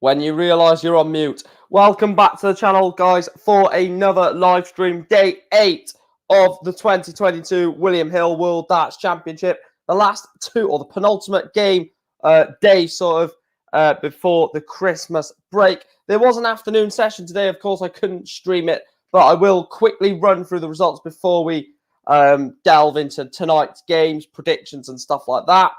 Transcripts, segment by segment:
when you realise you're on mute. Welcome back to the channel, guys, for another live stream. Day 8 of the 2022 William Hill World Darts Championship. The last two, or the penultimate game day, sort of, before the Christmas break. There was an afternoon session today. Of course, I couldn't stream it, but I will quickly run through the results before we delve into tonight's games, predictions, and stuff like that.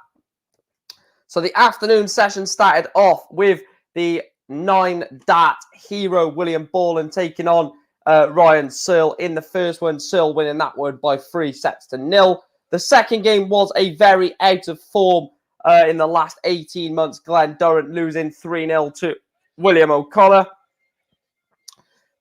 So the afternoon session started off with the 9-dart hero William Borland taking on Ryan Searle in the first one. Searle winning that one by 3-0. The second game was a very out of form in the last 18 months. Glenn Durrant losing 3-0 to William O'Connor.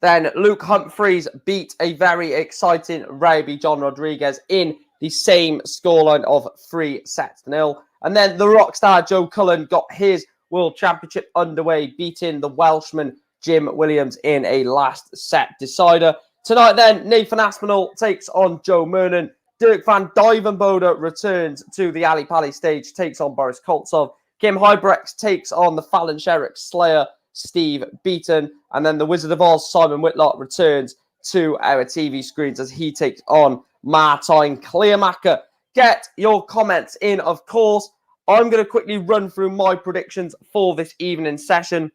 Then Luke Humphreys beat a very exciting Raby John Rodriguez in the same scoreline of 3-0. And then the rockstar Joe Cullen got his World Championship underway, beating the Welshman Jim Williams in a last set decider. Tonight then, Nathan Aspinal takes on Joe Murnan. Dirk van Duijvenbode returns to the Ali Pali stage, takes on Boris Koltsov. Kim Huybrechts takes on the Fallon Sherrick Slayer, Steve Beaton. And then the Wizard of Oz, Simon Whitlock, returns to our TV screens as he takes on Martin Kleermaker. Get your comments in, of course. I'm going to quickly run through my predictions for this evening session.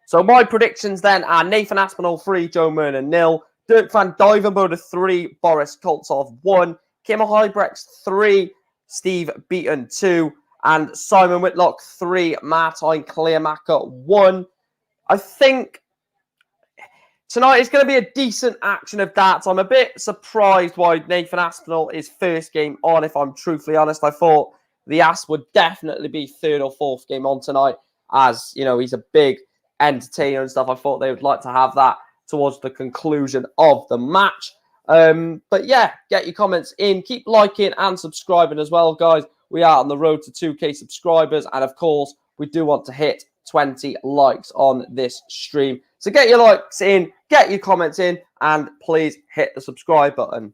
So my predictions then are Nathan Aspinall 3, Joe Murnan 0, Dirk van Duijvenbode 3, Boris Koltsov 1, Kim Huybrechts 3, Steve Beaton 2, and Simon Whitlock 3, Martin Kleermaker 1. I think tonight is going to be a decent action of darts. I'm a bit surprised why Nathan Aspinall is first game on, if I'm truthfully honest. I thought the Asp would definitely be third or fourth game on tonight, as, you know, he's a big entertainer and stuff. I thought they would like to have that towards the conclusion of the match. But yeah, get your comments in. Keep liking and subscribing as well, guys. We are on the road to 2K subscribers. And of course, we do want to hit 20 likes on this stream. So get your likes in, get your comments in, and please hit the subscribe button.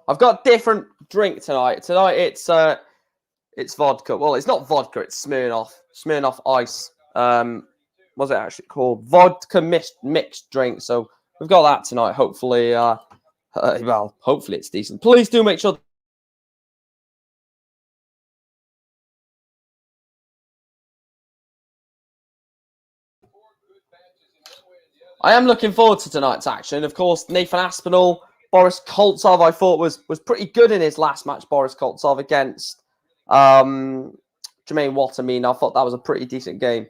I've got a different drink tonight. Tonight it's vodka. Well, it's not vodka. It's Smirnoff Ice. What's it actually called? Vodka mixed drink. So we've got that tonight. Hopefully, well, hopefully it's decent. Please do make sure. I am looking forward to tonight's action. Of course, Nathan Aspinall, Boris Koltsov, I thought was pretty good in his last match. Boris Koltsov against Jermaine Wattermean. I thought that was a pretty decent game.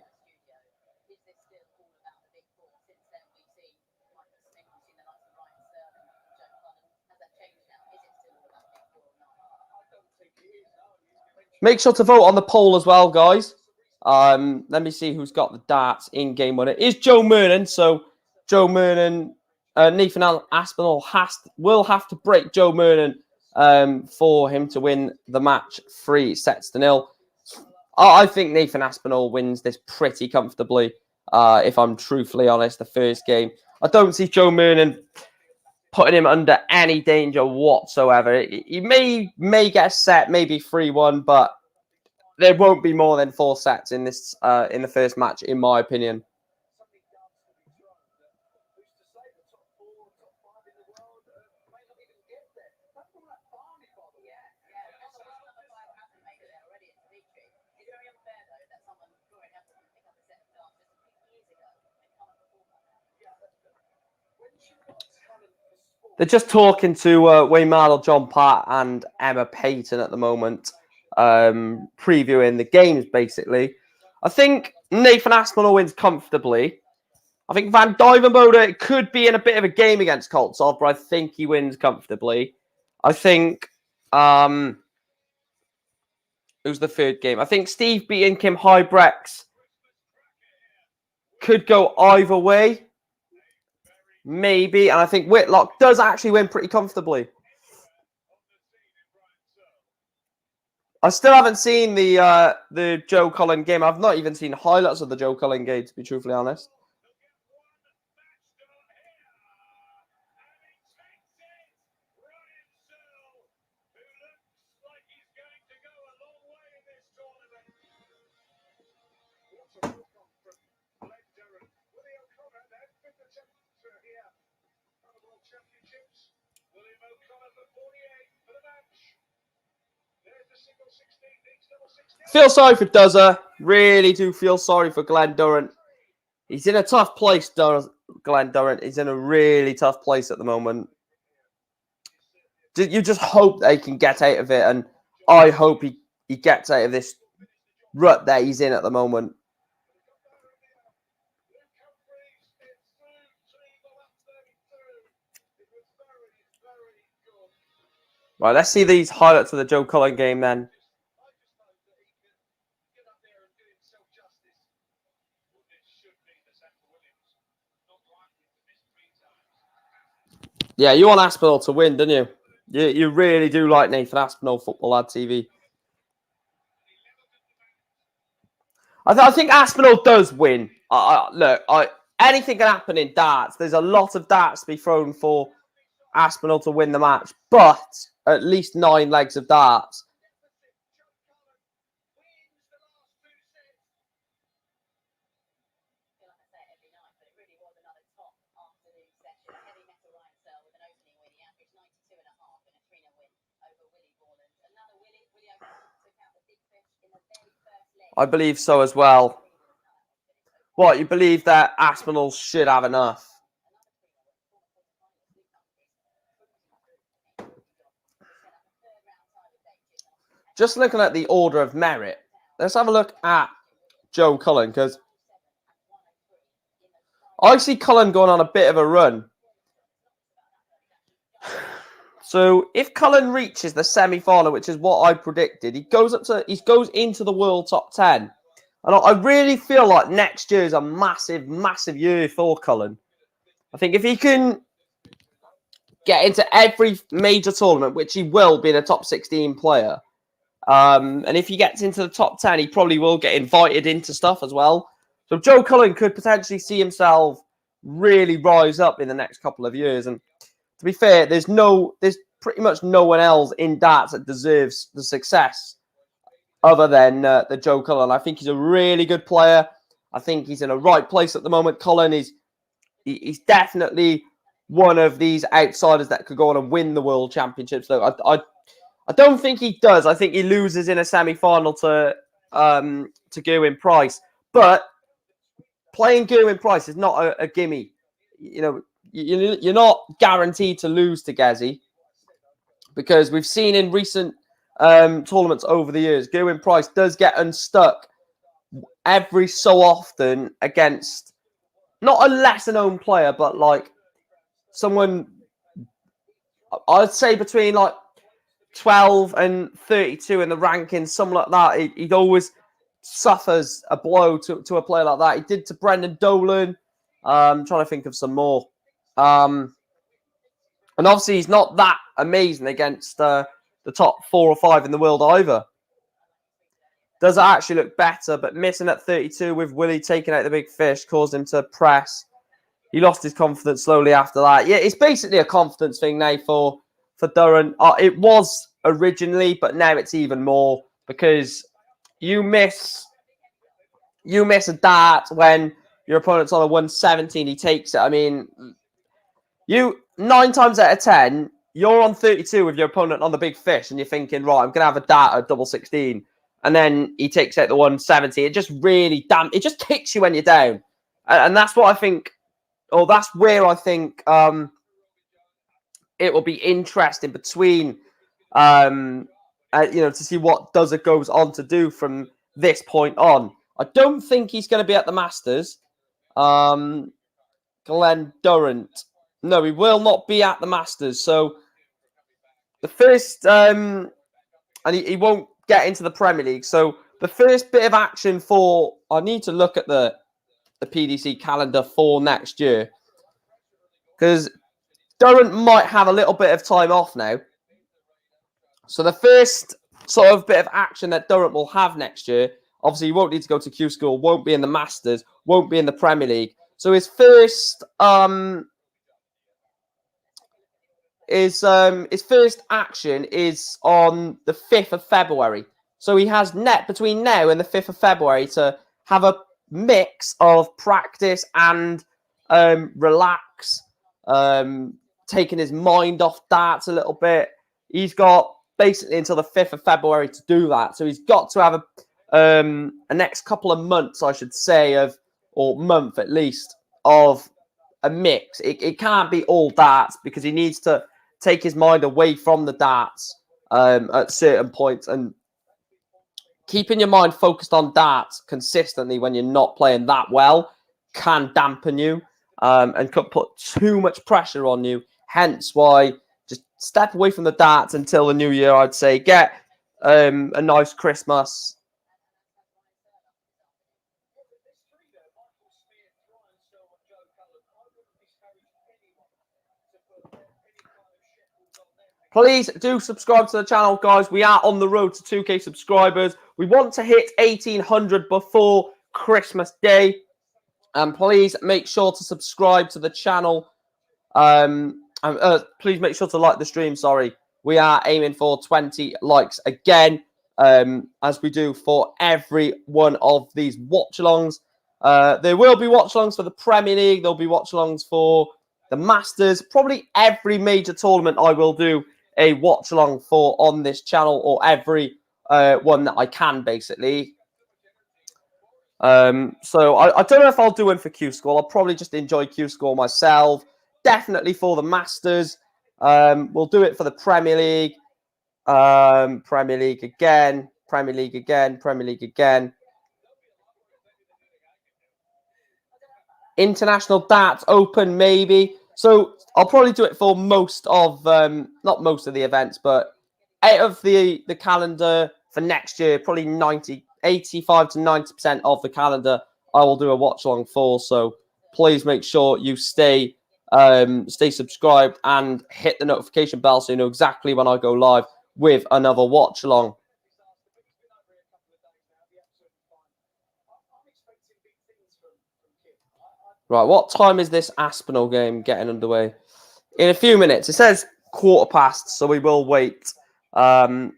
Make sure to vote on the poll as well, guys. Let me see who's got the darts in game one. It is Joe Murnan. So Joe Murnan, Nathan Aspinall will have to break Joe Murnan for him to win the match 3-0. I think Nathan Aspinall wins this pretty comfortably, if I'm truthfully honest, the first game. I don't see Joe Murnan putting him under any danger whatsoever. He may get a set, maybe 3-1, but there won't be more than 4 sets in this in the first match, in my opinion. They're just talking to Wayne Mardle, John Platt, and Emma Payton at the moment, previewing the games, basically. I think Nathan Aspinall wins comfortably. I think Van Duijvenbode could be in a bit of a game against Koltsov, but I think he wins comfortably. I think... who's the third game? I think Steve beating Kim Huybrechts could go either way. Maybe. And I think Whitlock does actually win pretty comfortably. I still haven't seen the Joe Cullen game. I've not even seen highlights of the Joe Cullen game, to be truthfully honest. Feel sorry for Duzza. Really do feel sorry for Glenn Durrant. He's in a tough place, Glenn Durrant. He's in a really tough place at the moment. You just hope they can get out of it, and I hope he gets out of this rut that he's in at the moment. Right, let's see these highlights of the Joe Cullen game then. Yeah, you want Aspinal to win, don't you? You really do like Nathan Aspinal, Football Lad TV. I think Aspinal does win. Look, anything can happen in darts. There's a lot of darts to be thrown for Aspinal to win the match, but at least 9 legs of darts. I believe so as well. What, you believe that Aspinall should have enough? Just looking at the order of merit, let's have a look at Joe Cullen, because I see Cullen going on a bit of a run. So if Cullen reaches the semi-final, which is what I predicted, he goes into the world top 10. And I really feel like next year is a massive, massive year for Cullen. I think if he can get into every major tournament, which he will be a top 16 player, and if he gets into the top 10, he probably will get invited into stuff as well. So Joe Cullen could potentially see himself really rise up in the next couple of years. And to be fair, there's pretty much no one else in darts that deserves the success other than the Joe Cullen. I think he's a really good player. I think he's in a right place at the moment. Cullen he's definitely one of these outsiders that could go on and win the World Championships. Though I don't think he does. I think he loses in a semi-final to Gerwyn-Price. But playing Gerwyn-Price is not a gimme. You know, you're not guaranteed to lose to Gezi, because we've seen in recent tournaments over the years, Gerwyn-Price does get unstuck every so often against not a lesser known player, but like someone, I'd say between like 12 and 32 in the rankings, something like that. He always suffers a blow to a player like that. He did to Brendan Dolan. I'm trying to think of some more. And obviously, he's not that amazing against the top 4 or 5 in the world either. Does it actually look better? But missing at 32 with Willie taking out the big fish caused him to press. He lost his confidence slowly after that. Yeah, it's basically a confidence thing now for Durrant. It was originally, but now it's even more, because you miss a dart when your opponent's on a 117, he takes it. I mean, 9 times out of 10, you're on 32 with your opponent on the big fish, and you're thinking, right, I'm going to have a dart at double 16. And then he takes out the 170. It just really, it just kicks you when you're down. And that's what I think, or that's where I think it will be interesting between, to see what Duzza goes on to do from this point on. I don't think he's going to be at the Masters. Glenn Durrant. No, he will not be at the Masters. So the first, and he won't get into the Premier League. So the first bit of action for, I need to look at the PDC calendar for next year, because Durrant might have a little bit of time off now. So the first sort of bit of action that Durrant will have next year, obviously he won't need to go to Q School, won't be in the Masters, won't be in the Premier League. So his first his first action is on the 5th of February. So he has between now and the 5th of February to have a mix of practice and relax, taking his mind off darts a little bit. He's got basically until the 5th of February to do that. So he's got to have a next couple of months, I should say, or month at least, of a mix. It can't be all darts because he needs to take his mind away from the darts at certain points, and keeping your mind focused on darts consistently when you're not playing that well can dampen you and could put too much pressure on you. Hence why just step away from the darts until the new year, I'd say. Get a nice Christmas. Please do subscribe to the channel, guys. We are on the road to 2K subscribers. We want to hit 1,800 before Christmas Day. And please make sure to subscribe to the channel. Please make sure to like the stream, sorry. We are aiming for 20 likes again, as we do for every one of these watch-alongs. There will be watch-alongs for the Premier League. There'll be watch-alongs for the Masters. Probably every major tournament I will do a watch-along for on this channel, or every one that I can, basically. So I don't know if I'll do one for Q-School. I'll probably just enjoy Q-School myself. Definitely for the Masters. We'll do it for the Premier League. Premier League again. Premier League again. Premier League again. International Darts Open, maybe. So I'll probably do it for most of, not most of the events, but out of the calendar for next year, probably 85 to 90% of the calendar I will do a watch along for. So please make sure you stay subscribed and hit the notification bell so you know exactly when I go live with another watch along. Right, what time is this Aspinal game getting underway? In a few minutes. It says 1:15, so we will wait. I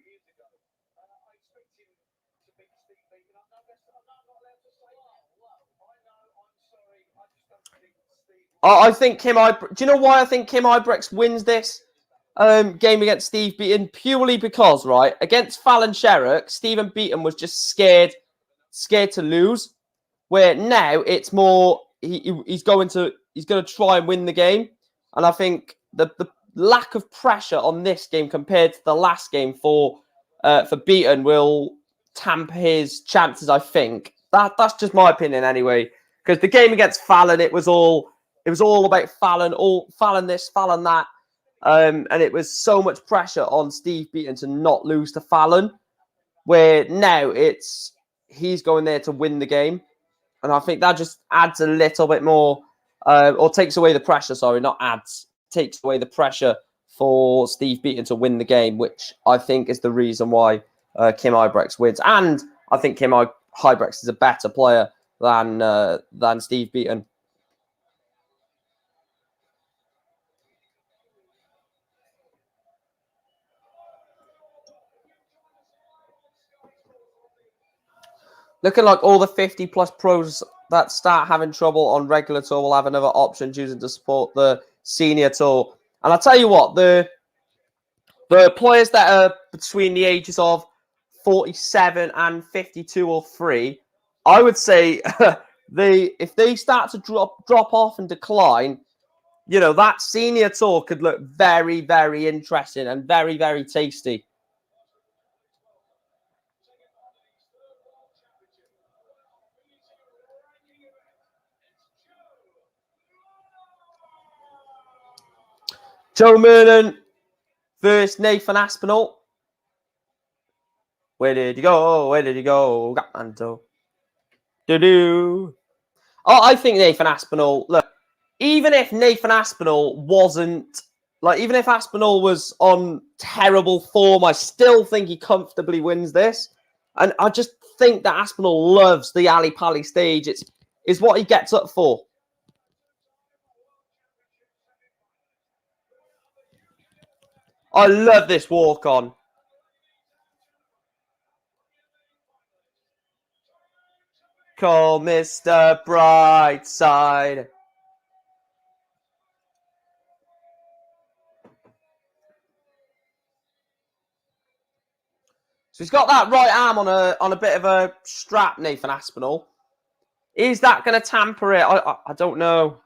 think Kim Huybrechts... Do you know why I think Kim Huybrechts wins this game against Steve Beaton? Purely because, right, against Fallon Sherrock, Stephen Beaton was just scared to lose. Where now it's more he's going to try and win the game, and I think the lack of pressure on this game compared to the last game for Beaton will tamper his chances. I think that's just my opinion anyway. Because the game against Fallon, it was all about Fallon, Fallon this, Fallon that, and it was so much pressure on Steve Beaton to not lose to Fallon. Where now he's going there to win the game. And I think that just adds a little bit more, or takes away the pressure, sorry, not adds, takes away the pressure for Steve Beaton to win the game, which I think is the reason why Kim Huybrechts wins. And I think Kim Huybrechts is a better player than Steve Beaton. Looking like all the 50-plus pros that start having trouble on regular tour will have another option choosing to support the senior tour. And I'll tell you what, the players that are between the ages of 47 and 52 or 3, I would say if they start to drop off and decline, you know, that senior tour could look very, very interesting and very, very tasty. Joe Murnan versus Nathan Aspinal. Where did you go? Where did you go? Gatmanto. Do-do. Oh, I think Nathan Aspinal, look, even if Nathan Aspinal wasn't, like, even if Aspinal was on terrible form, I still think he comfortably wins this. And I just think that Aspinal loves the Ali Pali stage. It's what he gets up for. I love this walk-on. Call Mr. Brightside. So he's got that right arm on a bit of a strap, Nathan Aspinal. Is that going to tamper it? I don't know.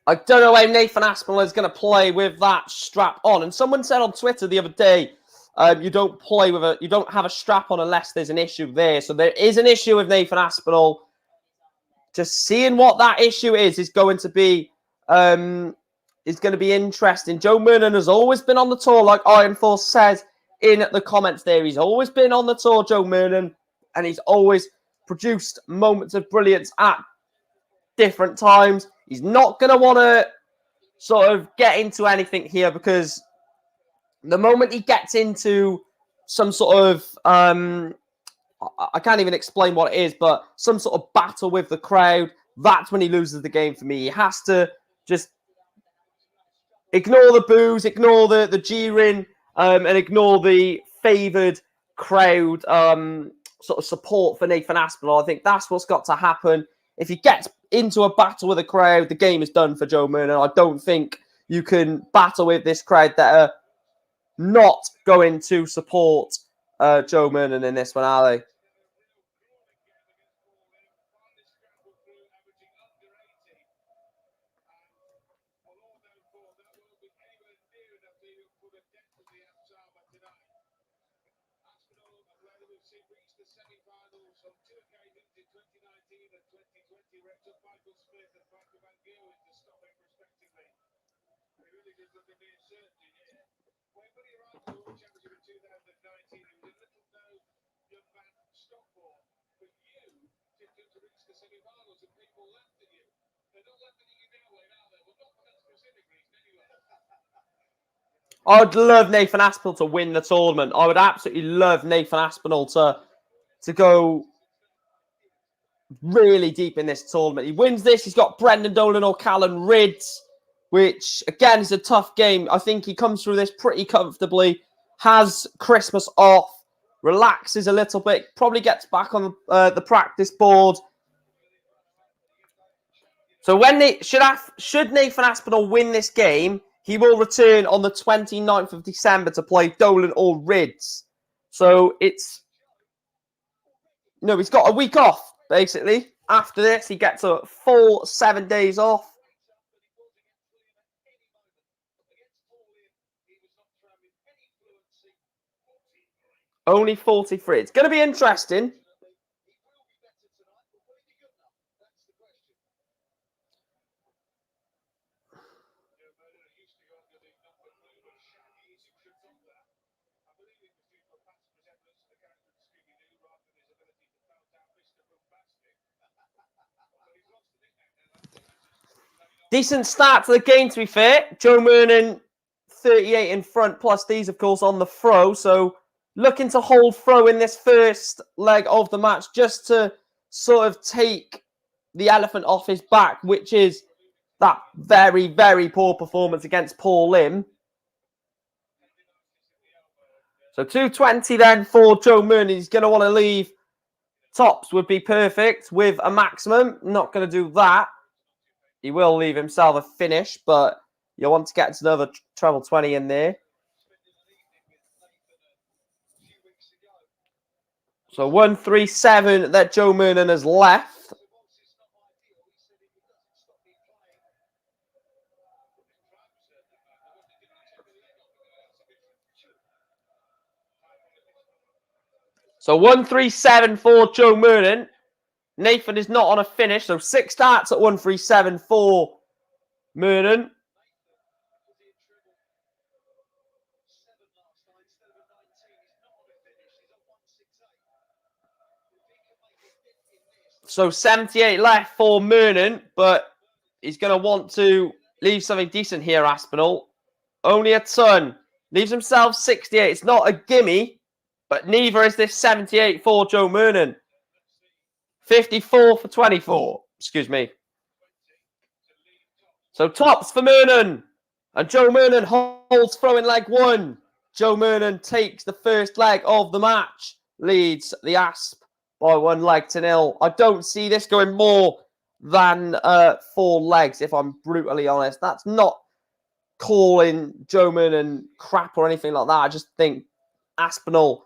I don't know how Nathan Aspinal is going to play with that strap on. And someone said on Twitter the other day, you don't have a strap on unless there's an issue there. So there is an issue with Nathan Aspinal. Just seeing what that issue is going to be interesting. Joe Murnan has always been on the tour, like Iron Force says in the comments there. He's always been on the tour, Joe Murnan, and he's always produced moments of brilliance at different times. He's not going to want to sort of get into anything here, because the moment he gets into some sort of, I can't even explain what it is, but some sort of battle with the crowd, that's when he loses the game for me. He has to just ignore the boos, ignore the jeering, and ignore the favoured crowd sort of support for Nathan Aspinall. I think that's what's got to happen. If he gets into a battle with a crowd, the game is done for Joe Murnan. I don't think you can battle with this crowd that are not going to support Joe Murnan in this one, are they? I would love Nathan Aspinall to win the tournament. I would absolutely love Nathan Aspinall to go really deep in this tournament. He wins this. He's got Brendan Dolan or Callan Rids, which, again, is a tough game. I think he comes through this pretty comfortably, has Christmas off, relaxes a little bit, probably gets back on the practice board. So should Nathan Aspinall win this game, he will return on the 29th of December to play Dolan or Rids. So he's got a week off, basically. After this, he gets a full 7 days off. Only 43. It's going to be interesting. Decent start to the game, to be fair. Joe Murnan, 38 in front, plus these, of course, on the throw. So looking to hold throw in this first leg of the match, just to sort of take the elephant off his back, which is that very, very poor performance against Paul Lim. So 220 then for Joe Murnan. He's going to want to leave. Tops would be perfect with a maximum. Not going to do that. He will leave himself a finish, but you'll want to get to another treble 20 in there. So 137 that Joe Murnan has left. So 137 for Joe Murnan. Nathan is not on a finish, so 6 starts at 137 for Murnan. So 78 left for Murnan, but he's going to want to leave something decent here, Aspinall. Only a ton. Leaves himself 68. It's not a gimme, but neither is this 78 for Joe Murnan. 54 for 24. Excuse me. So tops for Murnan. And Joe Murnan holds throw in leg 1. Joe Murnan takes the first leg of the match. Leads the Asp by 1 leg to 0. I don't see this going more than 4 legs, if I'm brutally honest. That's not calling Joe Murnan crap or anything like that. I just think Aspinal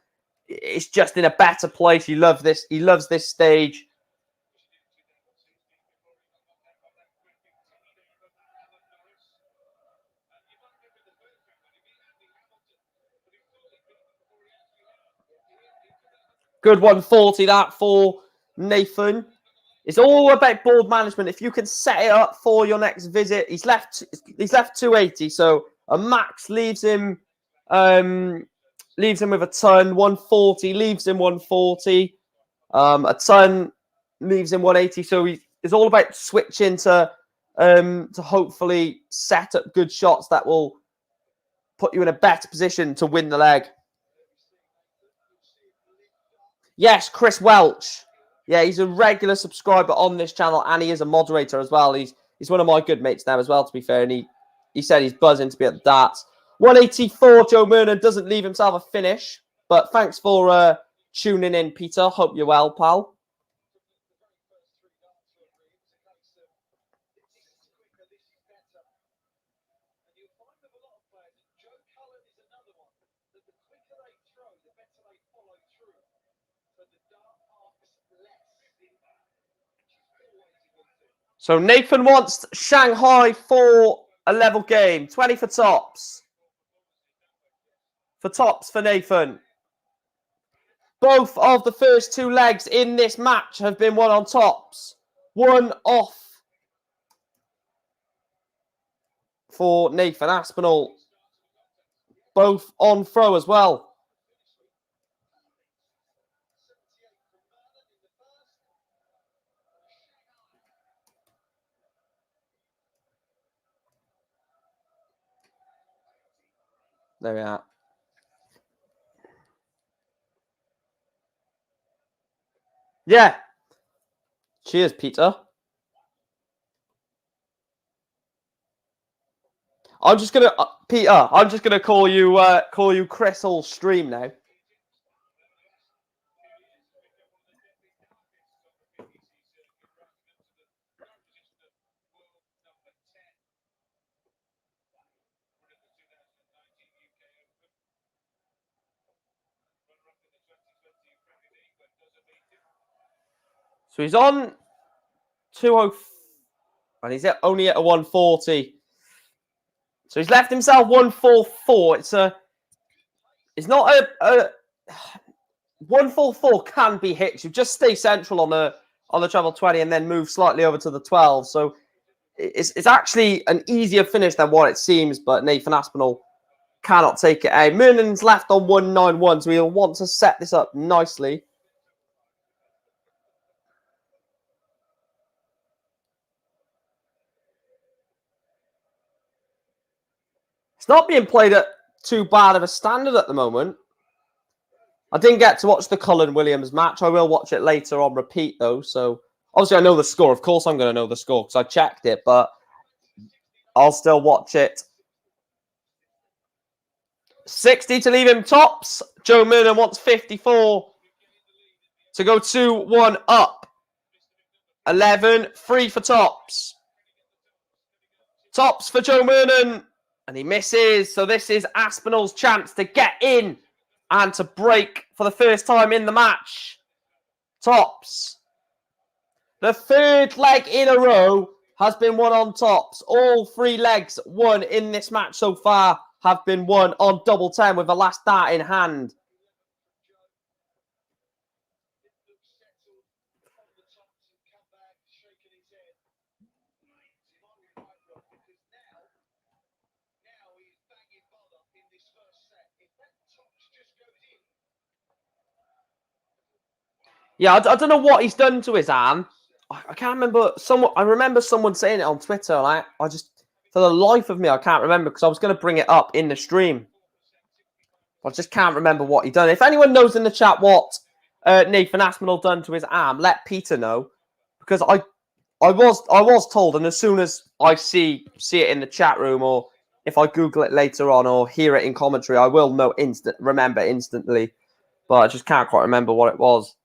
is just in a better place. He loves this. He loves this stage. Good 140 that for Nathan. It's all about board management. If you can set it up for your next visit, he's left 280, so a max leaves him with a ton. 140 leaves him 140. A ton leaves him 180. So it's all about switching to hopefully set up good shots that will put you in a better position to win the leg. Yes, Chris Welch. Yeah, he's a regular subscriber on this channel, and he is a moderator as well. He's one of my good mates now as well, to be fair. And he said he's buzzing to be at the darts. 184, Joe Murnan doesn't leave himself a finish. But thanks for tuning in, Peter. Hope you're well, pal. So Nathan wants Shanghai for a level game. 20 for tops. For Nathan. Both of the first 2 legs in this match have been won on tops. 1 off for Nathan Aspinal. Both on throw as well. There we are. Yeah. Cheers, Peter. I'm just gonna Peter. I'm just gonna call you Chris all stream now. So he's on 205, and he's only at a 140. So he's left himself 144. It's not a 144 can be hit. You just stay central on the treble 20 and then move slightly over to the 12. So it's actually an easier finish than what it seems, but Nathan Aspinal cannot take it out. Murnan's left on 191, so he'll want to set this up nicely. It's not being played at too bad of a standard at the moment. I didn't get to watch the Cullen Williams match. I will watch it later on repeat, though. So, obviously, I know the score. Of course, I'm going to know the score because I checked it, but I'll still watch it. 60 to leave him tops. Joe Murnan wants 54 to go 2-1 up. 11, 3 for tops. Tops for Joe Murnan. And he misses. So this is Aspinal's chance to get in and to break for the first time in the match. Tops. The 3rd leg in a row has been won on tops. All 3 legs won in this match so far have been won on double 10 with the last dart in hand. Yeah, I don't know what he's done to his arm. I can't remember. I remember someone saying it on Twitter, and I just, for the life of me, I can't remember because I was going to bring it up in the stream. I just can't remember what he done. If anyone knows in the chat what Nathan Aspinal done to his arm, let Peter know, because I was told, and as soon as I see it in the chat room, or if I Google it later on or hear it in commentary, I will remember instantly. But I just can't quite remember what it was.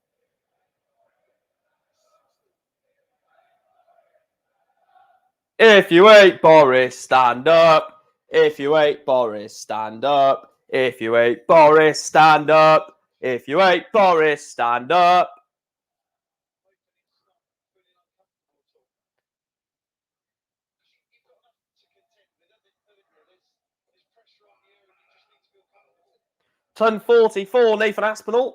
If you hate Boris, stand up. If you hate Boris, stand up. If you hate Boris, stand up. If you hate Boris, stand up. Ton 44, Nathan Aspinal.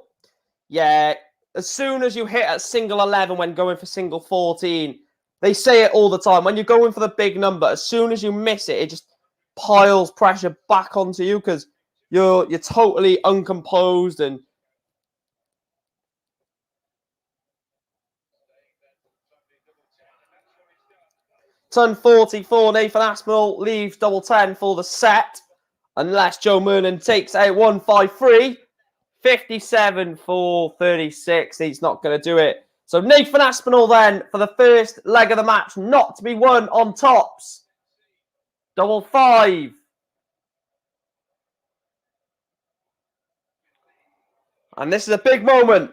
Yeah, as soon as you hit at single 11 when going for single 14, they say it all the time. When you're going for the big number, as soon as you miss it, it just piles pressure back onto you because you're totally uncomposed and ton 44, Nathan Aspinal leaves double 10 for the set. Unless Joe Murnan takes out 153. 57 for 36. He's not going to do it. So Nathan Aspinal then for the first leg of the match, not to be won on tops. Double 5. And this is a big moment.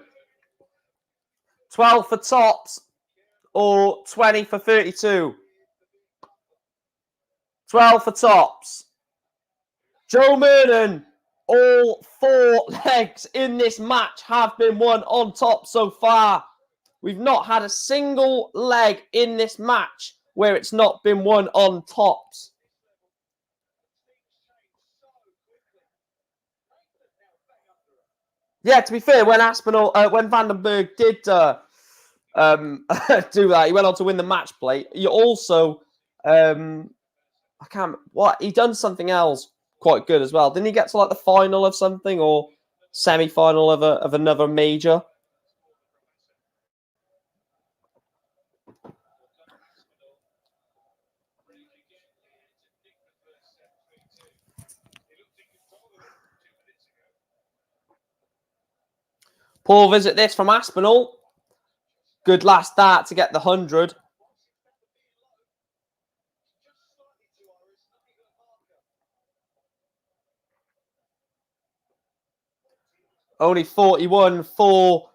12 for tops or 20 for 32. 12 for tops. Joe Murnan, all 4 legs in this match have been won on top so far. We've not had a single leg in this match where it's not been won on tops. Yeah, to be fair, when Vandenberg did do that, he went on to win the match play. He also, he done something else quite good as well. Didn't he get to like the final of something or semi-final of another major? Poor visit this from Aspinal. Good last start to get the 100. Only 41 for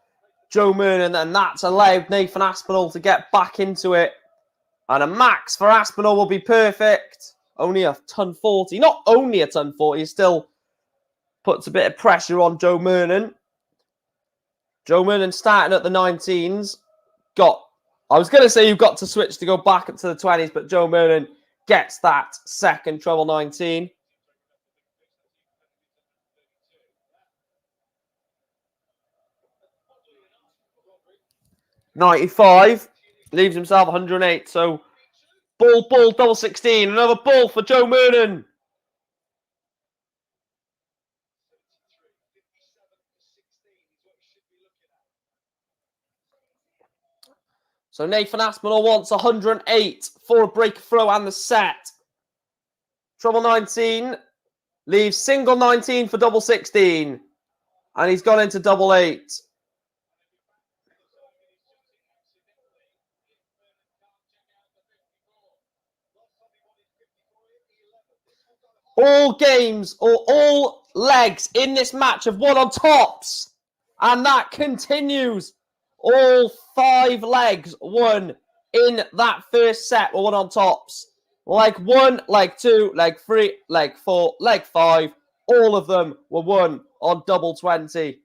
Joe Murnan, and that's allowed Nathan Aspinal to get back into it. And a max for Aspinal will be perfect. Only a ton 40. Not only a ton 40, he still puts a bit of pressure on Joe Murnan. Joe Murnan starting at the 19s. I was going to say you've got to switch to go back up to the 20s, but Joe Murnan gets that second treble 19. $95. Leaves himself 108. So, bull, double 16. Another bull for Joe Murnan. So Nathan Aspinall wants 108 for a breakthrough and the set. Treble 19 leaves single 19 for double 16. And he's gone into double 8. All games or all legs in this match have won on tops. And that continues. All 5 legs won in that first set were won on tops. Leg 1, leg 2, leg 3, leg 4, leg 5. All of them were won on double 20.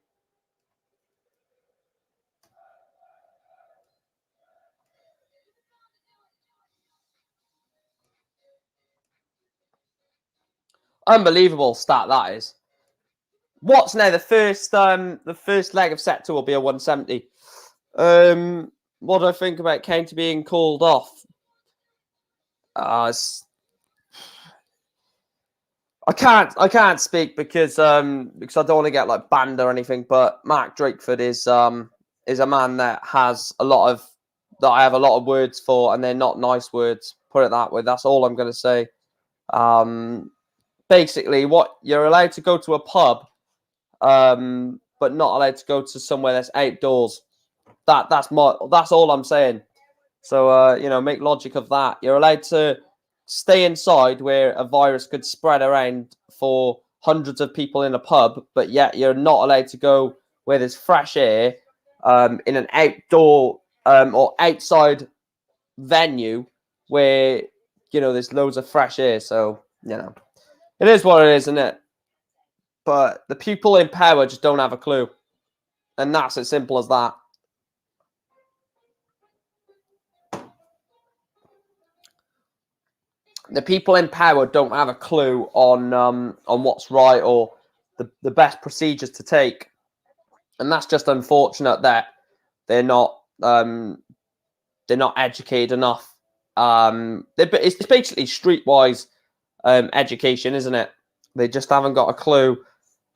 Unbelievable stat that is. What's now the first leg of set 2 will be a 170. What do I think about County being called off? I can't speak because I don't want to get like banned or anything. But Mark Drakeford is a man that has that I have a lot of words for, and they're not nice words. Put it that way. That's all I'm going to say. Basically, what you're allowed to go to a pub, but not allowed to go to somewhere that's outdoors. That's all I'm saying. So make logic of that. You're allowed to stay inside where a virus could spread around for hundreds of people in a pub, but yet you're not allowed to go where there's fresh air in an outdoor or outside venue where there's loads of fresh air. So, it is what it is, isn't it? But the people in power just don't have a clue. And that's as simple as that. The people in power don't have a clue on what's right or the best procedures to take. And that's just unfortunate that they're not educated enough. It's basically streetwise education, isn't it? They just haven't got a clue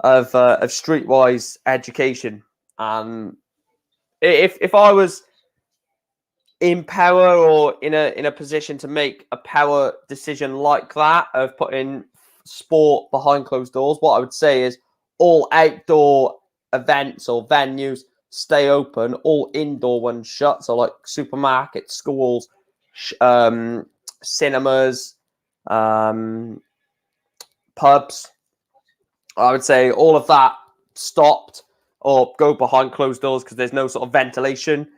of streetwise education. If I was in power or in a position to make a power decision like that of putting sport behind closed doors, what I would say is all outdoor events or venues stay open, all indoor ones shut. So like supermarkets, schools, cinemas, pubs. I would say all of that stopped or go behind closed doors because there's no sort of ventilation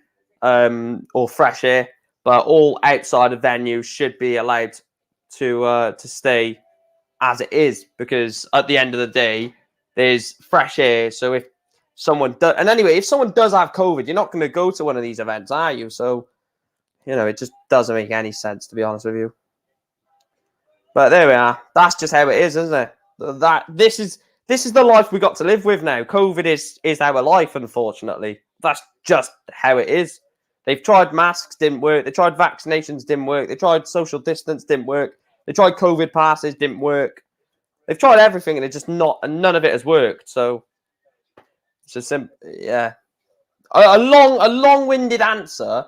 or fresh air. But all outside of venues should be allowed to stay as it is, because at the end of the day, there's fresh air. So if someone does, and anyway, if someone does have COVID, you're not going to go to one of these events, are you? So, it just doesn't make any sense, to be honest with you. But there we are. That's just how it is, isn't it? This is the life we got to live with now. COVID is our life, unfortunately. That's just how it is. They've tried masks, didn't work. They tried vaccinations, didn't work. They tried social distance, didn't work. They tried COVID passes, didn't work. They've tried everything, and and none of it has worked. So it's a simple, yeah, a long-winded answer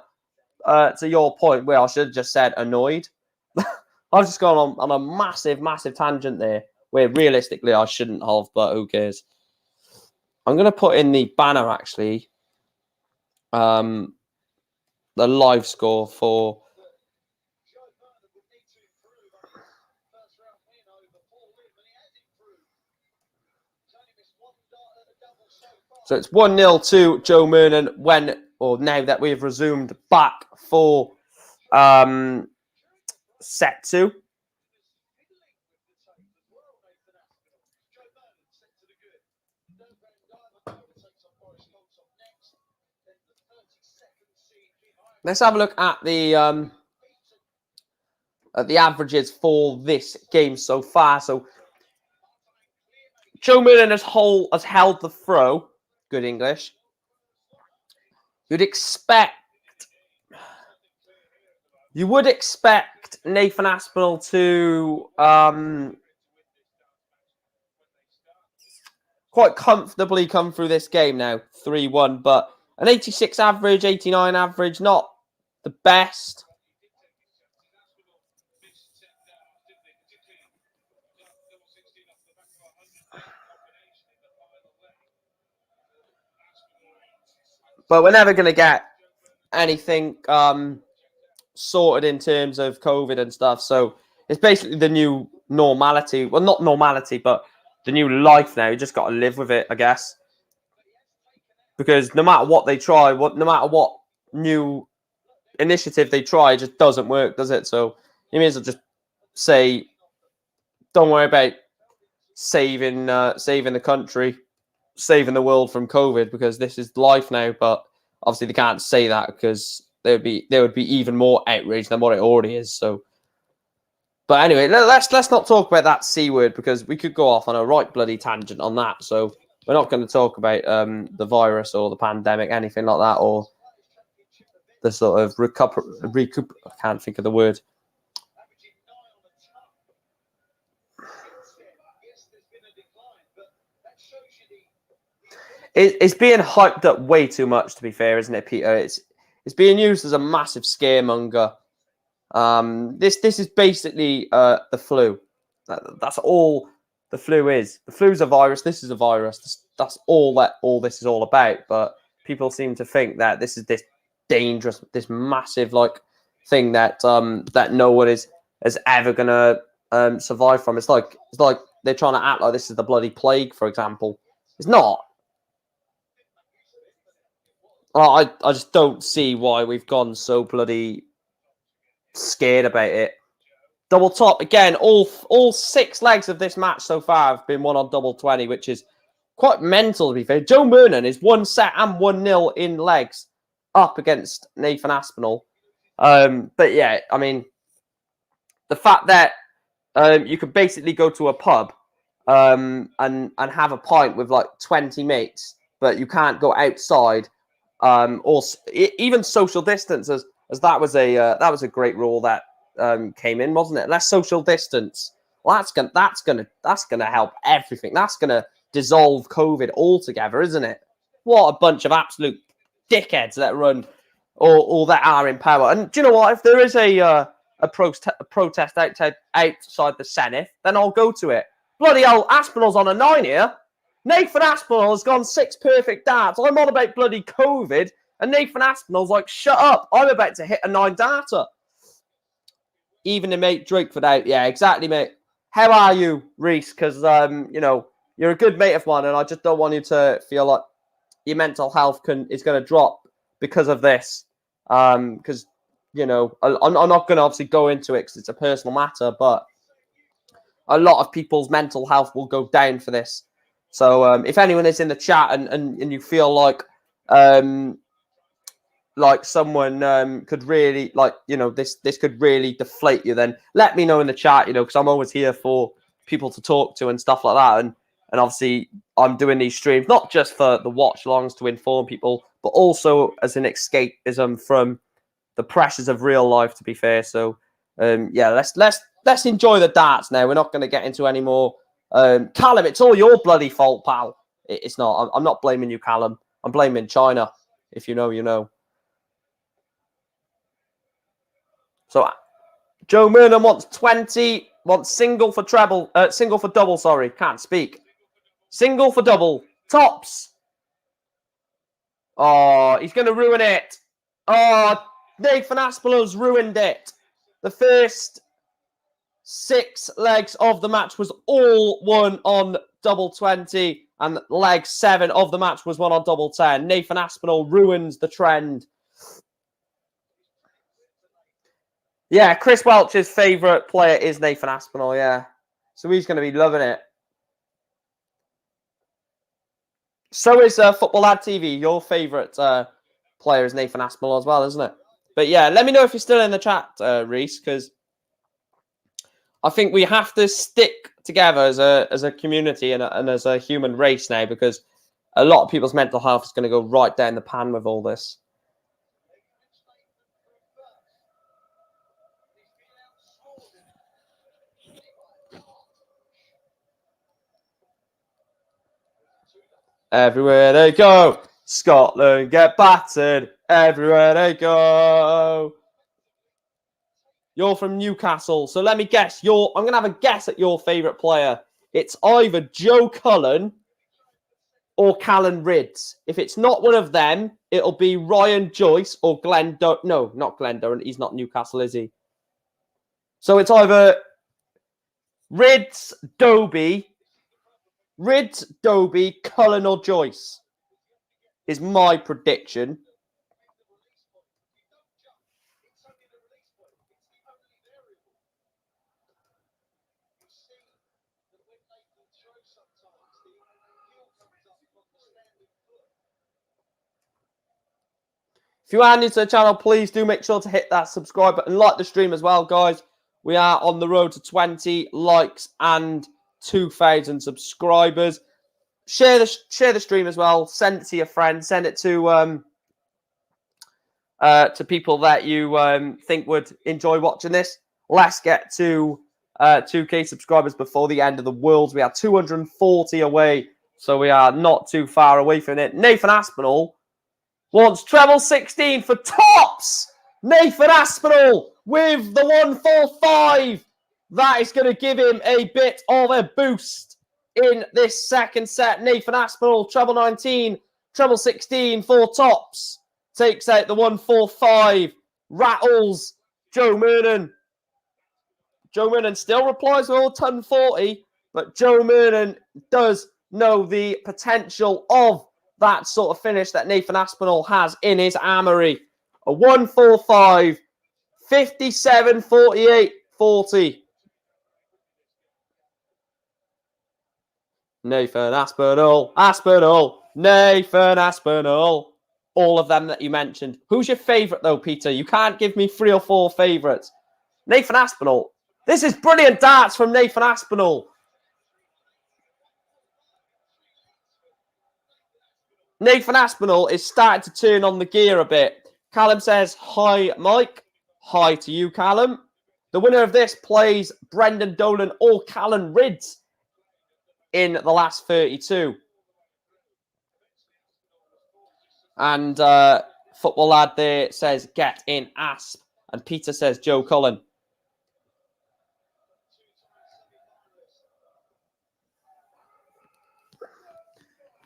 to your point, where I should have just said annoyed. I've just gone on a massive tangent there, where realistically I shouldn't have, but who cares? I'm going to put in the banner, actually, the live score for... So it's 1-0 to Joe Murnan now that we've resumed back for set 2. Let's have a look at the averages for this game so far. So Joe Murnan has held the throw. Good English. You would expect Nathan Aspinal to quite comfortably come through this game now, 3-1, but an 86 average, 89 average, not the best. But we're never going to get anything sorted in terms of COVID and stuff. So it's basically the new normality. Well, not normality, but the new life now. You just got to live with it, I guess. Because no matter what they try, no matter what new initiative they try, it just doesn't work, does it? So you may as well just say, don't worry about saving the country, saving the world from COVID, because this is life now. But obviously they can't say that because there would be even more outrage than what it already is. So, but anyway, let's not talk about that C word, because we could go off on a right bloody tangent on that. So we're not going to talk about the virus or the pandemic, anything like that, or the sort of recoup. I can't think of the word. It's being hyped up way too much, to be fair, isn't it, Peter? It's being used as a massive scaremonger. This is basically the flu. That's all the flu is. The flu's a virus. This is a virus. That's all this is all about. But people seem to think that this is this dangerous, this massive thing that that no one is ever gonna survive from. It's like they're trying to act like this is the bloody plague, for example. It's not. I just don't see why we've gone so bloody scared about it. Double top again. All 6 legs of this match so far have been won on double 20, which is quite mental to be fair. Joe Murnan is 1 set and 1-0 in legs up against Nathan Aspinall. But yeah, I mean, the fact that you could basically go to a pub and have a pint with like 20 mates, but you can't go outside, or even social distance, as that was a great rule that came in, wasn't it? Less social distance. Well, that's gonna help everything. That's gonna dissolve COVID altogether, isn't it? What a bunch of absolute dickheads that run or that are in power. And do you know what? If there is a protest outside the Senate, then I'll go to it. Bloody hell, Aspinall's on a 9 here. Nathan Aspinall has gone 6 perfect darts. I'm on about bloody COVID, and Nathan Aspinall's like, shut up. I'm about to hit a 9 darter. Even the mate Drakeford out. Yeah, exactly, mate. How are you, Reese? Because, you know, you're a good mate of mine, and I just don't want you to feel like your mental health is going to drop because of this. Because, you know, I'm not going to obviously go into it because it's a personal matter, but a lot of people's mental health will go down for this. So if anyone is in the chat and you feel like someone could really, like, you know, this could really deflate you, then let me know in the chat, you know, because I'm always here for people to talk to and stuff like that. And obviously I'm doing these streams not just for the watch longs to inform people, but also as an escapism from the pressures of real life, to be fair. So yeah, let's enjoy the darts now. We're not going to get into any more. Callum, it's all your bloody fault, pal. It's not. I'm not blaming you, Callum. I'm blaming China. If you know, you know. So Joe Murnan wants 20. Wants single for treble. Single for double. Sorry, can't speak. Single for double. Tops. Oh, he's going to ruin it. Oh, Nathan Aspinall's ruined it. The first 6 legs of the match was all won on double 20, and leg 7 of the match was won on double 10. Nathan Aspinall ruins the trend. Yeah, Chris Welch's favourite player is Nathan Aspinall, yeah. So he's going to be loving it. So is Football Lad TV. Your favourite player is Nathan Aspinall as well, isn't it? But yeah, let me know if you're still in the chat, Reese, because I think we have to stick together as a community and as a human race now, because a lot of people's mental health is going to go right down the pan with all this. Everywhere they go, Scotland get battered. Everywhere they go. You're from Newcastle, so let me guess. I'm going to have a guess at your favourite player. It's either Joe Cullen or Callan Ridds. If it's not one of them, it'll be Ryan Joyce or Glenn Durrant. No, not Glenn Durrant. He's not Newcastle, is he? So it's either Ridds, Doby, Cullen or Joyce is my prediction. If you are new to the channel, please do make sure to hit that subscribe button, like the stream as well, guys. We are on the road to 20 likes and 2,000 subscribers. Share the stream as well. Send it to your friends. Send it to people that you think would enjoy watching this. Let's get to 2K subscribers before the end of the world. We are 240 away, so we are not too far away from it. Nathan Aspinall wants treble 16 for tops. Nathan Aspinall with the 145. That is going to give him a bit of a boost in this second set. Nathan Aspinall, treble 19, treble 16 for tops. Takes out the 145. Rattles Joe Murnan. Joe Murnan still replies with all ton 40, but Joe Murnan does know the potential of that sort of finish that Nathan Aspinall has in his armory. A 145, 57-48 40. Nathan Aspinal. Nathan Aspinal. All of them that you mentioned. Who's your favourite, though, Peter? You can't give me 3 or 4 favourites. Nathan Aspinal. This is brilliant darts from Nathan Aspinal. Nathan Aspinal is starting to turn on the gear a bit. Callum says, hi, Mike. Hi to you, Callum. The winner of this plays Brendan Dolan or Callan Ridds in the last 32. And Football Lad there says, get in Asp. And Peter says, Joe Cullen.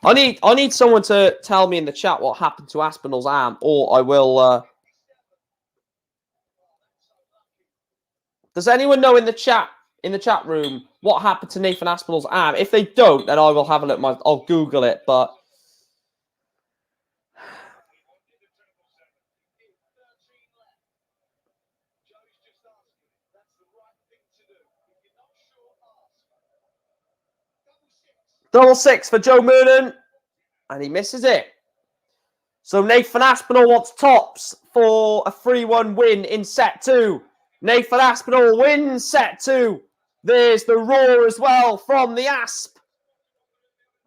I need someone to tell me in the chat what happened to Aspinall's arm, or I will... Does anyone know in the chat room what happened to Nathan Aspinall's arm? If they don't, then I will have a look. I'll Google it, but... Double 6 for Joe Murnan. And he misses it. So Nathan Aspinall wants tops for a 3-1 win in set 2. Nathan Aspinall wins set 2. There's the roar as well from the Asp.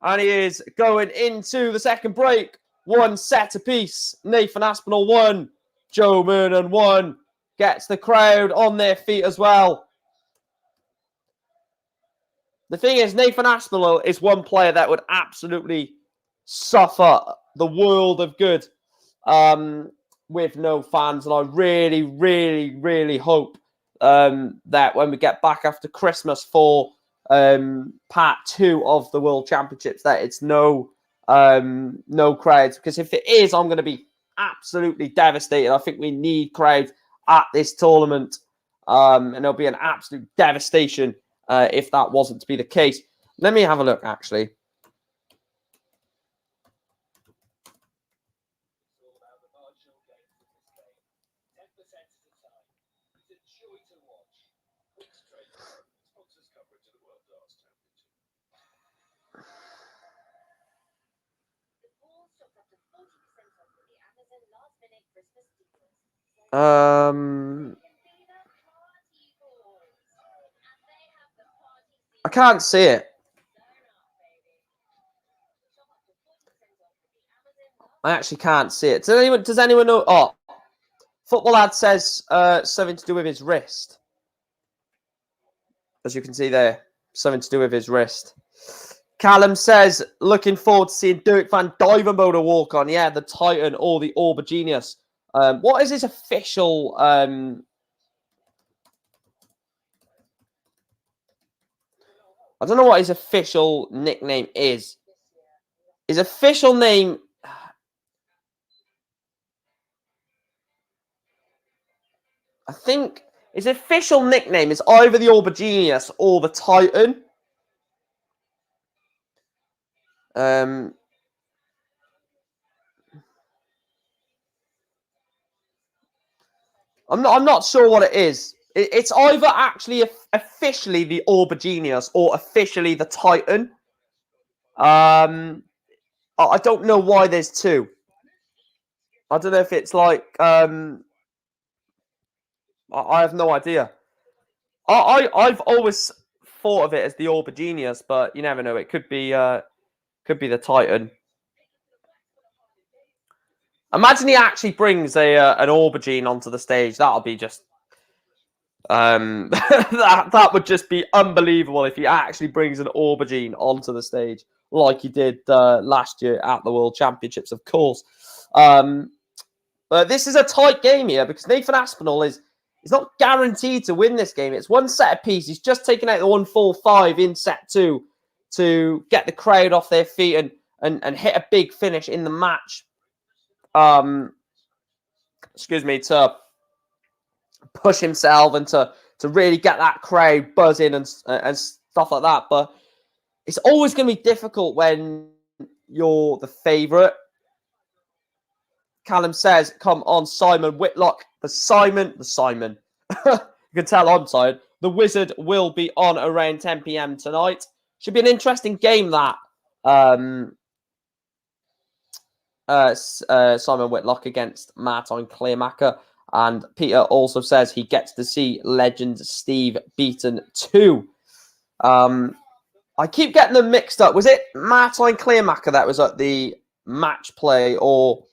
And he is going into the second break. 1 set apiece. Nathan Aspinall 1. Joe Murnan 1. Gets the crowd on their feet as well. The thing is, Nathan Aspinall is one player that would absolutely suffer the world of good with no fans. And I really, really, really hope that when we get back after Christmas for part 2 of the World Championships, that it's no crowds. Because if it is, I'm going to be absolutely devastated. I think we need crowds at this tournament. And there'll be an absolute devastation if that wasn't to be the case. Let me have a look, actually. I can't see it. I actually can't see it. Does anyone know? Oh, Football Lad says something to do with his wrist. As you can see there, something to do with his wrist. Callum says, looking forward to seeing Duijvenbode walk on. Yeah, the Titan or the Aubergenius. What is his official... I don't know what his official nickname is. His official name... I think his official nickname is either the Aubergenius or the Titan. I'm not sure what it is. It's either actually officially the Aubergenius or officially the Titan. I don't know why there's 2. I don't know if it's like... I have no idea. I've always thought of it as the Aubergenius, but you never know. It could be the Titan. Imagine he actually brings an aubergine onto the stage. That'll be just that would just be unbelievable if he actually brings an aubergine onto the stage like he did last year at the World Championships, of course. But this is a tight game here because Nathan Aspinall is not guaranteed to win this game. It's 1 set apiece. He's just taken out the 1-4-5 in set 2 to get the crowd off their feet and hit a big finish in the match. Excuse me, to push himself and to really get that crowd buzzing and stuff like that. But it's always going to be difficult when you're the favourite. Callum says, come on, Simon Whitlock. The Simon. He can tell I'm tired. The Wizard will be on around 10 p.m. tonight. Should be an interesting game, that. Simon Whitlock against Martin Kleermaker. And Peter also says he gets to see legend Steve Beaton too. I keep getting them mixed up. Was it Martin Kleermaker that was at the match play, or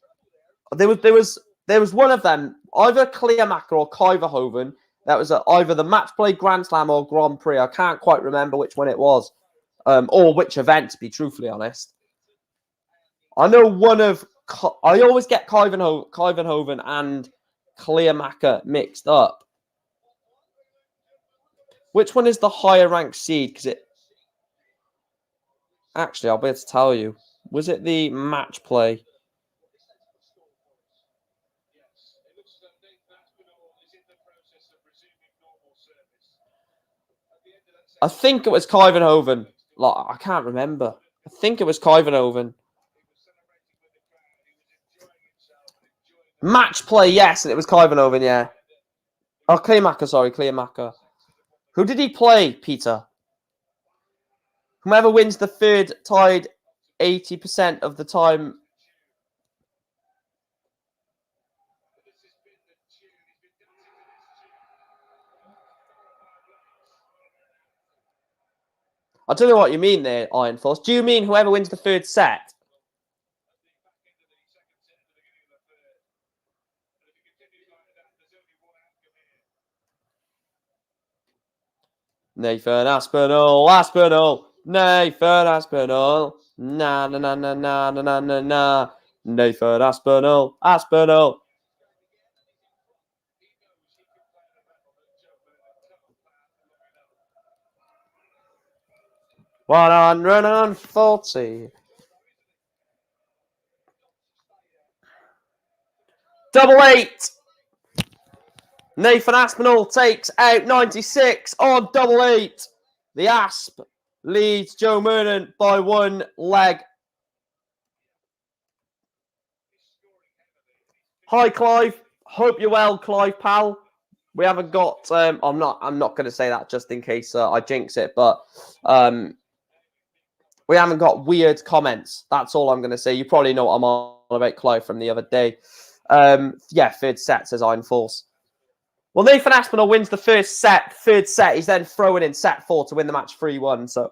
there was one of them, either Kleermaker or Duijvenbode, that was at either the match play, Grand Slam, or Grand Prix. I can't quite remember which one it was, or which event, to be truthfully honest. I know I always get Duijvenbode and Kleermaker mixed up. Which one is the higher ranked seed? Because it... Actually, I'll be able to tell you. Was it the match play? I think it was Duijvenbode. Like, I can't remember. I think it was Duijvenbode. Match play, yes, and it was Duijvenbode, yeah. Oh, Kleermaker, sorry, Kleermaker. Who did he play, Peter? Whoever wins the third tied 80% of the time. I don't know what you mean there, Iron Force. Do you mean whoever wins the third set? Nathan Aspinal. Nathan Aspinal. Na na na na na na na na. Nathan Aspinal. 140. Double 8. Nathan Aspinal takes out 96 on double 8. The Asp leads Joe Murnan by 1 leg. Hi, Clive. Hope you're well, Clive, pal. We haven't got... I'm not going to say that just in case I jinx it, but we haven't got weird comments. That's all I'm going to say. You probably know what I'm on about, Clive, from the other day. Yeah, third set, says Iron Force. Well, Nathan Aspinall wins the first set. Third set, he's then throwing in set 4 to win the match 3-1. So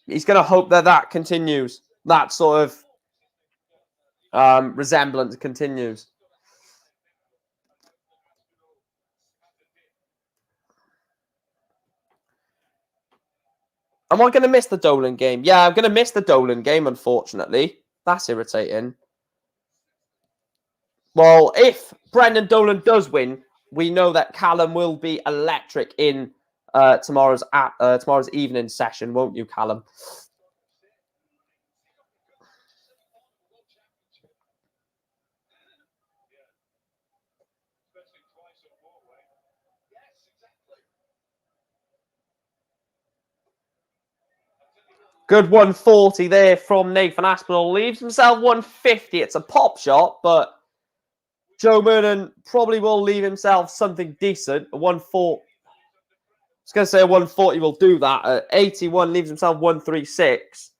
he's going to hope that continues. That sort of resemblance continues. Am I going to miss the Dolan game? Yeah, I'm going to miss the Dolan game, unfortunately. That's irritating. Well, if Brendan Dolan does win, we know that Callum will be electric in tomorrow's evening session, won't you, Callum? Good 140 there from Nathan Aspinall. Leaves himself 150. It's a pop shot, but Joe Murnan probably will leave himself something decent. A 140. I was going to say a 140 will do that. 81 leaves himself 136.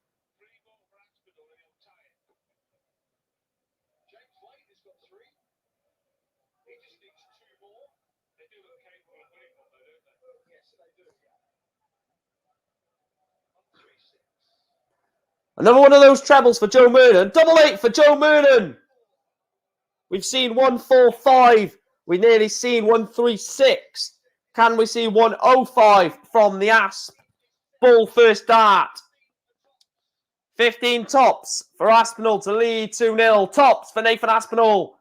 Another one of those trebles for Joe Murnan. Double 8 for Joe Murnan. We've seen 145. We've nearly seen 136. Can we see 105 from the Asp? Ball first dart. 15 tops for Aspinall to lead 2-0. Tops for Nathan Aspinall.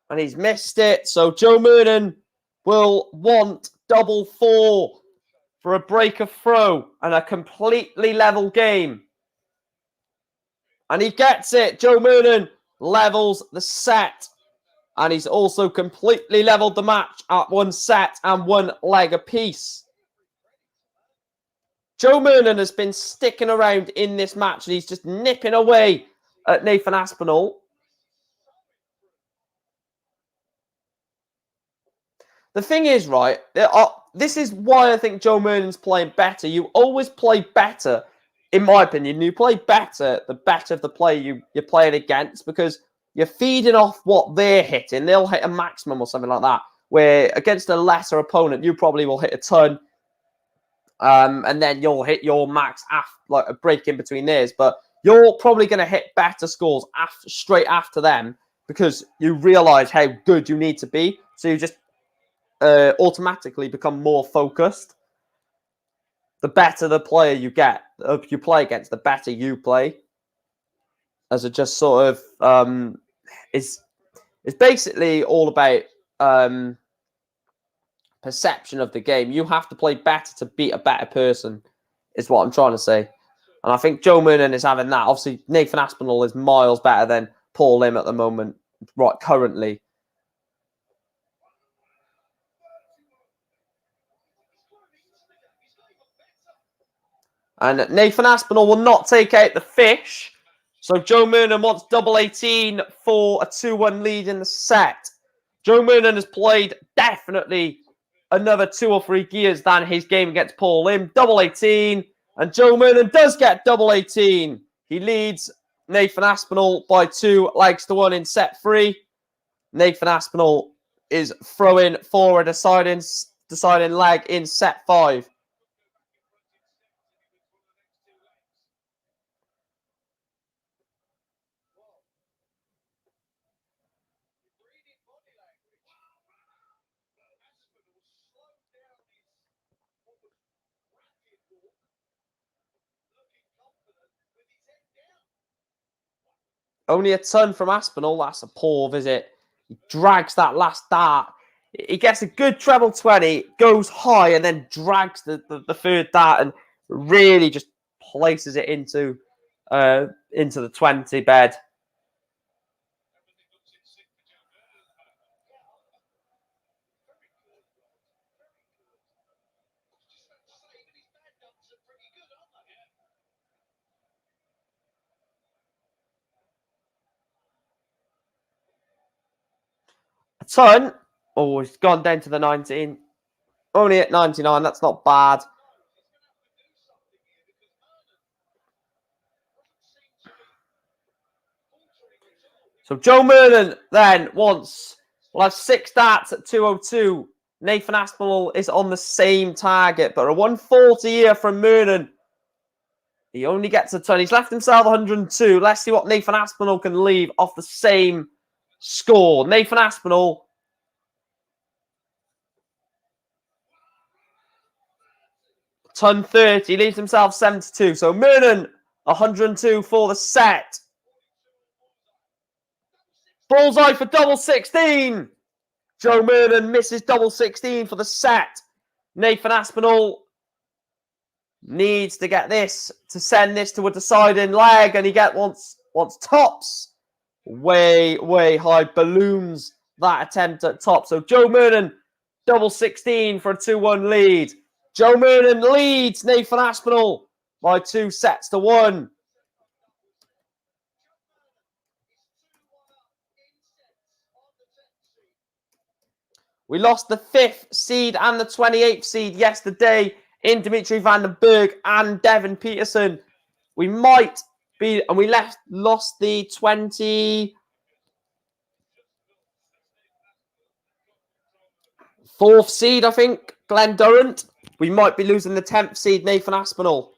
And he's missed it. So Joe Murnan will want double 4 for a break of throw and a completely level game. And he gets it. Joe Murnan levels the set. And he's also completely leveled the match at 1 set and 1 leg apiece. Joe Murnan has been sticking around in this match and he's just nipping away at Nathan Aspinall. The thing is, right, this is why I think Joe Murnan's playing better. You always play better, in my opinion. You play better the better of the player you're playing against, because you're feeding off what they're hitting. They'll hit a maximum or something like that, where against a lesser opponent, you probably will hit a ton, and then you'll hit your max after, like a break in between theirs. But you're probably going to hit better scores straight after them, because you realise how good you need to be. So you just automatically become more focused. The better the player you play against, the better you play. As it just sort of it's basically all about perception of the game. You have to play better to beat a better person, is what I'm trying to say. And I think Joe Murnan is having that. Obviously, Nathan Aspinall is miles better than Paul Lim at the moment, right, currently. And Nathan Aspinall will not take out the fish. So Joe Murnan wants double 18 for a 2-1 lead in the set. Joe Murnan has played definitely another 2 or 3 gears than his game against Paul Lim. Double 18. And Joe Murnan does get double 18. He leads Nathan Aspinall by 2 legs to 1 in set 3. Nathan Aspinall is throwing for a deciding leg in set 5. Only a ton from Aspinall. That's a poor visit. He drags that last dart. He gets a good treble 20, goes high, and then drags the third dart and really just places it into the 20 bed. A ton. Oh, he's gone down to the 19. Only at 99. That's not bad. So Joe Murnan then will have 6 darts at 202. Nathan Aspinall is on the same target, but a 140 here from Murnan. He only gets a ton. He's left himself 102. Let's see what Nathan Aspinall can leave off the same score. Nathan Aspinall. Ton 30. Leaves himself 72. So Murnan, 102 for the set. Bullseye for double 16. Joe Murnan misses double 16 for the set. Nathan Aspinall needs to get this to send this to a deciding leg, and he wants tops. Way high, balloons that attempt at top. So Joe Murnan, double 16 for a 2-1 lead. Joe Murnan leads Nathan Aspinall by 2 sets to 1. We lost the 5th seed and the 28th seed yesterday in Dimitri van den Berg and Devin Peterson. We might be, and we lost the 24th seed, I think, Glenn Durrant. We might be losing the 10th seed, Nathan Aspinall.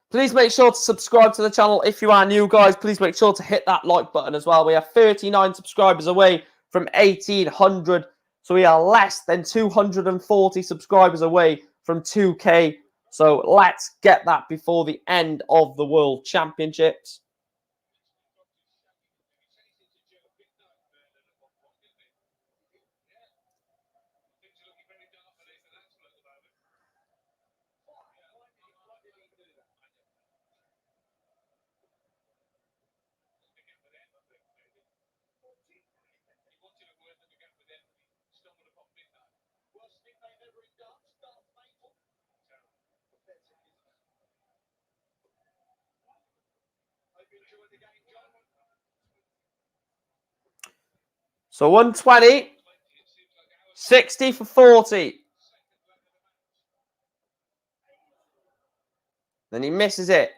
Please make sure to subscribe to the channel if you are new, guys. Please make sure to hit that like button as well. We are 39 subscribers away from 1,800. So we are less than 240 subscribers away from 2K. So let's get that before the end of the World Championships. So 120. 60 for 40. Then he misses it.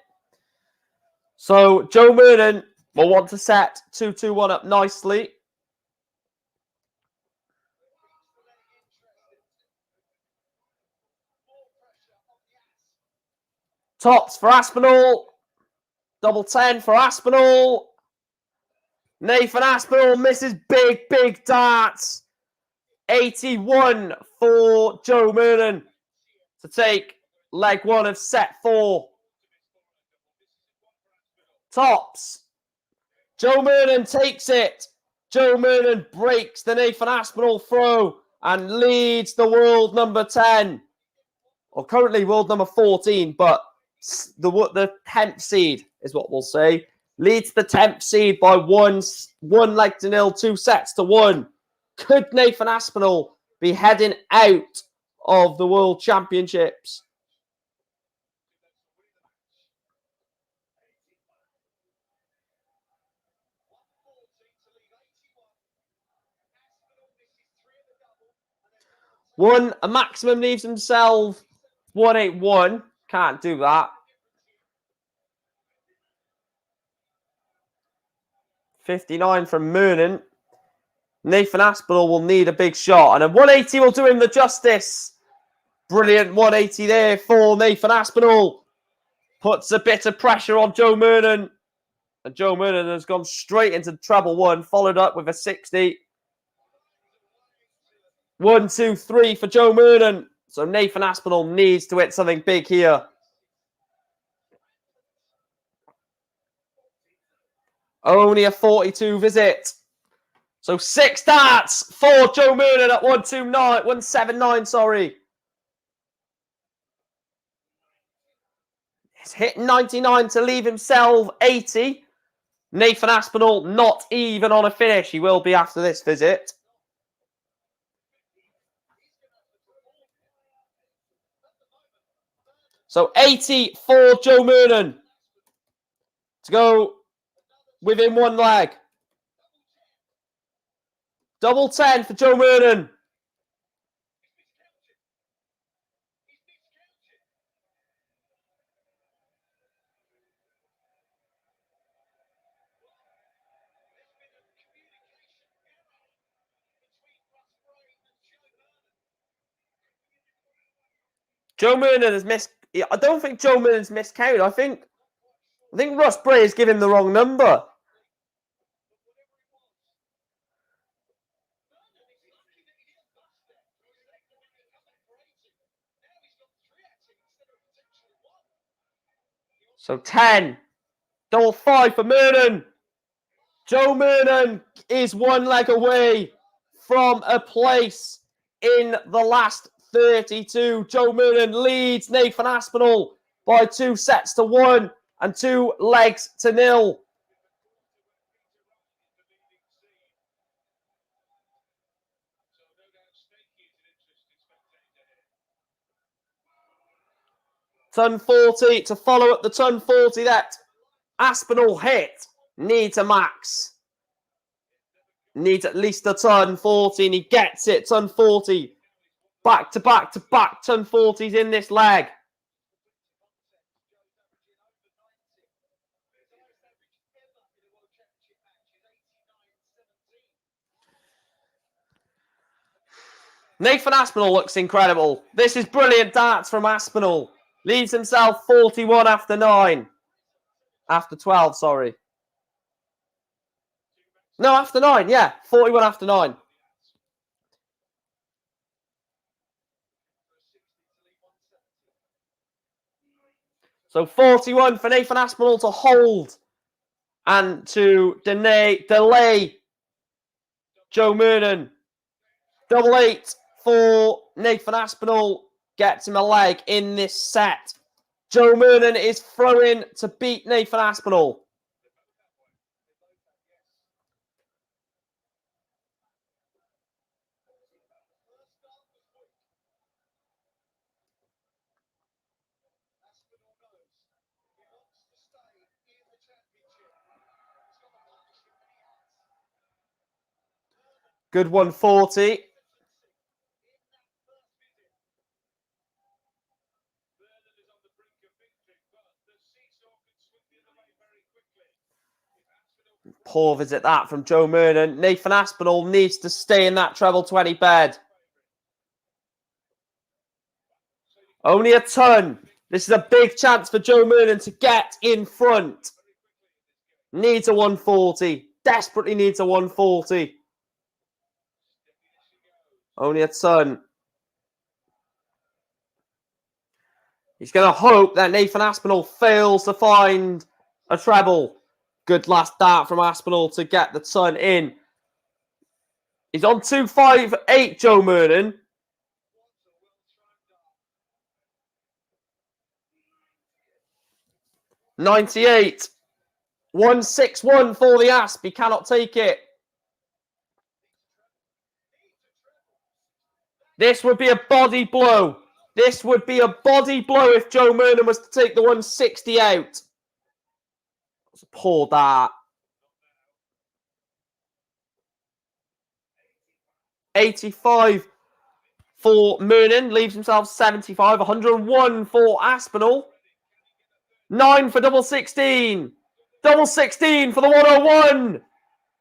So Joe Murnan will want to set 2-2-1 up nicely. Tops for Aspinal. Double 10 for Aspinal. Nathan Aspinal misses big darts. 81 for Joe Murnan to take leg one of set 4. Tops. Joe Murnan takes it. Joe Murnan breaks the Nathan Aspinal throw and leads the world number 10. Or currently world number 14, but the 10th seed is what we'll say. Leads the 10th seed by one leg to nil, 2 sets to 1. Could Nathan Aspinal be heading out of the World Championships? A maximum leaves himself 181. Can't do that. 59 from Murnan. Nathan Aspinal will need a big shot. And a 180 will do him the justice. Brilliant 180 there for Nathan Aspinal. Puts a bit of pressure on Joe Murnan. And Joe Murnan has gone straight into treble 1. Followed up with a 60. 1, 2, 3 for Joe Murnan. So Nathan Aspinal needs to hit something big here. Only a 42 visit. So 6 darts for Joe Murnan at 179, sorry. He's hit 99 to leave himself 80. Nathan Aspinal not even on a finish. He will be after this visit. So 80 for Joe Murnan to go within one leg. Double 10 for Joe Murnan. Joe Murnan has missed. I don't think Joe Murnan's miscounted. I think Russ Bray has given him the wrong number. So 10. Double 5 for Murnan. Joe Murnan is one leg away from a place in the last 32. Joe Murnan leads Nathan Aspinal by 2 sets to 1 and 2 legs to 0. Ton 40 to follow up the ton 40 that Aspinal hit. Needs a max. Needs at least a ton 40 and he gets it. Ton 40. Back to back to back. Ton 40s in this leg. Nathan Aspinal looks incredible. This is brilliant darts from Aspinal. Leaves himself 41 after 9. After 12, sorry. No, after 9, yeah. 41 after 9. So 41 for Nathan Aspinal to hold and to delay Joe Murnan. Double 8 for Nathan Aspinal. Gets him a leg in this set. Joe Murnan is throwing to beat Nathan Aspinal. Good 140. Poor visit that from Joe Murnan. Nathan Aspinall needs to stay in that treble 20 bed. Only a ton. This is a big chance for Joe Murnan to get in front. Needs a 140. Desperately needs a 140. Only a ton. He's going to hope that Nathan Aspinall fails to find a treble. Good last dart from Aspinall to get the ton in. He's on 258, Joe Murnan. $98. 161 for the Asp. He cannot take it. This would be a body blow. This would be a body blow if Joe Murnan was to take the 160 out. It's a poor dart. 85 for Murnan. Leaves himself 75. 101 for Aspinall. 9 for double 16. Double 16 for the 101.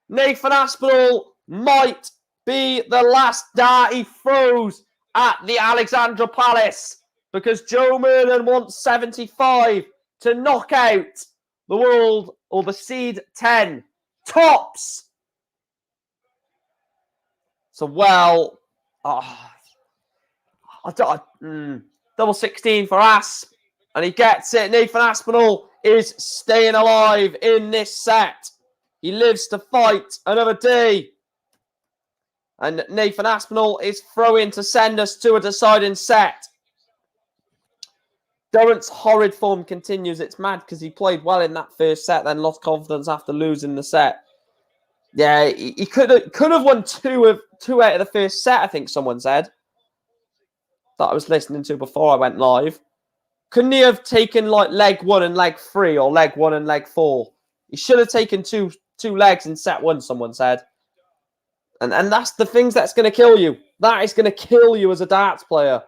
Nathan Aspinall might be the last dart he throws at the Alexandra Palace, because Joe Murnan wants 75 to knock out the world, or the seed 10 tops. So, well, double 16 for Asp, and he gets it. Nathan Aspinall is staying alive in this set. He lives to fight another day. And Nathan Aspinall is throwing to send us to a deciding set. Durrant's horrid form continues. It's mad because he played well in that first set, then lost confidence after losing the set. Yeah, he could have won two out of the first set, I think someone said. That I was listening to before I went live. Couldn't he have taken like leg 1 and leg 3, or leg 1 and leg 4? He should have taken two legs in set 1, someone said. And that's the things that's going to kill you. That is going to kill you as a darts player.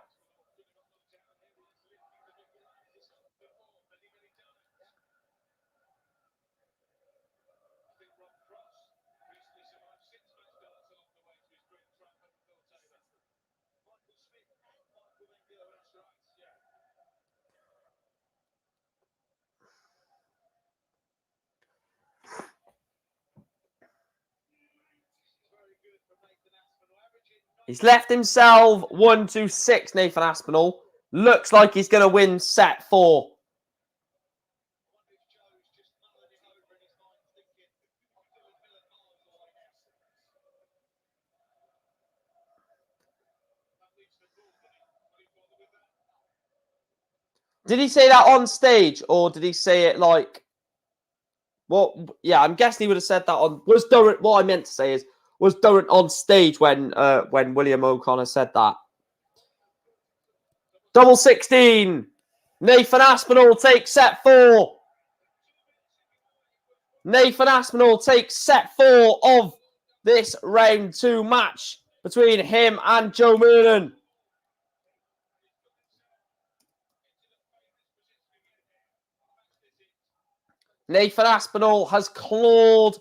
He's left himself 1-6, Nathan Aspinall. Looks like he's going to win set 4. Did he say that on stage, or did he say it like... Well, yeah, I'm guessing he would have said that on... Was Durrant... What I meant to say is, was Durrant on stage when William O'Connor said that? Double 16. Nathan Aspinall takes set 4. Nathan Aspinall takes set 4 of this round 2 match between him and Joe Murnan. Nathan Aspinall has clawed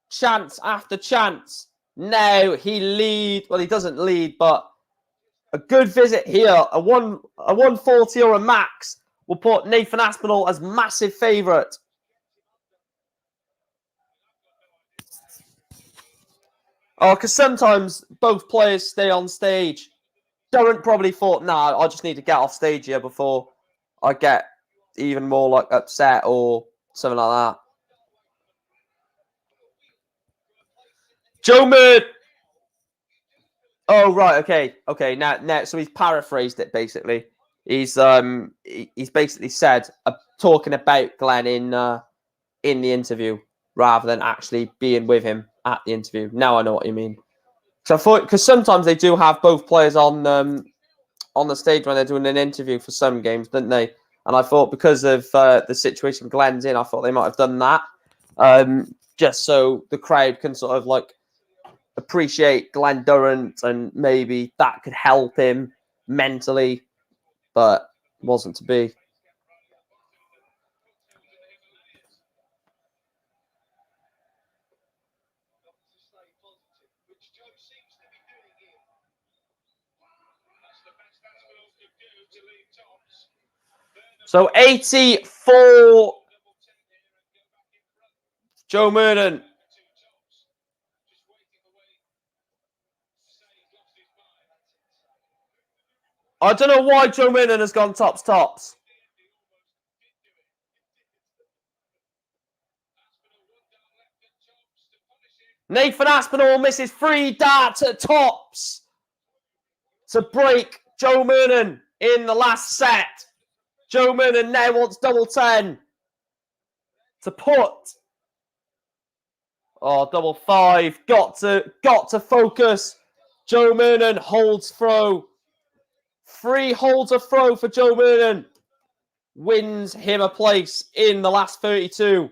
chance after chance. Now he leads. Well, he doesn't lead, but a good visit here. A 140 or a max will put Nathan Aspinall as massive favourite. Oh, because sometimes both players stay on stage. Durrant probably thought, nah, I just need to get off stage here before I get even more like upset or something like that. Joe Murnan. Oh, right. Okay. Now, so he's paraphrased it basically. He's basically said talking about Glenn in the interview rather than actually being with him at the interview. Now I know what you mean. So I thought, because sometimes they do have both players on the stage when they're doing an interview for some games, don't they? And I thought because of the situation Glenn's in, I thought they might have done that just so the crowd can sort of like appreciate Glenn Durrant and maybe that could help him mentally, but wasn't to be. So 84, Joe Murnan. I don't know why Joe Murnan has gone tops. Nathan Aspinal misses 3 darts at tops to break Joe Murnan in the last set. Joe Murnan now wants double 10 to put. Oh, double 5. Got to focus. Joe Murnan holds throw. 3 holds a throw for Joe Murnan. Wins him a place in the last 32.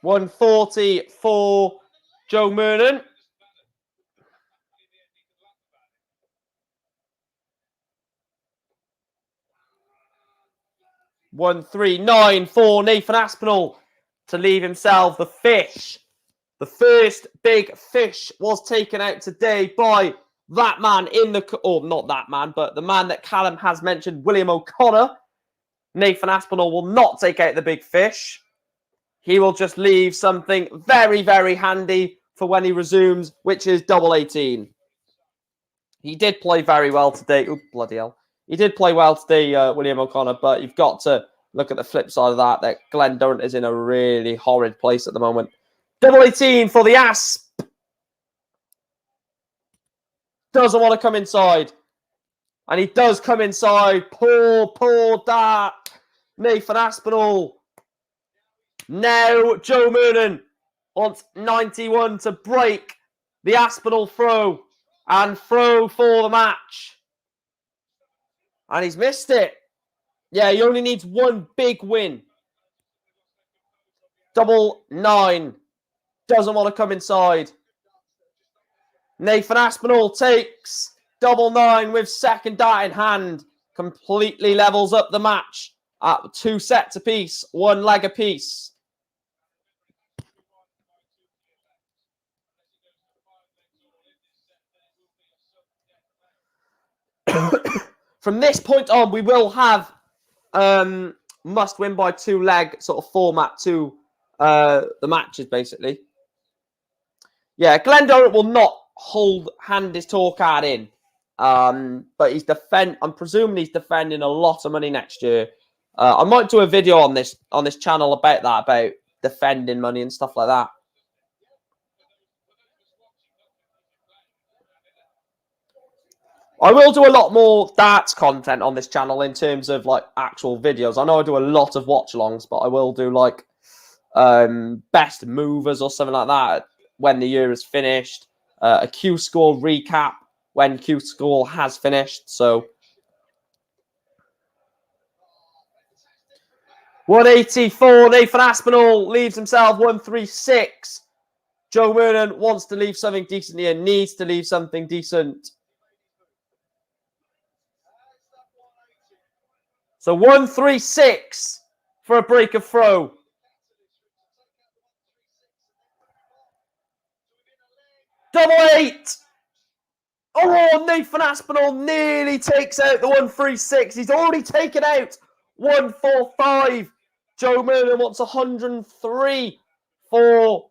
$140 for Joe Murnan. $139 for Nathan Aspinall to leave himself the fish. The first big fish was taken out today by that man in the... Or not that man, but the man that Callum has mentioned, William O'Connor. Nathan Aspinall will not take out the big fish. He will just leave something very, very handy for when he resumes, which is double 18. He did play very well today. Oh, bloody hell. He did play well today, William O'Connor, but you've got to look at the flip side of that Glenn Durrant is in a really horrid place at the moment. Double 18 for the Asp. Doesn't want to come inside. And he does come inside. Poor dart. Nathan Aspinall. Now Joe Murnan wants 91 to break the Aspinall throw. And throw for the match. And he's missed it. Yeah, he only needs one big win. Double 9. Doesn't want to come inside. Nathan Aspinall takes double 9 with second dart in hand. Completely levels up the match at 2 sets apiece, 1 leg apiece. From this point on, we will have must win by 2 leg sort of format to the matches, basically. Yeah, Glenn Durrant will not hand his tour card in. But I'm presuming he's defending a lot of money next year. I might do a video on this channel about defending money and stuff like that. I will do a lot more darts content on this channel in terms of like actual videos. I know I do a lot of watch-alongs, but I will do like best movers or something like that when the year is finished. A Q score recap when Q score has finished. So 184. Nathan Aspinall leaves himself 136. Joe Murnan wants to leave something decent here. Needs to leave something decent. So 136 for a break of throw. Double 8. Oh, Nathan Aspinall nearly takes out the 136. He's already taken out 145. Joe Murnan wants 103 for...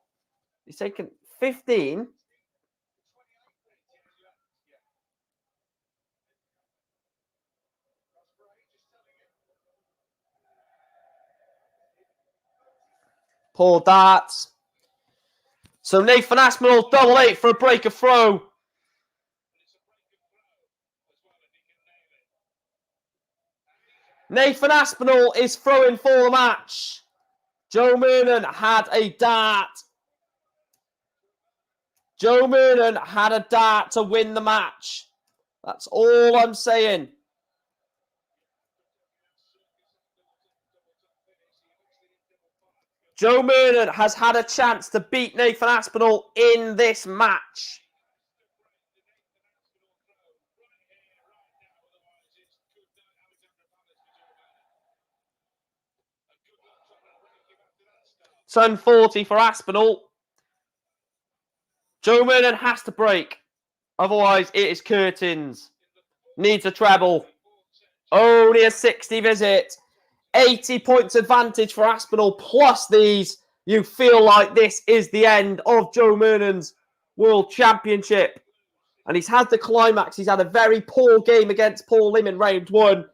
He's taken 15. Poor darts. So Nathan Aspinall, double 8 for a break of throw. Nathan Aspinall is throwing for the match. Joe Murnan had a dart. Joe Murnan had a dart to win the match. That's all I'm saying. Joe Murnan has had a chance to beat Nathan Aspinall in this match. Turn 40 for Aspinall. Joe Murnan has to break. Otherwise, it is curtains. Needs a treble. Only a 60 visit. 80 points advantage for Aspinall. Plus these, you feel like this is the end of Joe Murnan's World Championship. And he's had the climax. He's had a very poor game against Paul Lim in round 1.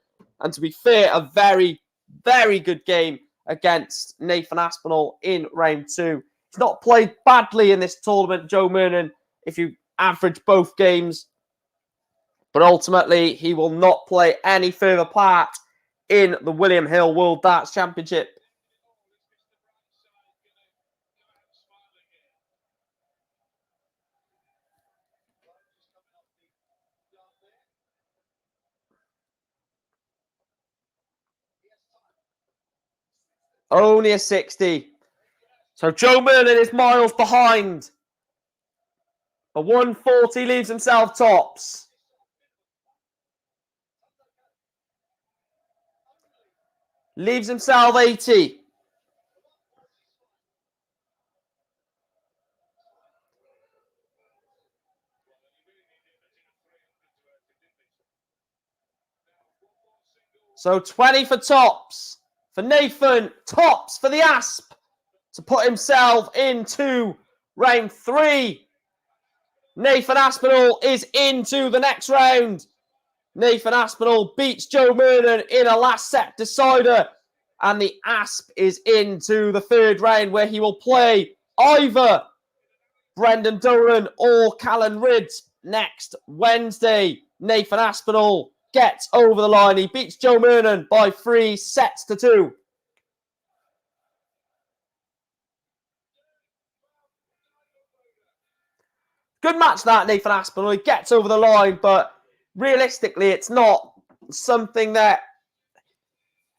And to be fair, a very, very good game against Nathan Aspinall in round 2. He's not played badly in this tournament, Joe Murnan, if you average both games. But ultimately, he will not play any further part in the William Hill World Darts Championship. Only a 60. So Joe Murnan is miles behind. A 140 leaves himself tops. Leaves himself 80. So 20 for tops. For Nathan, tops for the Asp to put himself into round 3. Nathan Aspinall is into the next round. Nathan Aspinall beats Joe Murnan in a last set decider. And the Asp is into the 3rd round where he will play either Brendan Dolan or Callan Ridds next Wednesday. Nathan Aspinall gets over the line. He beats Joe Murnan by 3 sets to 2. Good match that, Nathan Aspinall. He gets over the line, but realistically, it's not something that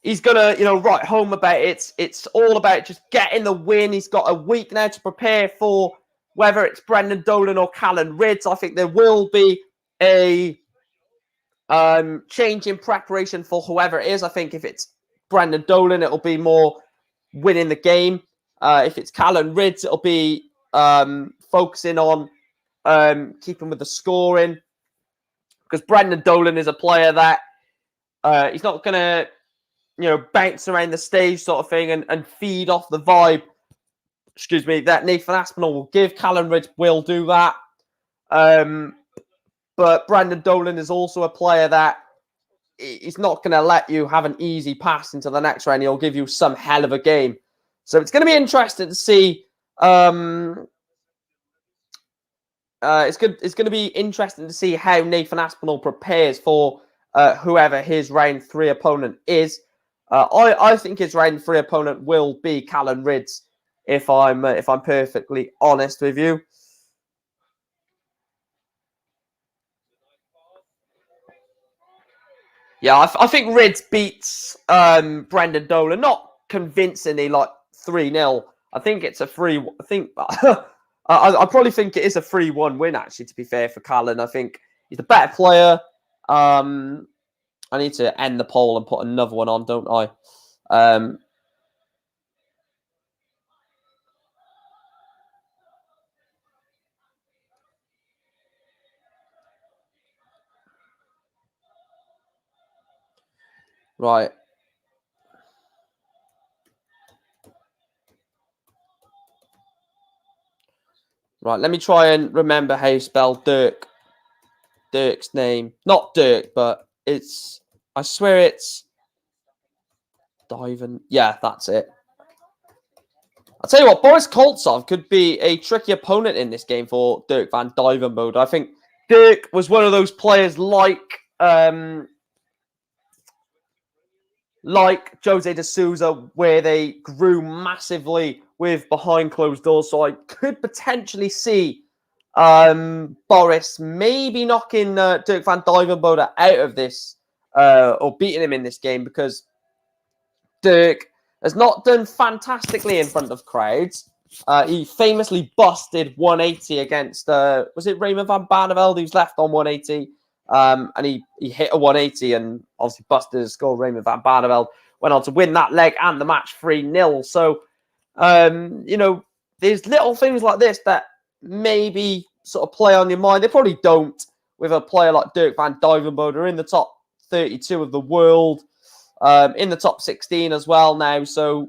he's going to, write home about. It's all about just getting the win. He's got a week now to prepare for whether it's Brendan Dolan or Callan Ridds. I think there will be a change in preparation for whoever it is. I think if it's Brendan Dolan, it'll be more winning the game. If it's Callan Ridds, it'll be focusing on keeping with the scoring. Because Brendan Dolan is a player that he's not going to, bounce around the stage sort of thing and feed off the vibe, that Nathan Aspinall will give. Callan Ridds will do that. But Brendan Dolan is also a player that he's not going to let you have an easy pass into the next round. He'll give you some hell of a game. So it's going to be interesting to see. It's going to be interesting to see how Nathan Aspinall prepares for whoever his round 3 opponent is. I think his round 3 opponent will be Callan Ridds, if I'm perfectly honest with you. Yeah, I think Ridds beats Brendan Dolan, not convincingly, like 3-0. I think it's a 3. I think I probably think it is a 3-1 win. Actually, to be fair for Callan, I think he's the better player. I need to end the poll and put another one on, don't I? Right. Right, let me try and remember how you spell Dirk. Dirk's name. Not Dirk, but it's... I swear it's... Duijvenbode. Yeah, that's it. I'll tell you what, Boris Koltsov could be a tricky opponent in this game for Dirk van Duijvenbode. I think Dirk was one of those players like Jose de Souza, where they grew massively with behind closed doors. So I could potentially see Boris maybe knocking Dirk van Duijvenbode out of this or beating him in this game, because Dirk has not done fantastically in front of crowds. He famously busted 180 against, was it Raymond van Barneveld, who's left on 180? And he hit a 180 and obviously busted his score. Raymond van Barneveld went on to win that leg and the match 3-0. So, you know, there's little things like this that maybe sort of play on your mind. They probably don't with a player like Dirk van Duijvenbode, in the top 32 of the world, in the top 16 as well now. So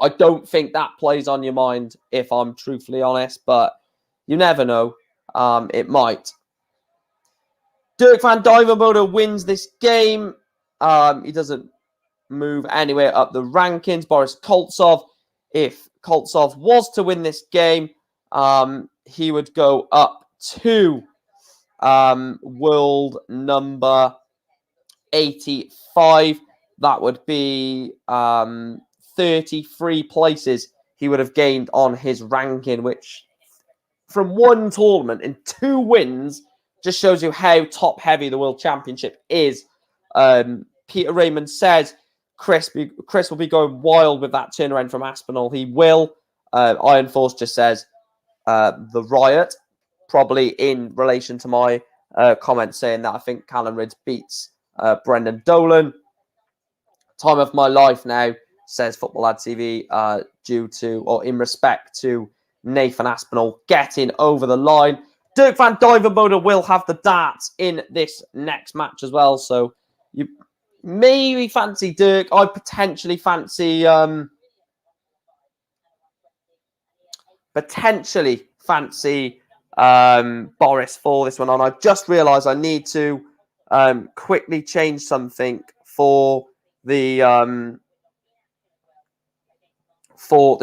I don't think that plays on your mind, if I'm truthfully honest, but you never know. It might. Dirk van Duijvenbode wins this game. He doesn't move anywhere up the rankings. Boris Koltsov, if Koltsov was to win this game, he would go up to world number 85. That would be 33 places he would have gained on his ranking, which from one tournament and 2 wins just shows you how top heavy the World Championship is. Peter Raymond says Chris will be going wild with that turnaround from Aspinal. He will. Iron Force just says the riot, probably in relation to my comment saying that I think Callum Ridge beats Brendan Dolan. Time of my life now, says Football Lad TV, due to, or in respect to, Nathan Aspinall getting over the line. Dirk van Duijvenbode will have the darts in this next match as well. So you maybe fancy Dirk. I potentially fancy Boris for this one on. I just realised I need to quickly change something for the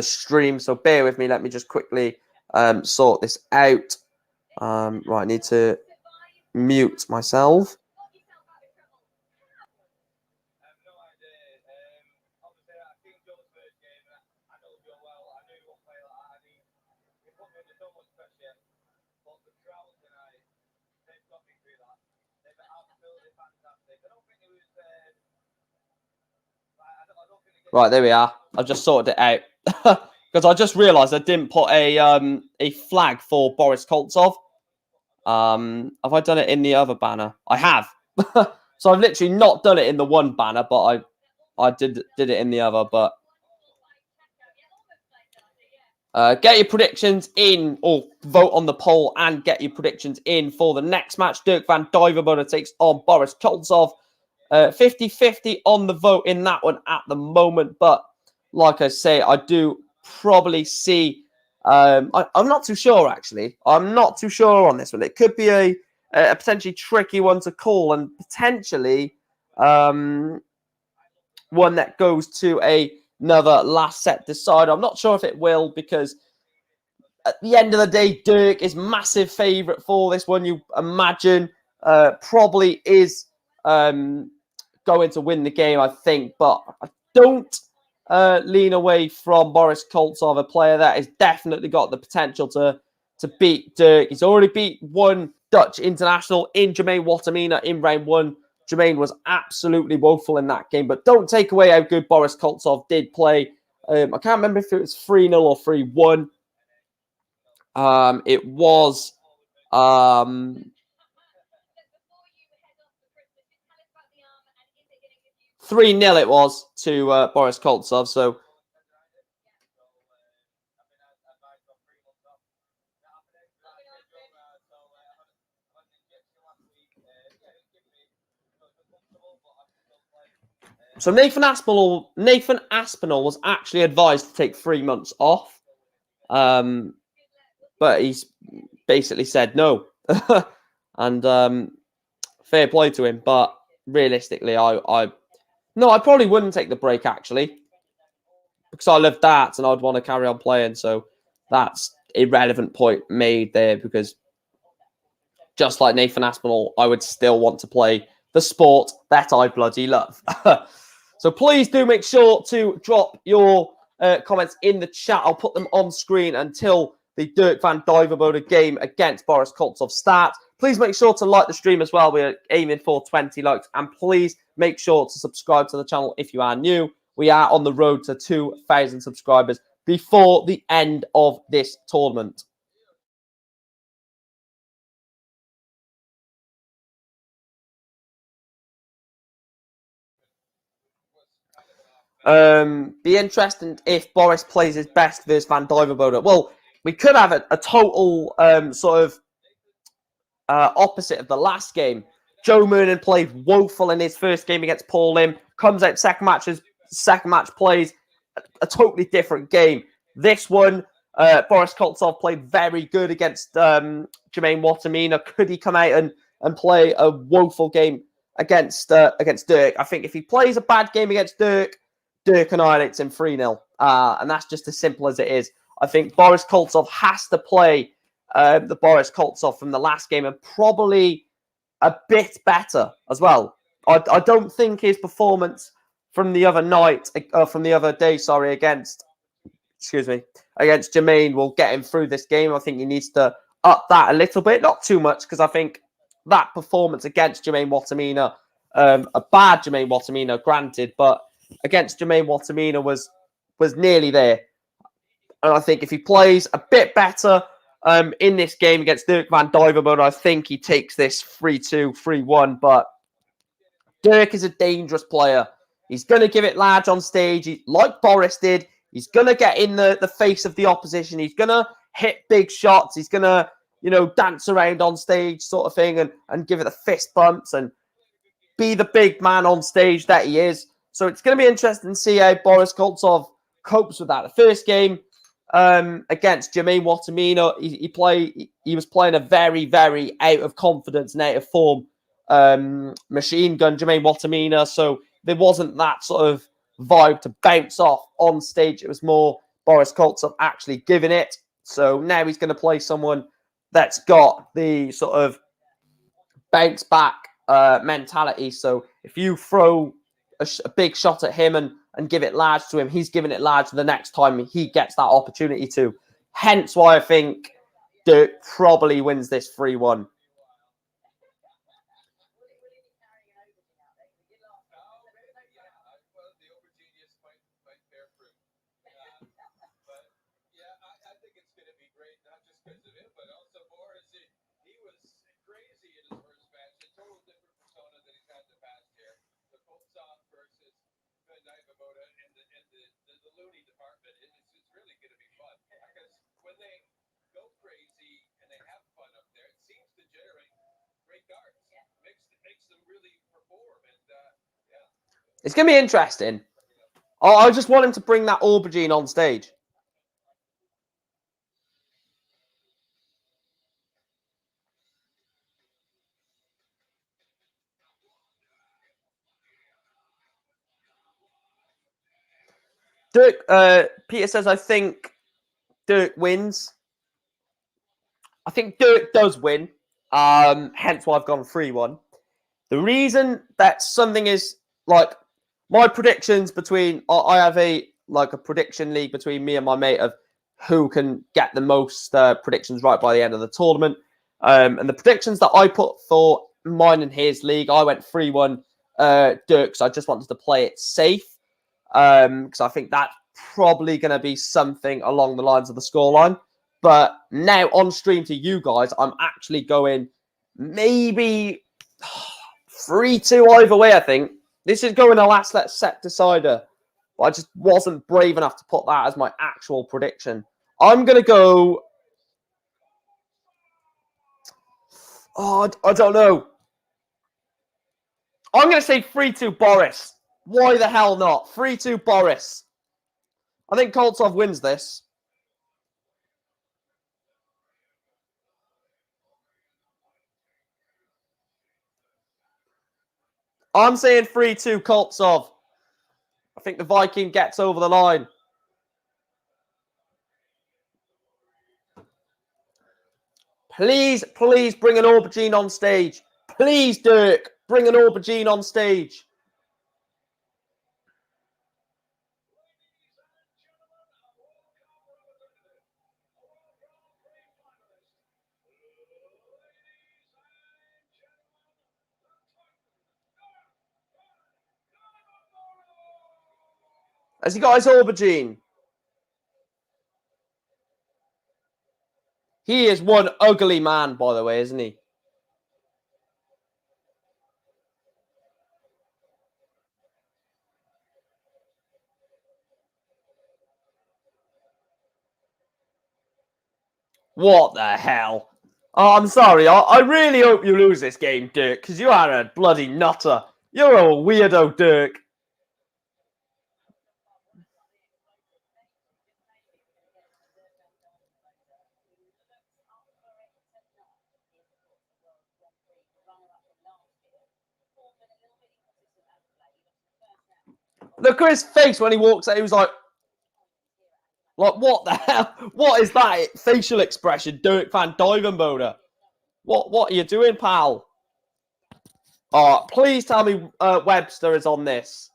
stream. So bear with me. Let me just quickly sort this out. Right, I need to mute myself. Right, there we are. I just sorted it out because I just realised I didn't put a flag for Boris Koltsov. Have I done it in the other banner? I have. So I've literally not done it in the one banner, but I did it in the other. But get your predictions in, or vote on the poll and get your predictions in for the next match. Dirk van Duijvenbode takes on Boris Koltsov. 50-50 on the vote in that one at the moment. But like I say, I do probably see... I'm not too sure, actually. I'm not too sure on this one. It could be a potentially tricky one to call, and potentially one that goes to another last set decider. I'm not sure if it will, because at the end of the day, Dirk is massive favourite for this one. You imagine probably is going to win the game, I think. But I don't lean away from Boris Koltsov, a player that has definitely got the potential to beat Dirk. He's already beat one Dutch international in Jermaine Wattimena in round 1. Jermaine was absolutely woeful in that game, but don't take away how good Boris Koltsov did play. I can't remember if it was 3-0 or 3-1. It was 3-0 it was to Boris Koltsov. So Nathan Aspinall was actually advised to take 3 months off. But he's basically said no. And fair play to him. But realistically, I probably wouldn't take the break, actually. because I love darts and I'd want to carry on playing. So that's irrelevant point made there, because just like Nathan Aspinall, I would still want to play the sport that I bloody love. So please do make sure to drop your comments in the chat. I'll put them on screen until the Duijvenbode game against Boris Koltsov starts. Please make sure to like the stream as well. We're aiming for 20 likes. And please make sure to subscribe to the channel if you are new. We are on the road to 2,000 subscribers before the end of this tournament. Be interesting if Boris plays his best versus Van Duijvenbode. Well, we could have a total sort of opposite of the last game. Joe Murnan played woeful in his first game against Paul Lim. Comes out second match, plays a totally different game. This one, Boris Koltsov played very good against Jermaine Watamina. Could he come out and play a woeful game against Dirk? I think if he plays a bad game against Dirk annihilates him 3-0. And that's just as simple as it is. I think Boris Koltsov has to play the Boris Koltsov from the last game, and probably a bit better as well. I don't think his performance from the other night, from the other day, against Jermaine will get him through this game. I think he needs to up that a little bit, not too much, because I think that performance against Jermaine Watamina, a bad Jermaine Watamina, granted, but against Jermaine Watamina was nearly there. And I think if he plays a bit better in this game against Dirk Van Duijvenbode, I think he takes this 3-2, 3-1. But Dirk is a dangerous player. He's going to give it large on stage, like Boris did. He's going to get in the face of the opposition. He's going to hit big shots. He's going to, dance around on stage sort of thing and give it the fist bumps and be the big man on stage that he is. So it's going to be interesting to see how Boris Koltsov copes with that. The first game against Jermaine Watamina, he was playing a very, very out of confidence and out of form machine gun Jermaine Watamina. So there wasn't that sort of vibe to bounce off on stage. It was more Boris Koltsov actually giving it. So now he's going to play someone that's got the sort of bounce back mentality. So if you throw a big shot at him and give it large to him, he's giving it large the next time he gets that opportunity to. Hence why I think Dirk probably wins this 3-1. It's going to be interesting. I just want him to bring that aubergine on stage. Dirk, Peter says, I think Dirk wins. I think Dirk does win. Hence why I've gone 3-1. The reason that something is like my predictions between, I have a prediction league between me and my mate of who can get the most predictions right by the end of the tournament. And the predictions that I put for mine and his league, I went 3-1 Dirk, so I just wanted to play it safe. Because I think that's probably going to be something along the lines of the scoreline. But now on stream to you guys, I'm actually going maybe 3-2 either way, I think. This is going a last set decider. But I just wasn't brave enough to put that as my actual prediction. I'm going to go... Oh, I don't know. I'm going to say 3-2 Boris. Why the hell not? 3-2 Boris. I think Koltsov wins this. I'm saying 3-2 Koltsov. I think the Viking gets over the line. Please, please bring an aubergine on stage. Please, Dirk, bring an aubergine on stage. Has he got his aubergine? He is one ugly man, by the way, isn't he? What the hell? Oh, I'm sorry. I really hope you lose this game, Dirk, because you are a bloody nutter. You're a weirdo, Dirk. Look at his face when he walks out. He was like, what the hell? What is that facial expression, Dirk van Duijvenbode? What are you doing, pal? Oh, please tell me Webster is on this.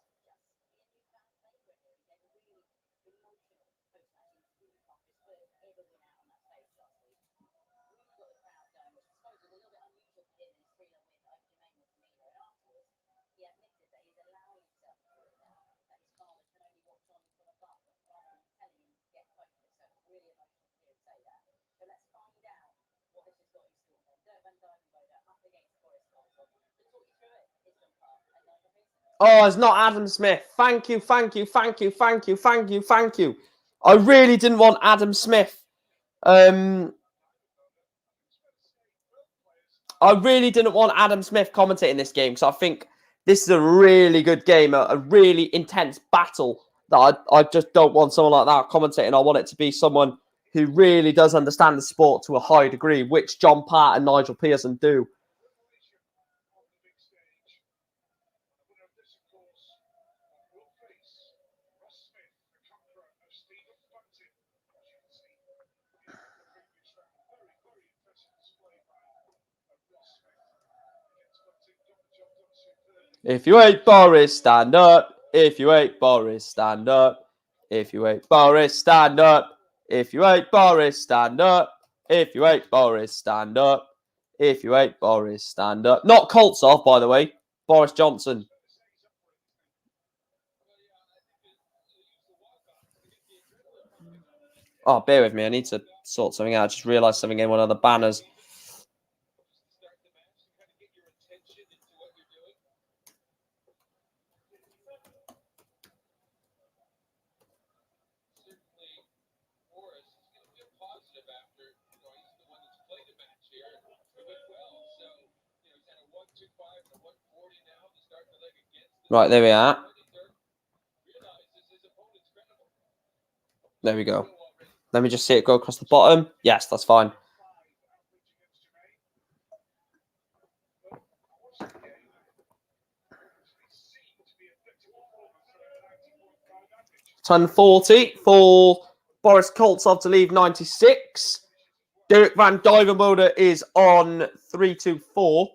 Oh, it's not Adam Smith. Thank you, thank you, thank you, thank you, thank you, thank you. I really didn't want Adam Smith. I really didn't want Adam Smith commentating this game, because I think this is a really good game, a really intense battle that I just don't want someone like that commentating. I want it to be someone who really does understand the sport to a high degree, which John Part and Nigel Pearson do. If you hate Boris, stand up. If you hate Boris, stand up. If you hate Boris, stand up. If you hate Boris, stand up. If you hate Boris, stand up. If you hate Boris, stand up. Not Koltsov, by the way. Boris Johnson. Oh, bear with me. I need to sort something out. I just realised something in one of the banners. Right, there we are. There we go. Let me just see it go across the bottom. Yes, that's fine. Ton 40 for Boris Koltsov to leave 96. Dirk van Duijvenbode is on 324.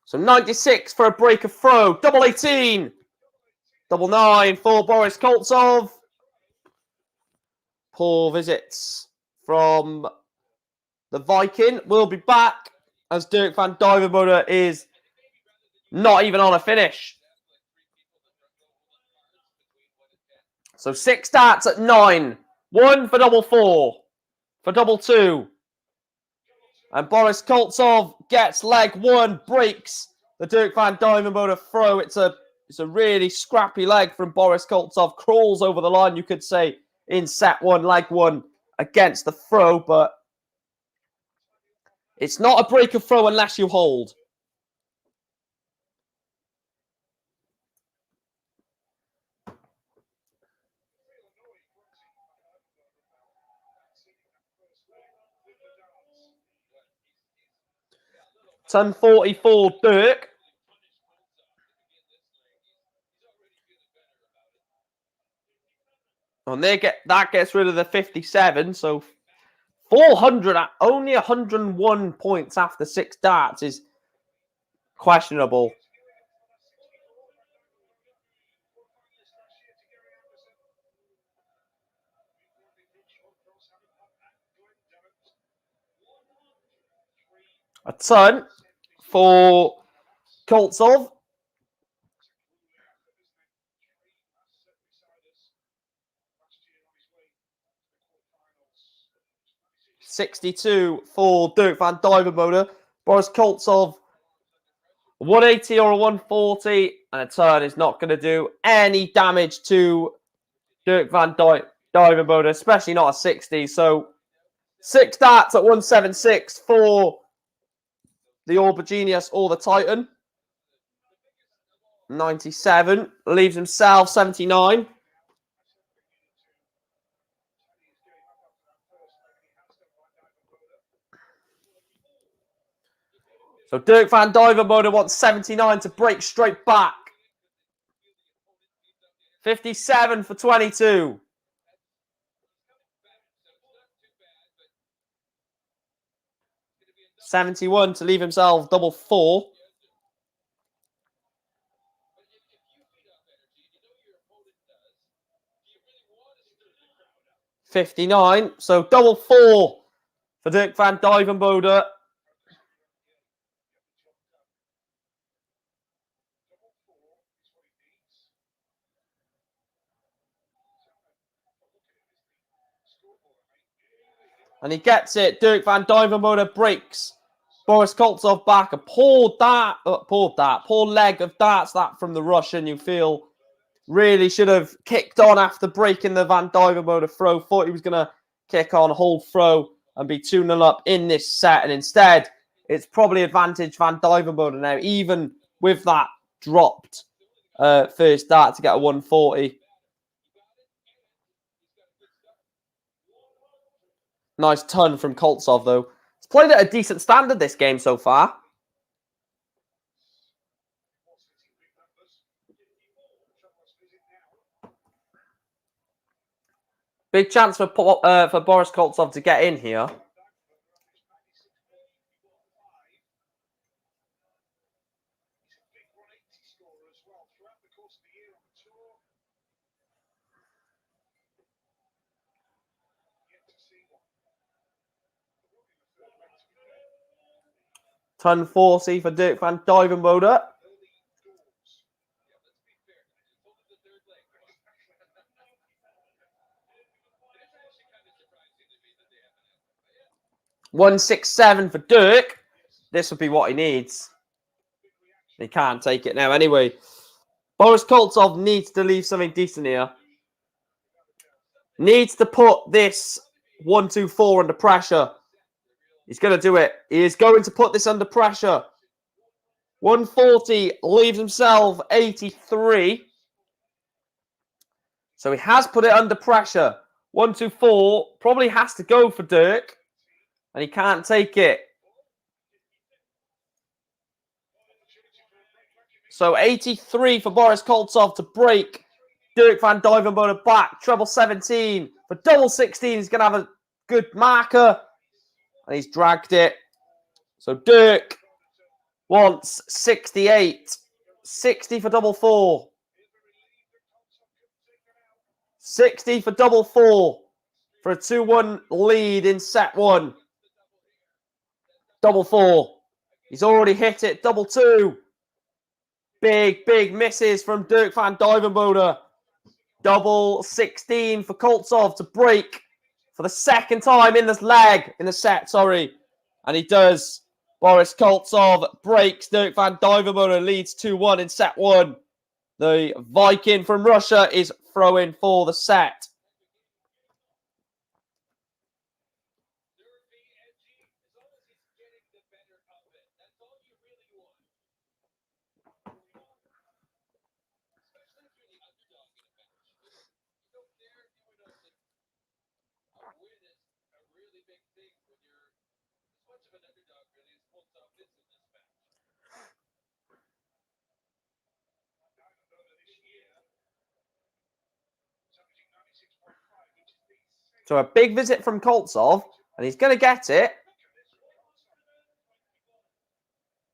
So 96 for a break of throw. Double 18. Double 9 for Boris Koltsov. Poor visits from the Viking. We'll be back as Dirk van Duijvenbode is not even on a finish. So 6 starts at 9. 1 for double 4. For double 2. And Boris Koltsov gets leg 1, breaks the Dirk van Duijvenbode throw. It's a really scrappy leg from Boris Koltsov. Crawls over the line, you could say, in set 1, leg 1 against the throw. But it's not a break of throw unless you hold. Ton 44, Dirk. And that gets rid of the 57. So 400 at only 101 points after 6 darts is questionable. A ton for Koltsov. $62 for Duijvenbode. Boris Koltsov, 180 or a 140, and a turn is not going to do any damage to Duijvenbode, especially not a 60. So 6 darts at 176 for the Orba Genius or the Titan. 97 leaves himself 79. So Duijvenbode wants 79 to break straight back. 57 for 22. $71 to leave himself double 4. $59. So double 4 for Duijvenbode. And he gets it. Duijvenbode breaks Boris Koltsov back. A poor leg of darts that from the Russian. You feel really should have kicked on after breaking the Van Duijvenbode throw. Thought he was going to kick on, hold throw, and be 2-0 up in this set. And instead, it's probably advantage Van Duijvenbode now, even with that dropped first dart to get a 140. Nice ton from Koltsov, though. He's played at a decent standard this game so far. Big chance for Boris Koltsov to get in here. Ton 40 for Duijvenbode. $167 for Dirk. This would be what he needs. He can't take it now anyway. Boris Koltsov needs to leave something decent here. Needs to put this 1-2-4 under pressure. He's going to do it. He is going to put this under pressure. 140 leaves himself 83. So he has put it under pressure. 1-2-4 probably has to go for Dirk. And he can't take it. So 83 for Boris Koltsov to break Dirk Van Duijvenbode back. Treble 17 for double 16. He's going to have a good marker. And he's dragged it. So Dirk wants 68. 60 for double 4. 60 for double 4. For a 2-1 lead in set 1. Double 4. He's already hit it. Double 2. Big misses from Dirk Van Duijvenbode. Double 16 for Koltsov to break for the second time in the set, sorry. And he does. Boris Koltsov breaks. Dirk Van Duijvenbode leads 2-1 in set 1. The Viking from Russia is throwing for the set. So a big visit from Koltsov, and he's going to get it.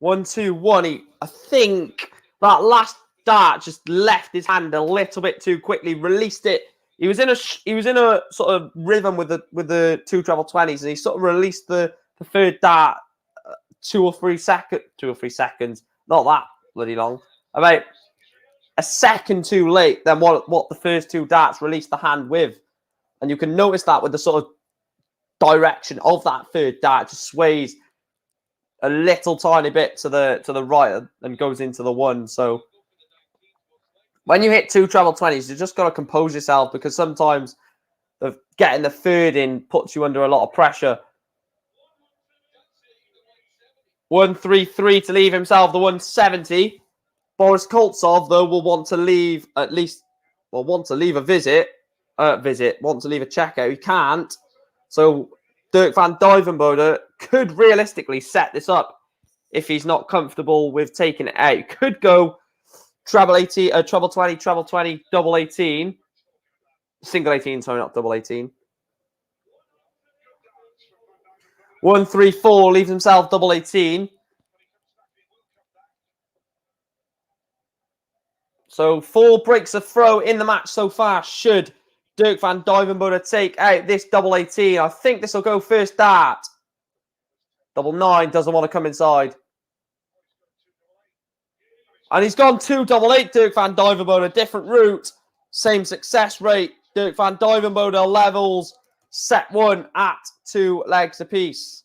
1-2-1. I think that last dart just left his hand a little bit too quickly, released it. He was in a sort of rhythm with the two treble 20s, and he sort of released the third dart 2 or 3 seconds. Not that bloody long. About a second too late than what the first 2 darts released the hand with. And you can notice that with the sort of direction of that third dart, just sways a little tiny bit to the right and goes into the 1. So when you hit 2 treble 20s, you just got to compose yourself, because sometimes getting the third in puts you under a lot of pressure. 1-3-3 to leave himself the 170. Boris Koltsov, though, will want to leave a checkout. He can't. So Dirk van Duijvenbode could realistically set this up if he's not comfortable with taking it out. He could go treble 20, double 18. Single 18, sorry, not double 18. 1-3-4 leaves himself double 18. So 4 breaks of throw in the match so far. Should Dirk van Duijvenbode take out this double 18? I think this will go first dart. Double 9 doesn't want to come inside. And he's gone 2 double 8, Dirk van Duijvenbode. Different route. Same success rate. Dirk van Duijvenbode levels set 1 at 2 legs apiece.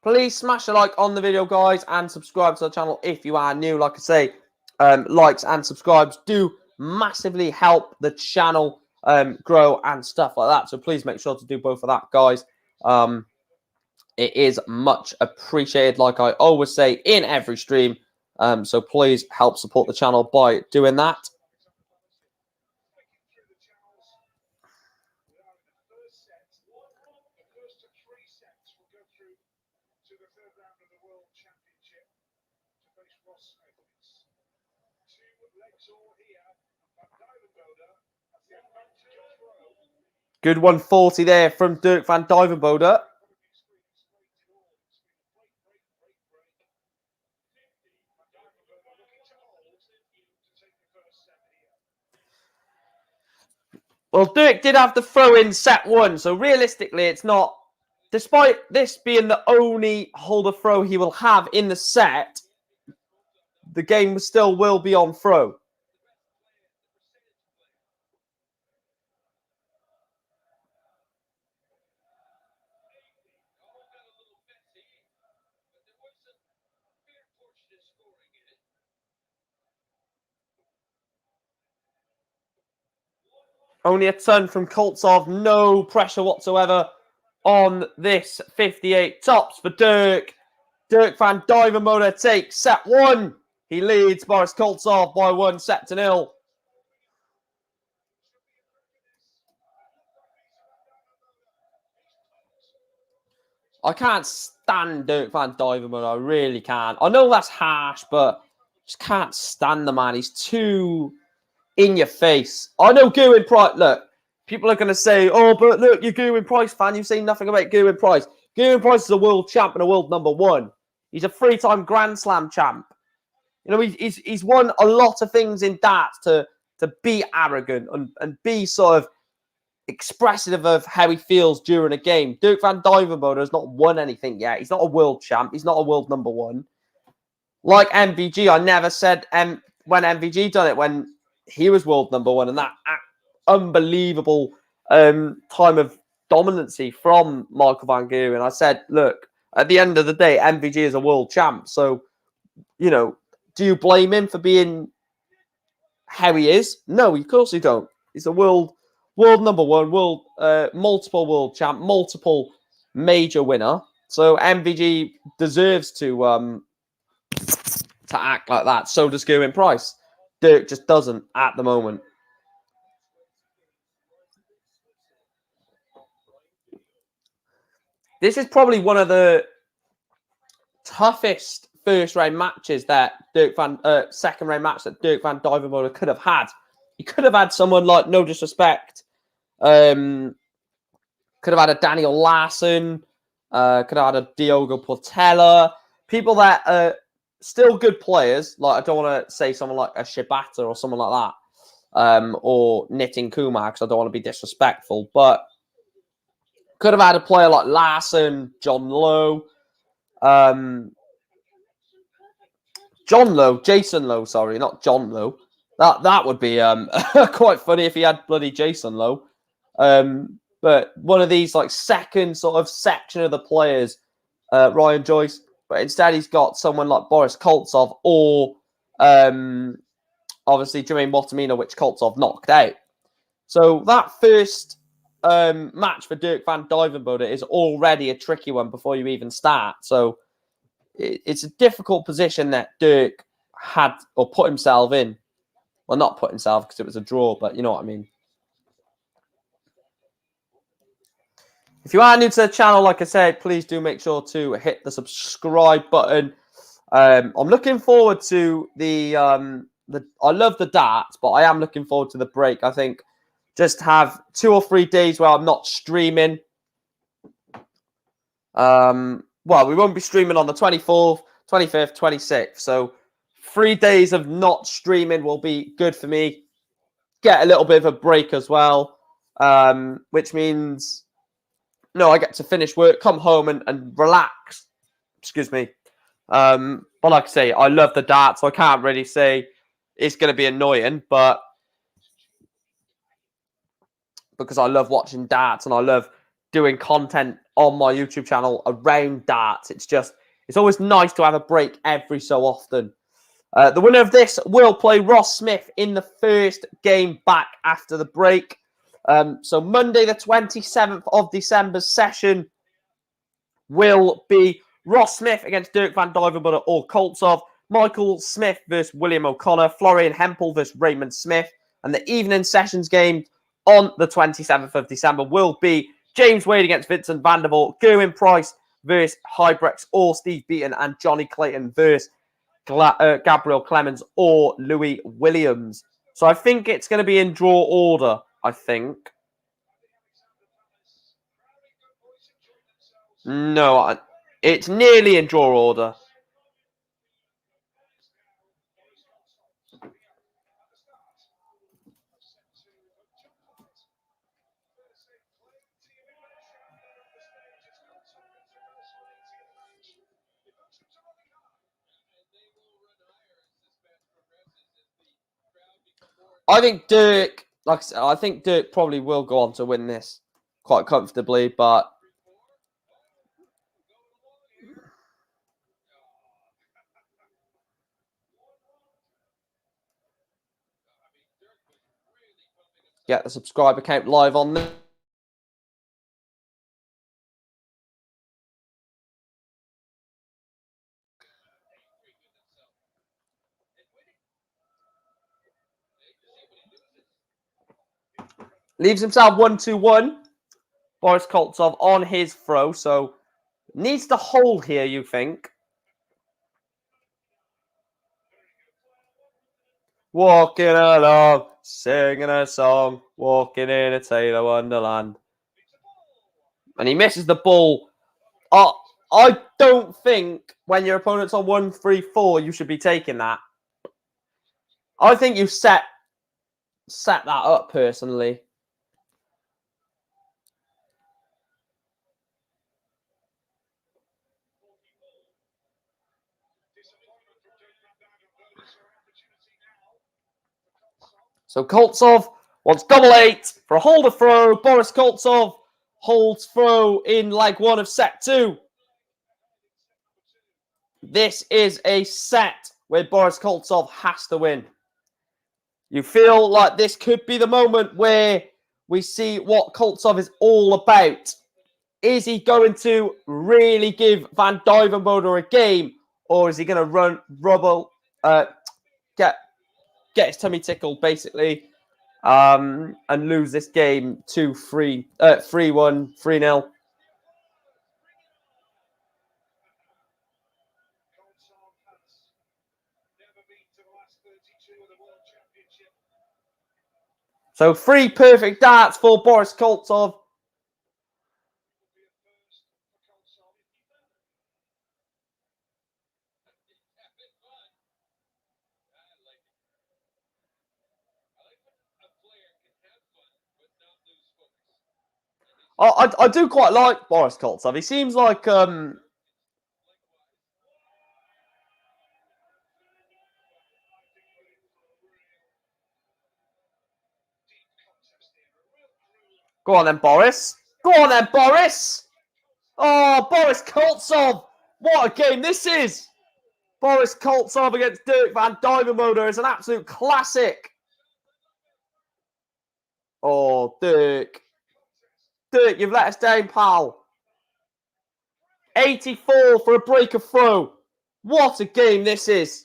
Please smash a like on the video, guys, and subscribe to the channel if you are new. Like I say, likes and subscribes do massively help the channel grow and stuff like that. So please make sure to do both of that, guys. It is much appreciated, like I always say in every stream. So please help support the channel by doing that. Good 140 there from Dirk van Duijvenbode. Well, Dirk did have the throw in set 1, so realistically it's not, despite this being the only holder throw he will have in the set, the game still will be on throw. Only a ton from Koltsov. No pressure whatsoever on this 58. Tops for Dirk. Dirk van Duijvenbode takes set 1. He leads Boris Koltsov by 1 set to 0. I can't stand Dirk van Duijvenbode. I really can't. I know that's harsh, but just can't stand the man. He's too in your face. I know Gerwyn Price. Look, people are going to say, oh, but look, you're Gerwyn Price fan. You say nothing about Gerwyn Price. Gerwyn Price is a world champ and a world #1. He's a 3-time Grand Slam champ. You know, he's won a lot of things in darts to be arrogant and be sort of expressive of how he feels during a game. Dirk van Duijvenbode has not won anything yet. He's not a world champ. He's not a world #1. Like MVG, I never said when MVG done it, when he was world #1, and that unbelievable time of dominancy from Michael van Gerwen. I said, look, at the end of the day, MVG is a world champ. So, you know, do you blame him for being how he is? No, of course you don't. He's a world #1, multiple world champ, multiple major winner. So MVG deserves to act like that. So does Gerwyn Price. Dirk just doesn't at the moment. This is probably one of the toughest first round matches that second round match that Dirk van Duijvenbode could have had. He could have had someone like, no disrespect, could have had a Daniel Larsson, could have had a Diogo Portela, people that are still good players. Like, I don't want to say someone like a Shibata or someone like that, or Nitin Kumar, because I don't want to be disrespectful, but could have had a player like Larsson, John Lowe, Jason Lowe, sorry, not John Lowe. That would be quite funny if he had bloody Jason Lowe. But one of these like second sort of section of the players, Ryan Joyce, but instead he's got someone like Boris Koltsov or obviously Jermaine Watamina, which Koltsov knocked out. So that first match for Dirk van Duijvenbode is already a tricky one before you even start. So it's a difficult position that Dirk had or put himself in. Well, not put himself because it was a draw, but you know what I mean. If you are new to the channel, like I said, please do make sure to hit the subscribe button. I'm looking forward to the I love the darts, but I am looking forward to the break. I think just have 2 or 3 days where I'm not streaming. Well, we won't be streaming on the 24th, 25th, 26th. So 3 days of not streaming will be good for me. Get a little bit of a break as well, which means, no, I get to finish work, come home and relax. Excuse me. But like I say, I love the darts, so I can't really say it's going to be annoying, but because I love watching darts and I love doing content on my YouTube channel around darts, it's always nice to have a break every so often. The winner of this will play Ross Smith in the first game back after the break. So Monday, the 27th of December's session will be Ross Smith against Dirk van Duijvenbode or Koltsov, Michael Smith versus William O'Connor, Florian Hempel versus Raymond Smith, and the evening sessions game on the 27th of December will be James Wade against Vincent van der Voort, Gerwin Price versus Huybrechts or Steve Beaton, and Johnny Clayton versus Gabriel Clemens or Louis Williams. So I think it's going to be in draw order, I think. No, it's nearly in draw order. I think Dirk, like I said, I think Dirk probably will go on to win this quite comfortably, but get the subscriber count live on there. Leaves himself 1-2-1. Boris Koltsov on his throw, so needs to hold here, you think. Walking along, singing a song, walking in a Taylor Wonderland. And he misses the ball. I don't think when your opponent's on 1-3-4, you should be taking that. I think you set that up personally. So Koltsov wants double 8 for a holder throw. Boris Koltsov holds throw in leg 1 of set 2. This is a set where Boris Koltsov has to win. You feel like this could be the moment where we see what Koltsov is all about. Is he going to really give Van Duijvenbode a game, or is he going to get his tummy tickled, basically, and lose this game 2-3, 3-1, 3-0? So 3 perfect darts for Boris Koltsov. I do quite like Boris Koltsov. He seems like Go on then, Boris. Go on then, Boris. Oh, Boris Koltsov. What a game this is. Boris Koltsov against Duijvenbode is an absolute classic. Oh, Dirk. Dirk, you've let us down, pal. 84 for a breaker throw. What a game this is.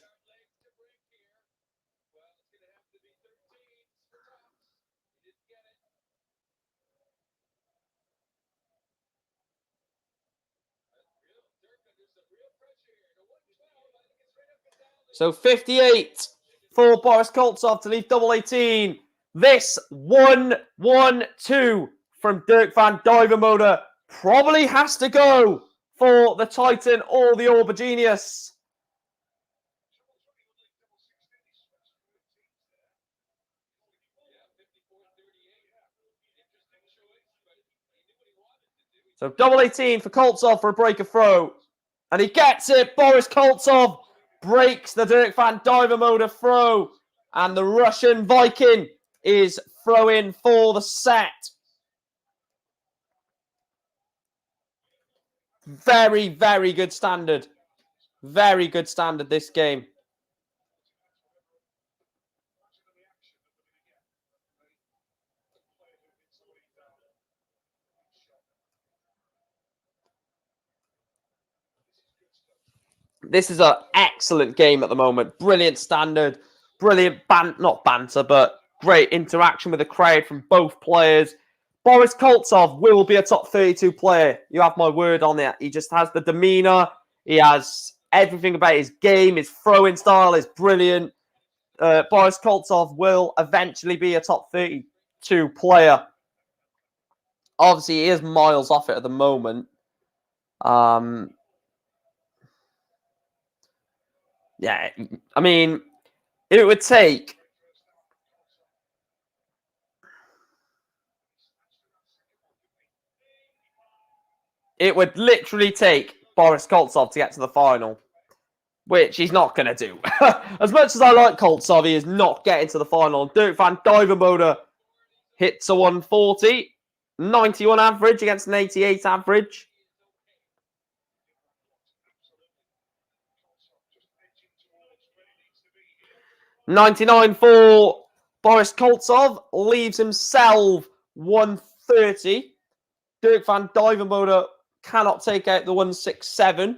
So 58 for Boris Koltsov to leave double 18. This 1-1-2 from Duijvenbode probably has to go for the Titan or the Aubergenius. So double 18 for Koltsov for a breaker throw. And he gets it. Boris Koltsov breaks the Duijvenbode throw. And the Russian Viking is throwing for the set. Very, very good standard. Very good standard this game. This is an excellent game at the moment. Brilliant standard. Brilliant not banter, but great interaction with the crowd from both players. Boris Koltsov will be a top 32 player. You have my word on it. He just has the demeanour. He has everything about his game. His throwing style is brilliant. Boris Koltsov will eventually be a top 32 player. Obviously, he is miles off it at the moment. Yeah, I mean, it would take... It would literally take Boris Koltsov to get to the final, which he's not going to do. As much as I like Koltsov, he is not getting to the final. Duijvenbode hits a 140, 91 average against an 88 average. $99 for Boris Koltsov, leaves himself 130. Duijvenbode cannot take out the 167.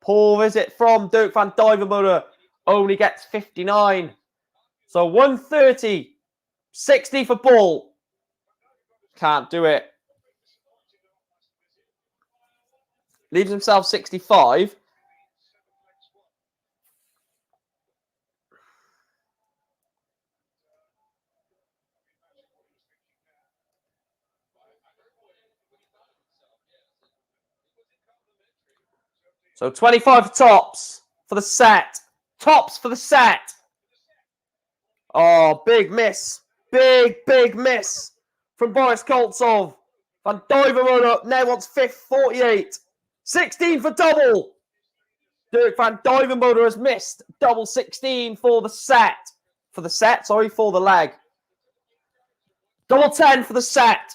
Poor visit from Duijvenbode, only gets 59. So 130, 60 for Bull. Can't do it. Leaves himself 65. So 25 tops for the set. Tops for the set. Oh, big miss. Big miss from Boris Koltsov. Van Duijvenbode now wants 48. 16 for double. Duijvenbode has missed double 16 for the set. For the leg. Double 10 for the set.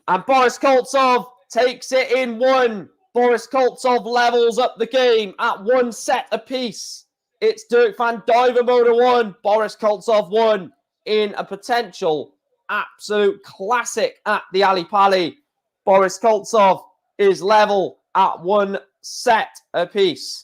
And Boris Koltsov takes it in 1. Boris Koltsov levels up the game at 1 set apiece. It's Duijvenbode 1, Boris Koltsov 1 in a potential absolute classic at the Ali Pali. Boris Koltsov is level at 1 set apiece.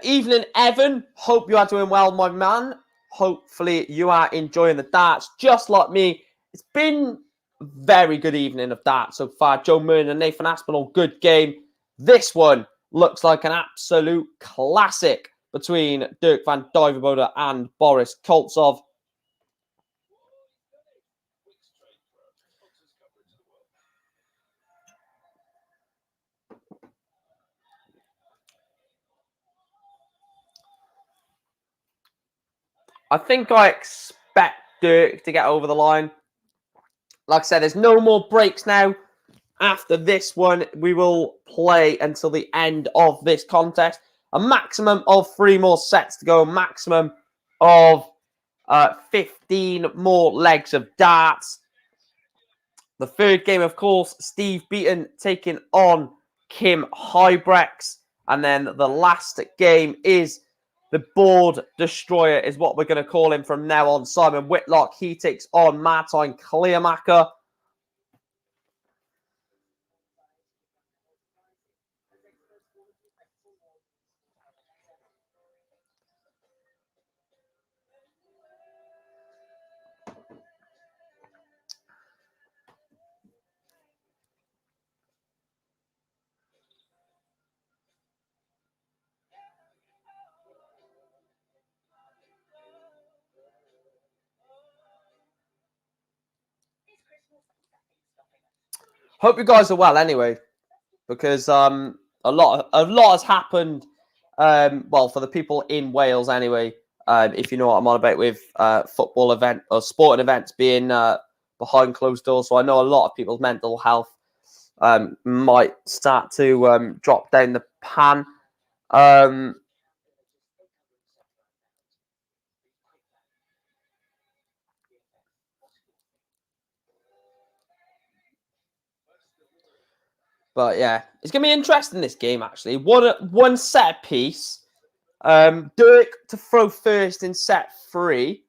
Evening, Evan. Hope you are doing well, my man. Hopefully you are enjoying the darts just like me. It's been very good evening of that so far. Joe Murnan and Nathan Aspinal, good game. This one looks like an absolute classic between Duijvenbode and Boris Koltsov. I think I expect Dirk to get over the line. Like I said, there's no more breaks now. After this one, we will play until the end of this contest. A maximum of 3 more sets to go. Maximum of 15 more legs of darts. The third game, of course, Steve Beaton taking on Kim Huybrechts. And then the last game is the board destroyer, is what we're going to call him from now on. Simon Whitlock, he takes on Martin Kleermaker. Hope you guys are well anyway, because a lot has happened. Well, for the people in Wales anyway, if you know what I'm on about with football event or sporting events being behind closed doors. So I know a lot of people's mental health might start to drop down the pan. But yeah, it's going to be interesting, this game, actually. One set piece. Dirk to throw first in set 3.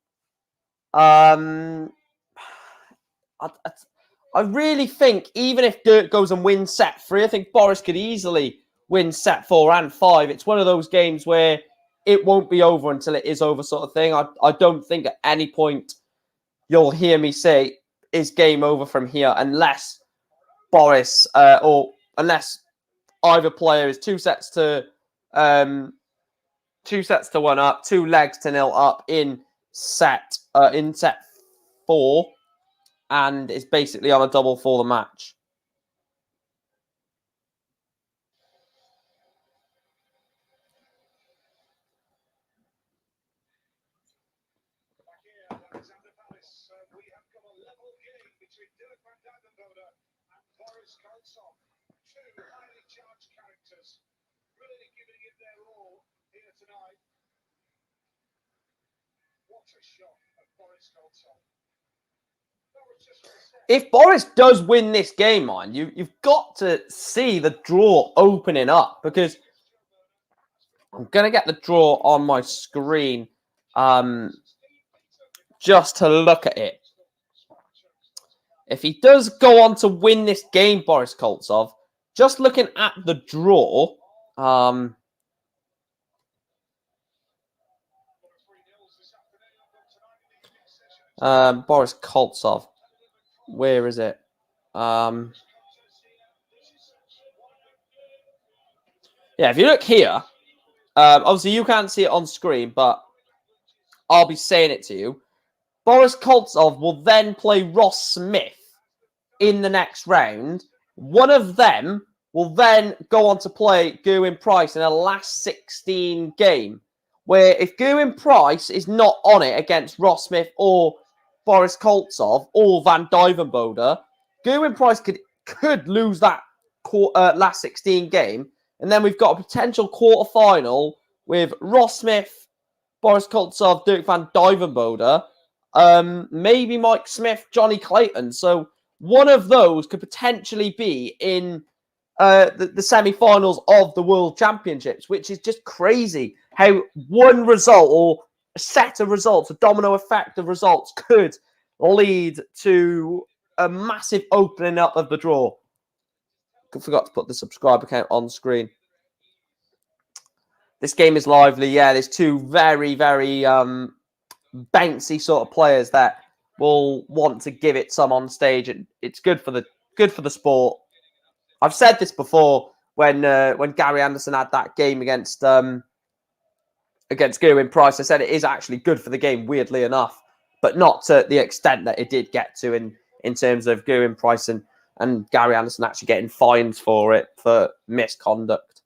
I really think even if Dirk goes and wins set 3, I think Boris could easily win set 4 and 5. It's one of those games where it won't be over until it is over, sort of thing. I don't think at any point you'll hear me say it's game over from here unless Boris or unless either player is 2 sets to 1 up, 2 legs to 0 up in set 4, and is basically on a double for the match. If Boris does win this game, man, you've got to see the draw opening up, because I'm going to get the draw on my screen just to look at it. If he does go on to win this game, Boris Koltsov, just looking at the draw, Boris Koltsov, where is it? Yeah, if you look here, obviously you can't see it on screen, but I'll be saying it to you. Boris Koltsov will then play Ross Smith in the next round. One of them will then go on to play Gerwyn Price in a last 16 game, where if Gerwyn Price is not on it against Ross Smith or Boris Koltsov or Van Duijvenbode, Gerwyn Price could lose that last 16 game. And then we've got a potential quarterfinal with Ross Smith, Boris Koltsov, Dirk Van Duijvenbode, maybe Mike Smith, Johnny Clayton. So one of those could potentially be in the semi-finals of the World Championships, which is just crazy how one result or a set of results, a domino effect of results, could lead to a massive opening up of the draw. I forgot to put the subscribe account on screen. This game is lively. Yeah, there's 2 very, very bouncy sort of players there. will want to give it some on stage, and it's good for the sport. I've said this before when Gary Anderson had that game against Gerwyn Price. I said it is actually good for the game, weirdly enough, but not to the extent that it did get to in terms of Gerwyn Price and Gary Anderson actually getting fined for it for misconduct.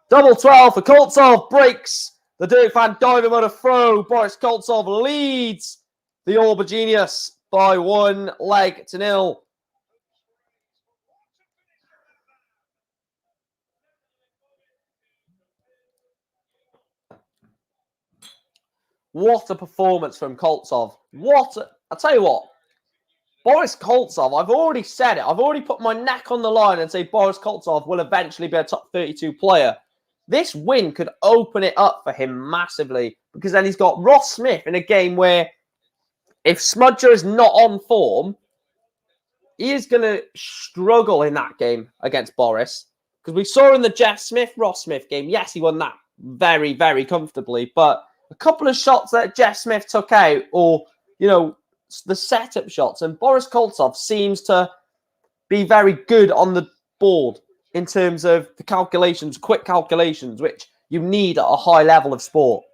Double 12 for Koltsov, breaks the Duijvenbode throw. Boris Koltsov leads the Aubergenius by 1 leg to 0. What a performance from Koltsov. I'll tell you what, Boris Koltsov, I've already said it. I've already put my neck on the line and say Boris Koltsov will eventually be a top 32 player. This win could open it up for him massively, because then he's got Ross Smith in a game where if Smudger is not on form, he is going to struggle in that game against Boris. Because we saw in the Jeff Smith-Ross Smith game, yes, he won that very, very comfortably, but a couple of shots that Jeff Smith took out, or, you know, the setup shots, and Boris Koltsov seems to be very good on the board in terms of the calculations, quick calculations, which you need at a high level of sport,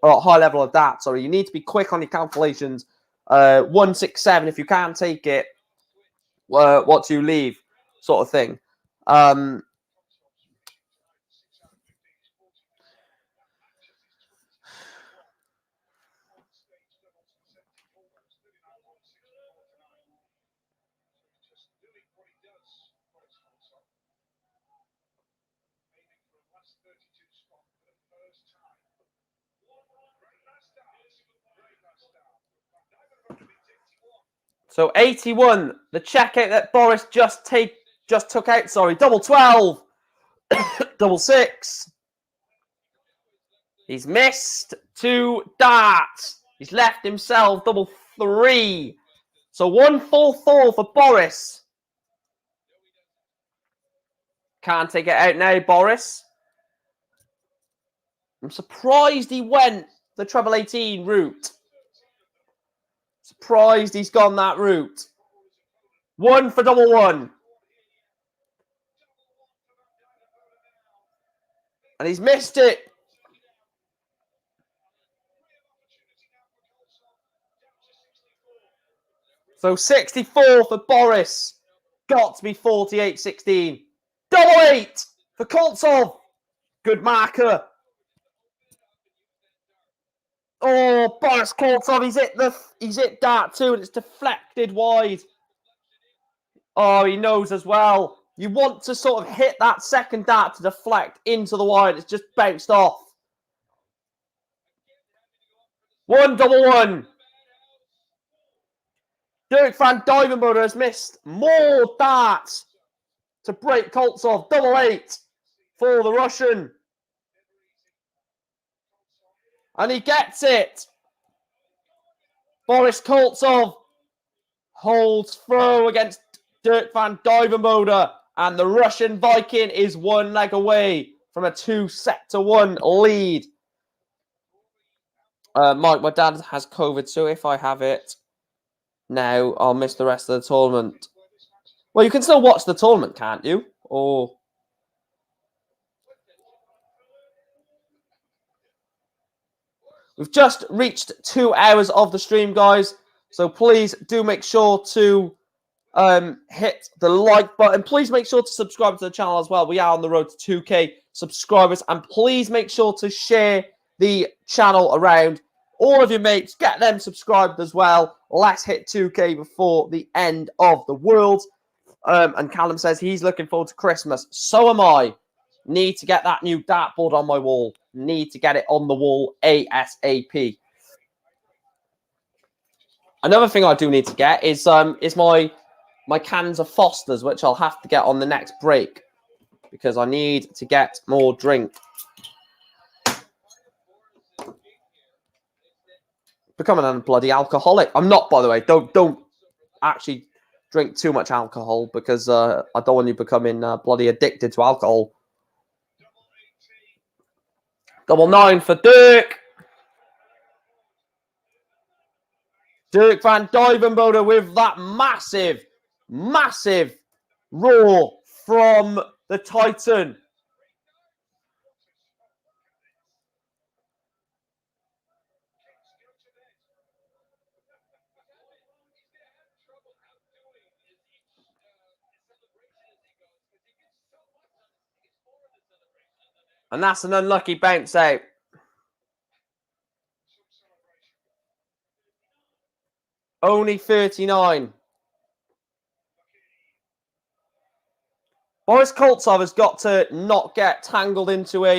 or a high level of that. Sorry, you need to be quick on your calculations. 167, if you can't take it, what do you leave, sort of thing. So 81, the checkout that Boris just took out. Sorry, double 12, double 6. He's missed 2 darts. He's left himself double 3. So 1-4-4 for Boris. Can't take it out now, Boris. I'm surprised he went the treble 18 route. Surprised he's gone that route. 1 for double 1. And he's missed it. So 64 for Boris. Got to be 48-16. Double 8 for Koltsov. Good marker. Oh, Boris Koltsov, he's hit dart 2 and it's deflected wide. Oh, he knows as well. You want to sort of hit that second dart to deflect into the wide. It's just bounced off. 1 double 1. Duijvenbode has missed more darts to break Koltsov. Double 8 for the Russian. And he gets it. Boris Koltsov holds throw against Duijvenbode. And the Russian Viking is 1 leg away from a 2-1 lead. Mike, my dad has COVID, so if I have it now, I'll miss the rest of the tournament. Well, you can still watch the tournament, can't you? Or... We've just reached 2 hours of the stream, guys. So please do make sure to hit the like button. Please make sure to subscribe to the channel as well. We are on the road to 2K subscribers. And please make sure to share the channel around. All of your mates, get them subscribed as well. Let's hit 2K before the end of the world. And Callum says he's looking forward to Christmas. So am I. Need to get that new dartboard on my wall. Need to get it on the wall ASAP. Another thing I do need to get is my cans of Foster's, which I'll have to get on the next break because I need to get more drink. Becoming a bloody alcoholic. I'm not, by the way. Don't actually drink too much alcohol because I don't want you becoming bloody addicted to alcohol. Double 9 for Dirk. Dirk van Duijvenbode with that massive, massive roar from the Titan. And that's an unlucky bounce out. Only 39. Boris Koltsov has got to not get tangled into a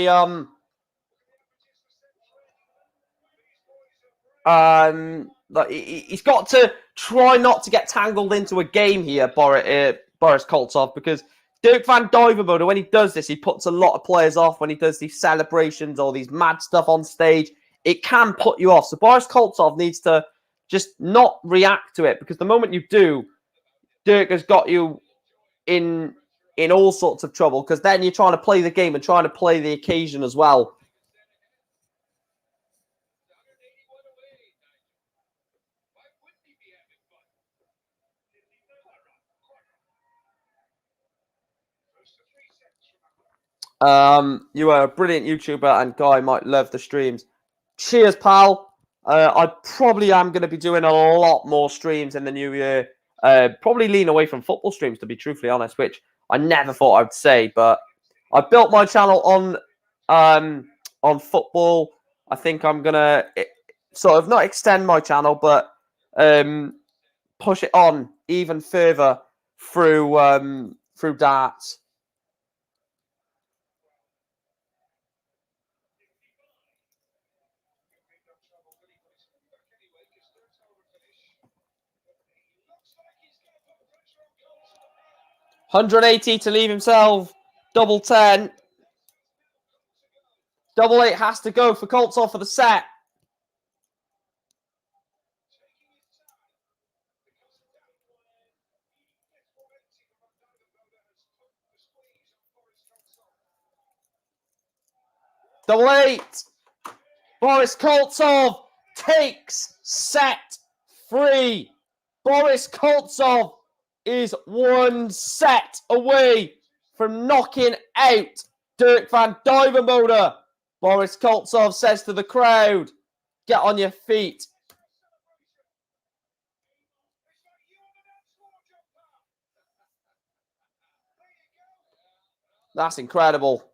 he's got to try not to get tangled into a game here, Boris Koltsov, because Dirk van Duijvenbode, when he does this, he puts a lot of players off. When he does these celebrations or these mad stuff on stage, it can put you off. So Boris Koltsov needs to just not react to it, because the moment you do, Dirk has got you in all sorts of trouble, because then you're trying to play the game and trying to play the occasion as well. You are a brilliant YouTuber, and Guy might love the streams. Cheers, pal. I probably am going to be doing a lot more streams in the new year. Probably lean away from football streams, to be truthfully honest, which I never thought I would say. But I built my channel on football. I think I'm going to sort of not extend my channel, but push it on even further through darts. $180 to leave himself. Double 10. Double 8 has to go for Koltsov for the set. Double 8. Boris Koltsov takes set 3. Boris Koltsov is one set away from knocking out Dirk van Duijvenbode. Boris Koltsov says to the crowd, get on your feet. That's incredible.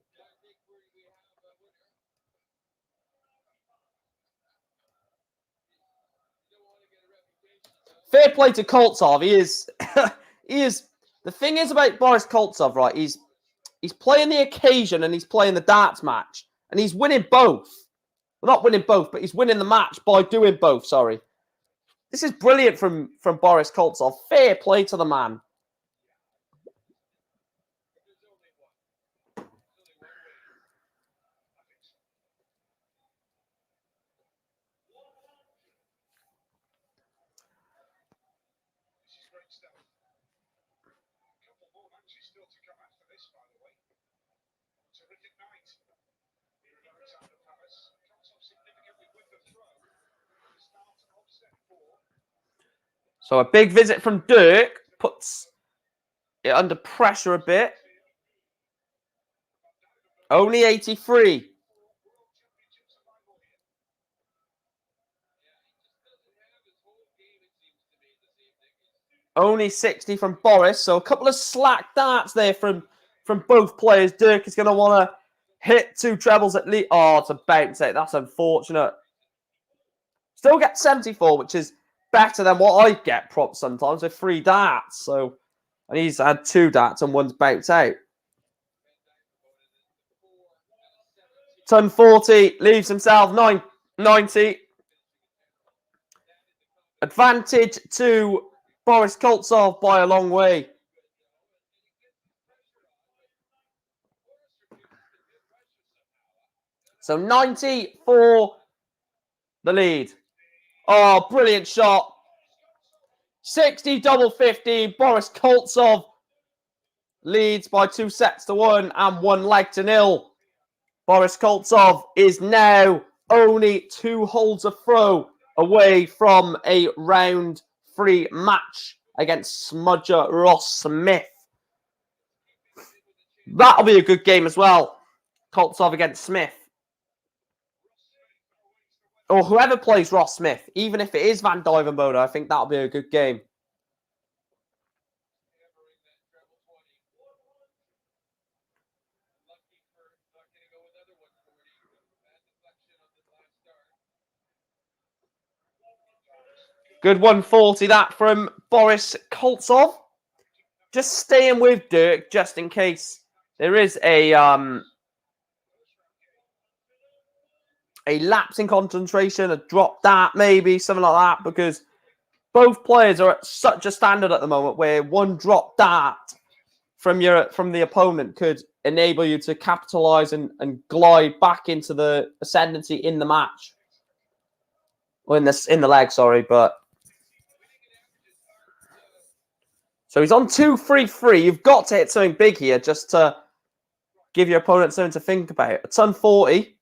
Fair play to Koltsov. He is the thing is about Boris Koltsov, right? He's playing the occasion and he's playing the darts match. And he's winning both. Well, not winning both, but he's winning the match by doing both, sorry. This is brilliant from Boris Koltsov. Fair play to the man. So a big visit from Dirk puts it under pressure a bit. Only 83. Only 60 from Boris. So a couple of slack darts there from both players. Dirk is going to want to hit 2 trebles at least. Oh, it's a bounce out. That's unfortunate. Still get 74, which is better than what I get props sometimes with 3 darts. So, and he's had 2 darts and one's bounced out. Ton 40 leaves himself 90. Advantage to Boris Koltsov by a long way. So 90 for the lead. Oh, brilliant shot. 60 double 50. Boris Koltsov leads by 2 sets to 1 and 1 leg to 0. Boris Koltsov is now only 2 holes a throw away from a round 3 match against Smudger Ross Smith. That'll be a good game as well. Koltsov against Smith. Or whoever plays Ross Smith, even if it is Van Duijvenbode, I think that'll be a good game. Good 140 that from Boris Koltsov. Just staying with Dirk just in case there is a lapse in concentration, a drop dart maybe, something like that, because both players are at such a standard at the moment where one drop dart from the opponent could enable you to capitalize and glide back into the ascendancy in the match. Or in the leg, sorry, but so he's on 2-3-3. You've got to hit something big here just to give your opponent something to think about. A ton 40.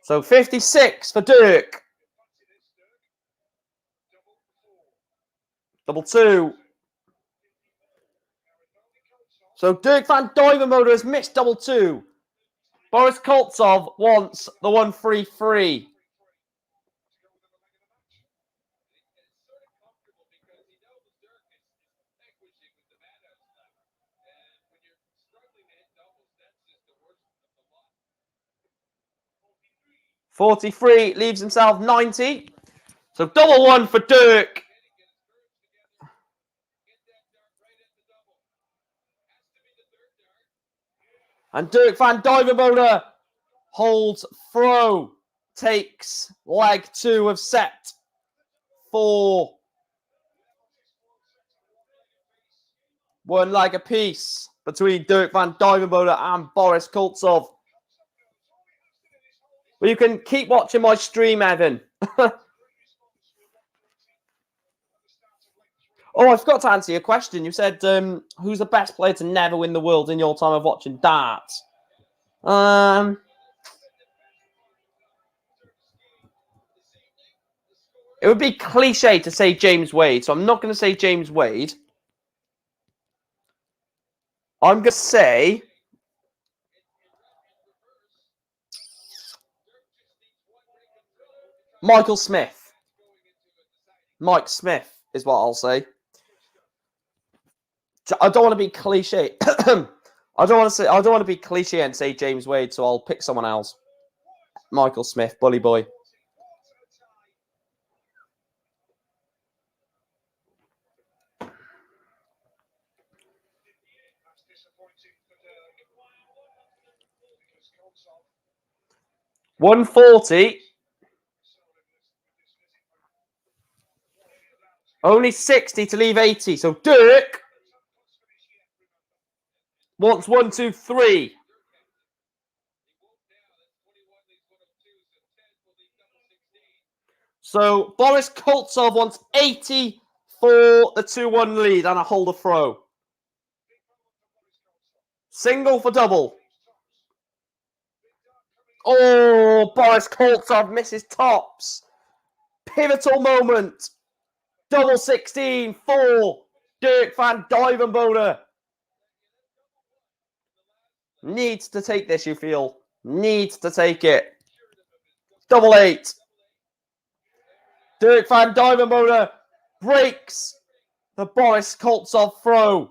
So 56 for Dirk. Double 2. So Dirk Van Duijvenbode has missed double 2. Boris Koltsov wants the 1-3-3. $43 leaves himself 90. So double 1 for Dirk. And Dirk Van Duijvenbode holds throw. Takes leg 2 of set 4. 1 leg apiece between Dirk Van Duijvenbode and Boris Koltsov. Well, you can keep watching my stream, Evan. Oh, I forgot to answer your question. You said, who's the best player to never win the world in your time of watching darts? It would be cliche to say James Wade, so I'm not going to say James Wade. I'm going to say Michael Smith. Mike Smith is what I'll say. I don't want to be cliche. I don't want to be cliche and say James Wade, so I'll pick someone else. Michael Smith, bully boy. $140. Only 60 to leave 80. So Dirk wants 1, 2, 3. So Boris Koltsov wants 80 for the 2-1 lead and a holder throw. Single for double. Oh, Boris Koltsov misses tops. Pivotal moment. Double 16 for Dirk Van Duijvenbode. Needs to take this, you feel. Needs to take it. Double 8. Dirk Van Duijvenbode breaks the Boris Koltsov throw.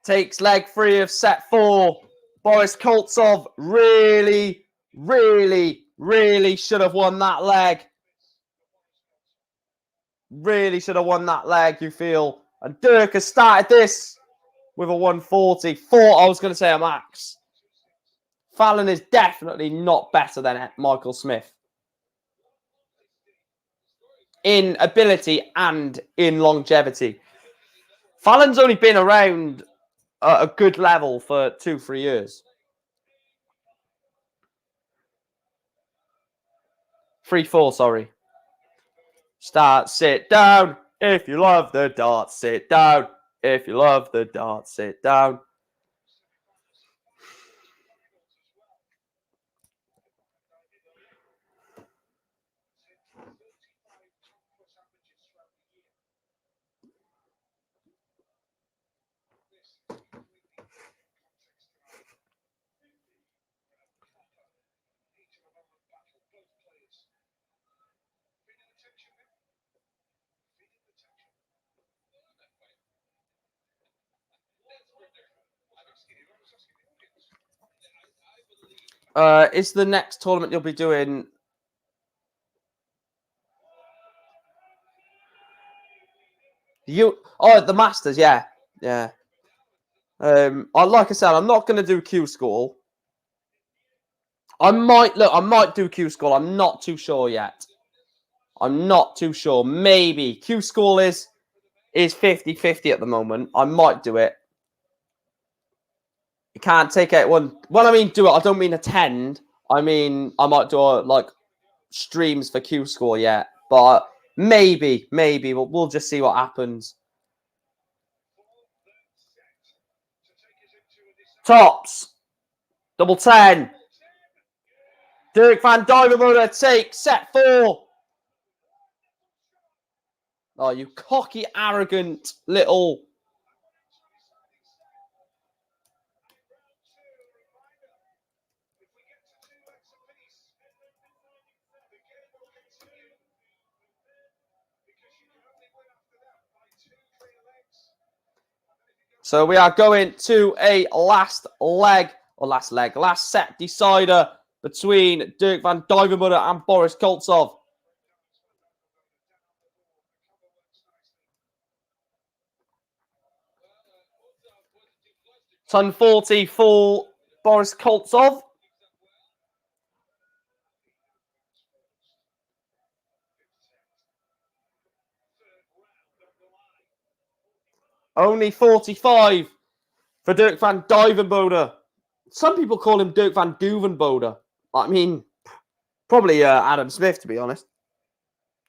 Takes leg 3 of set 4. Boris Koltsov really, really, really should have won that leg. Really should have won that leg, you feel. And Dirk has started this with a 140. Thought I was going to say a max. Fallon is definitely not better than Michael Smith. In ability and in longevity. Fallon's only been around a good level for 2-3 years. 3-4, sorry. Start, sit down. If you love the darts, sit down. If you love the darts, sit down. Is the next tournament you'll be doing? The Masters, yeah. Like I said, I'm not going to do Q School. I might do Q School. I'm not too sure yet. I'm not too sure. Maybe Q School is 50-50 at the moment. I might do it. You can't take out one. When I mean do it, I don't mean attend. I mean I might do like streams for Q School yet, but maybe we'll just see what happens. Tops, double 10. Duijvenbode take set 4. Oh, you cocky, arrogant little. So we are going to a last set decider between Duijvenbode and Boris Koltsov. Ton 40 for Boris Koltsov. Only 45 for Duijvenbode. Some people call him Duijvenbode. I mean, probably Adam Smith, to be honest.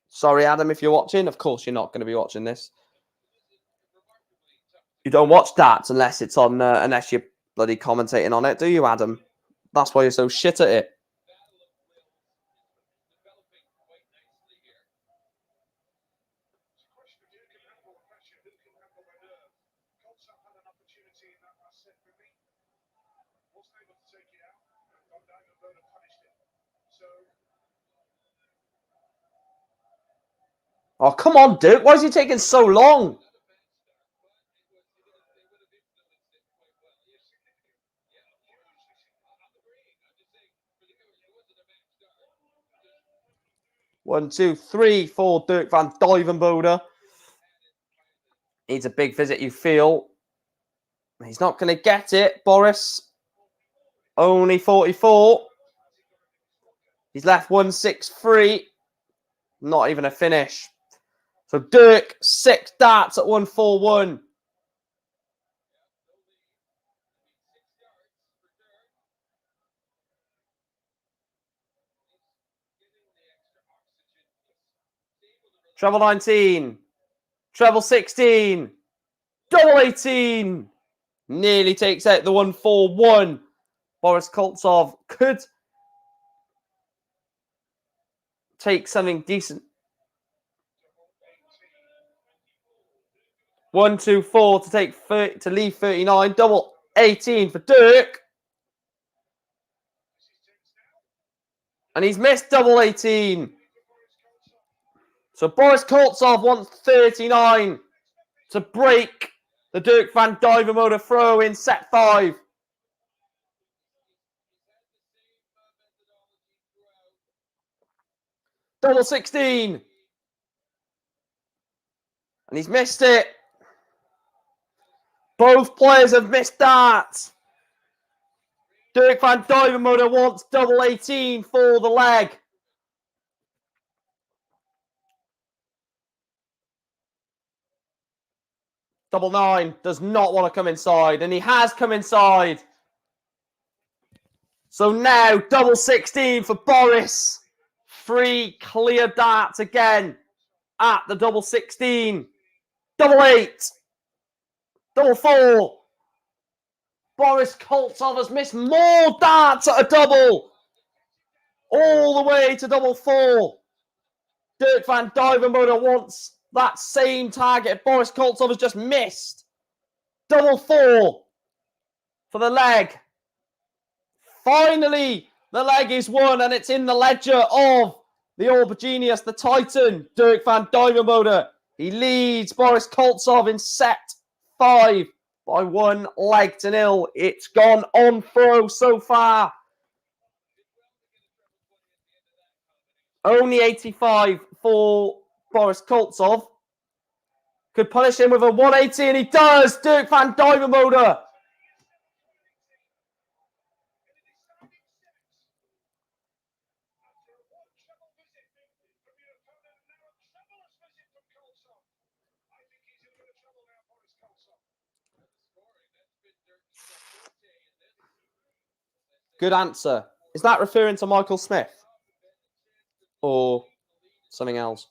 Sorry, Adam, if you're watching. Of course, you're not going to be watching this. You don't watch darts unless it's on, unless you're bloody commentating on it, do you, Adam? That's why you're so shit at it. Oh, come on, Dirk. Why is he taking so long? One, two, three for Duijvenbode. Needs a big visit, you feel. He's not going to get it, Boris. Only 44. He's left 1-6-3. Not even a finish. So Dirk, 6 darts at 141. Treble 19. Treble 16. Double 18. Nearly takes out the 141. Boris Koltsov could take something decent. 1, 2, 4 to take 30, to leave 39. Double 18 for Dirk. And he's missed double 18. So Boris Koltsov wants 39 to break the Duijvenbode throw in set 5. Double 16. And he's missed it. Both players have missed darts. Duijvenbode wants double 18 for the leg. Double 9 does not want to come inside, and he has come inside. So now double 16 for Boris. 3 clear darts again at the double 16. Double 8. Double 4. Boris Koltsov has missed more darts at a double. All the way to double 4. Duijvenbode wants that same target Boris Koltsov has just missed. Double 4 for the leg. Finally, the leg is won, and it's in the ledger of the Orb Genius, the Titan, Duijvenbode. He leads Boris Koltsov in set 5 by 1 leg to 0. It's gone on throw so far. Only 85 for Boris Koltsov. Could punish him with a 180, and he does. Dirk van Duijvenbode. Good answer. Is that referring to Michael Smith? Or something else?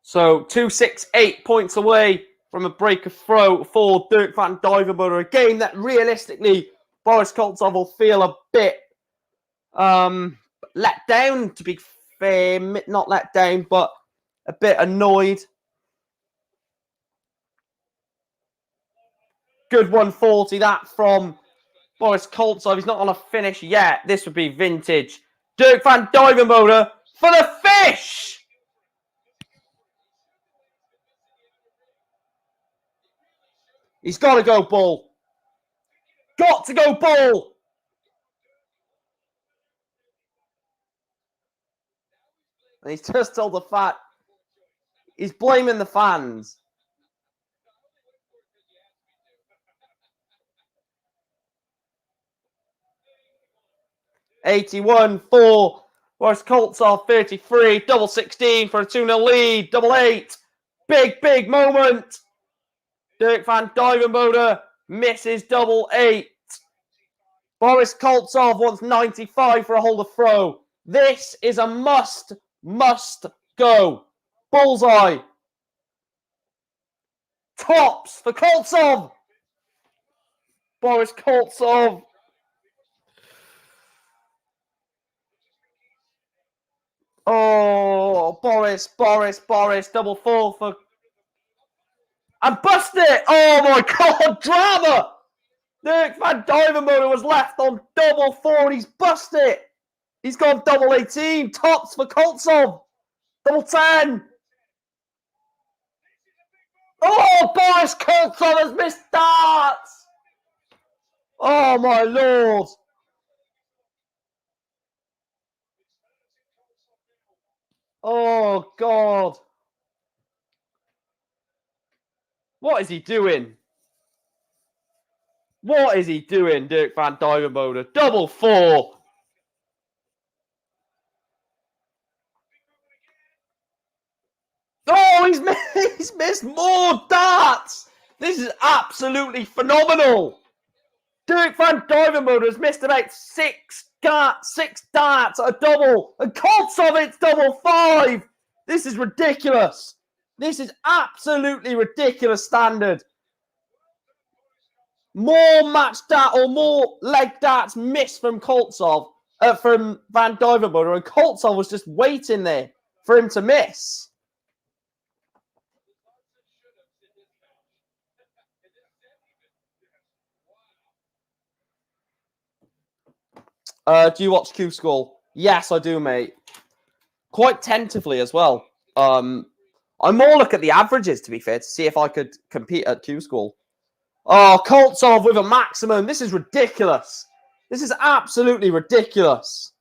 So 268 points away from a break of throw for Dirk van Duijvenbode. A game that realistically Boris Koltsov will feel a bit let down, to be fair. Not let down, but a bit annoyed. Good 140 that from Boris Koltsov. He's not on a finish yet. This would be vintage. Dirk van Duijvenbode for the fish! He's got to go bull. Got to go bull. And he's just told the fact he's blaming the fans. $81 for Boris Koltsov, 33, double 16 for a 2-0 lead, double 8. Big moment. Dirk van Duijvenbode misses double 8. Boris Koltsov wants 95 for a holder throw. This is a must go. Bullseye. Tops for Koltsov. Boris Koltsov. Oh, Boris. Double 4 for... And bust it! Oh my God, drama! Dirk van Duijvenbode was left on double 4 and he's bust it. He's gone double 18. Tops for Koltsov. Double 10. Oh, Boris Koltsov has missed darts. Oh my Lord. Oh God. What is he doing? What is he doing, Dirk van Duijvenbode? Double 4. Oh, he's missed more darts. This is absolutely phenomenal. Dirk van Duijvenbode has missed about 6 darts at a double. And Koltsov, it's double 5. This is ridiculous. This is absolutely ridiculous standard. More match dart or more leg darts missed from Koltsov, from van Duijvenbode, and Koltsov was just waiting there for him to miss. Do you watch Q School? Yes, I do, mate. Quite tentatively as well. I more look at the averages, to be fair, to see if I could compete at Q School. Oh, Koltsov with a maximum. This is ridiculous. This is absolutely ridiculous.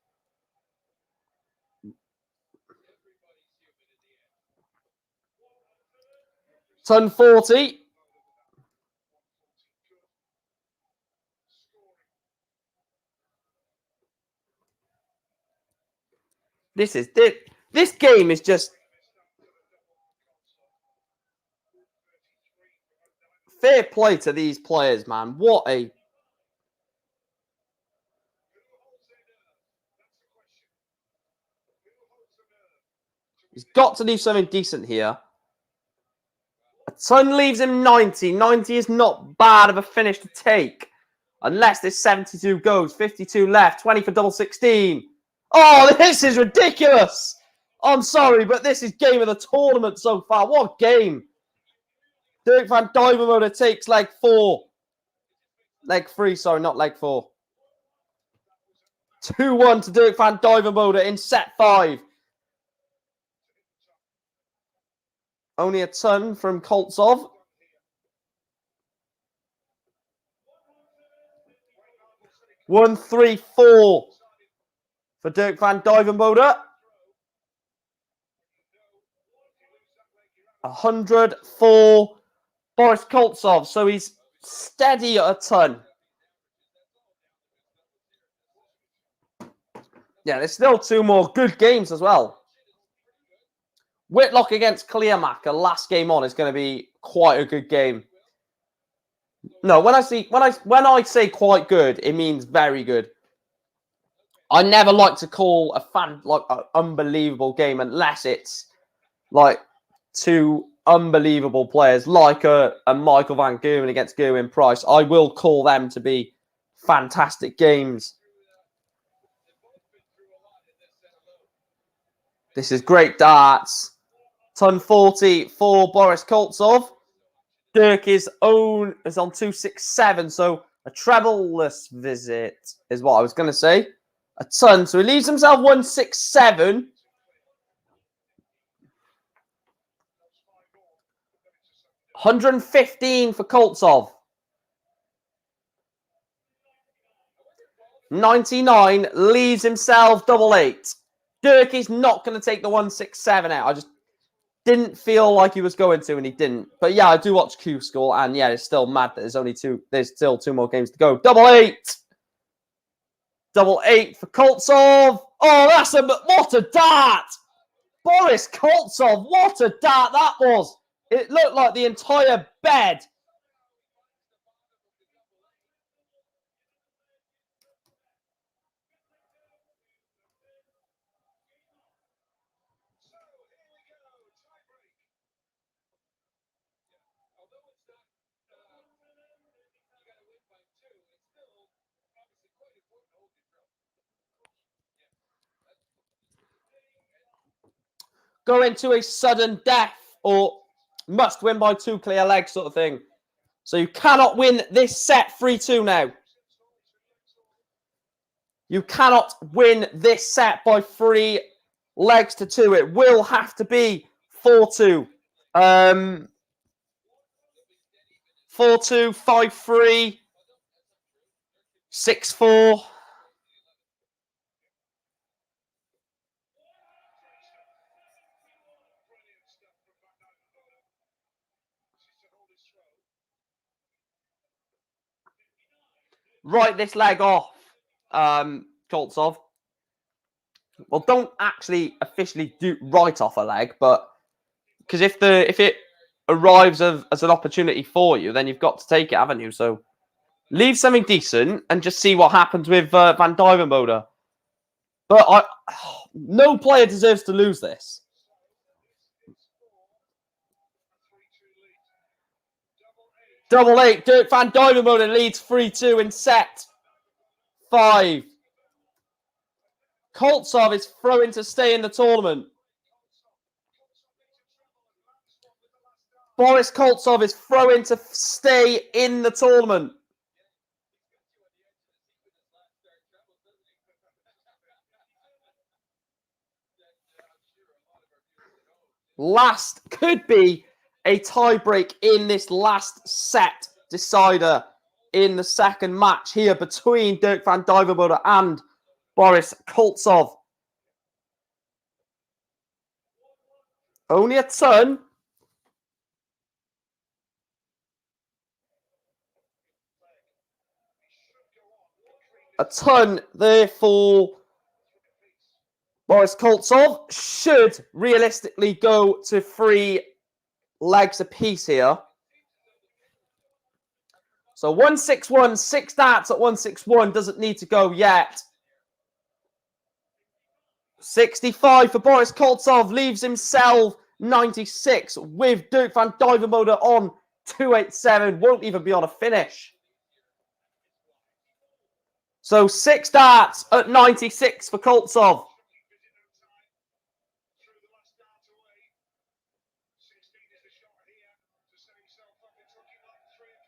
Ton 40. This game is just fair play to these players, man. What a... He's got to do something decent here. A ton leaves him 90. 90 is not bad of a finish to take. Unless this 72 goes. 52 left. 20 for double 16. Oh, this is ridiculous. I'm sorry, but this is game of the tournament so far. What game. Dirk van Duijvenbode takes leg 4. Leg 3, sorry, not leg 4. 2-1 to Dirk van Duijvenbode in set 5. Only a ton from Koltsov. One, 3, 4 for Dirk van Duijvenbode. 100 for Boris Koltsov. So he's steady at a ton. Yeah, there's still 2 more good games as well. Whitlock against Kleermaker, last game on, is going to be quite a good game. No, when I say quite good, it means very good. I never like to call an unbelievable game unless it's like 2 unbelievable players, like a Michael van Gerwen against Gerwin Price. I will call them to be fantastic games. This is great darts. Ton 40 for Boris Koltsov. Dirk is on 267, so a treble-less visit is what I was going to say. A ton, so he leaves himself 167. $115 for Koltsov. 99 leaves himself 88. Dirk is not going to take the 167 out. I just didn't feel like he was going to, and he didn't. But yeah, I do watch Q School, and yeah, it's still mad that there's still 2 more games to go. 88. 88 for Koltsov. Oh, what a dart! Boris Koltsov, what a dart that was! It looked like the entire bed. Go into a sudden death or must win by 2 clear legs sort of thing. So you cannot win this set 3-2 now. You cannot win this set by 3 legs to 2. It will have to be 4-2. 4-2, 5-3, 6-4. Write this leg off, Koltsov. Well, don't actually officially write off a leg, but because if it arrives as an opportunity for you, then you've got to take it, haven't you? So leave something decent and just see what happens with Van Duijvenbode. But no player deserves to lose this. Double 8. Dirk van Duijvenbode leads 3-2 in set 5. Koltsov is throwing to stay in the tournament. Boris Koltsov is throwing to stay in the tournament. Last could be a tiebreak in this last set decider in the second match here between Dirk van Duijvenbode and Boris Koltsov. Only a ton. A ton there for Boris Koltsov. Should realistically go to 3 legs apiece here. So 161, 6 darts at 161 doesn't need to go yet. 65 for Boris Koltsov, leaves himself 96 with Dirk van Duijvenbode on 287. Won't even be on a finish. So 6 darts at 96 for Koltsov.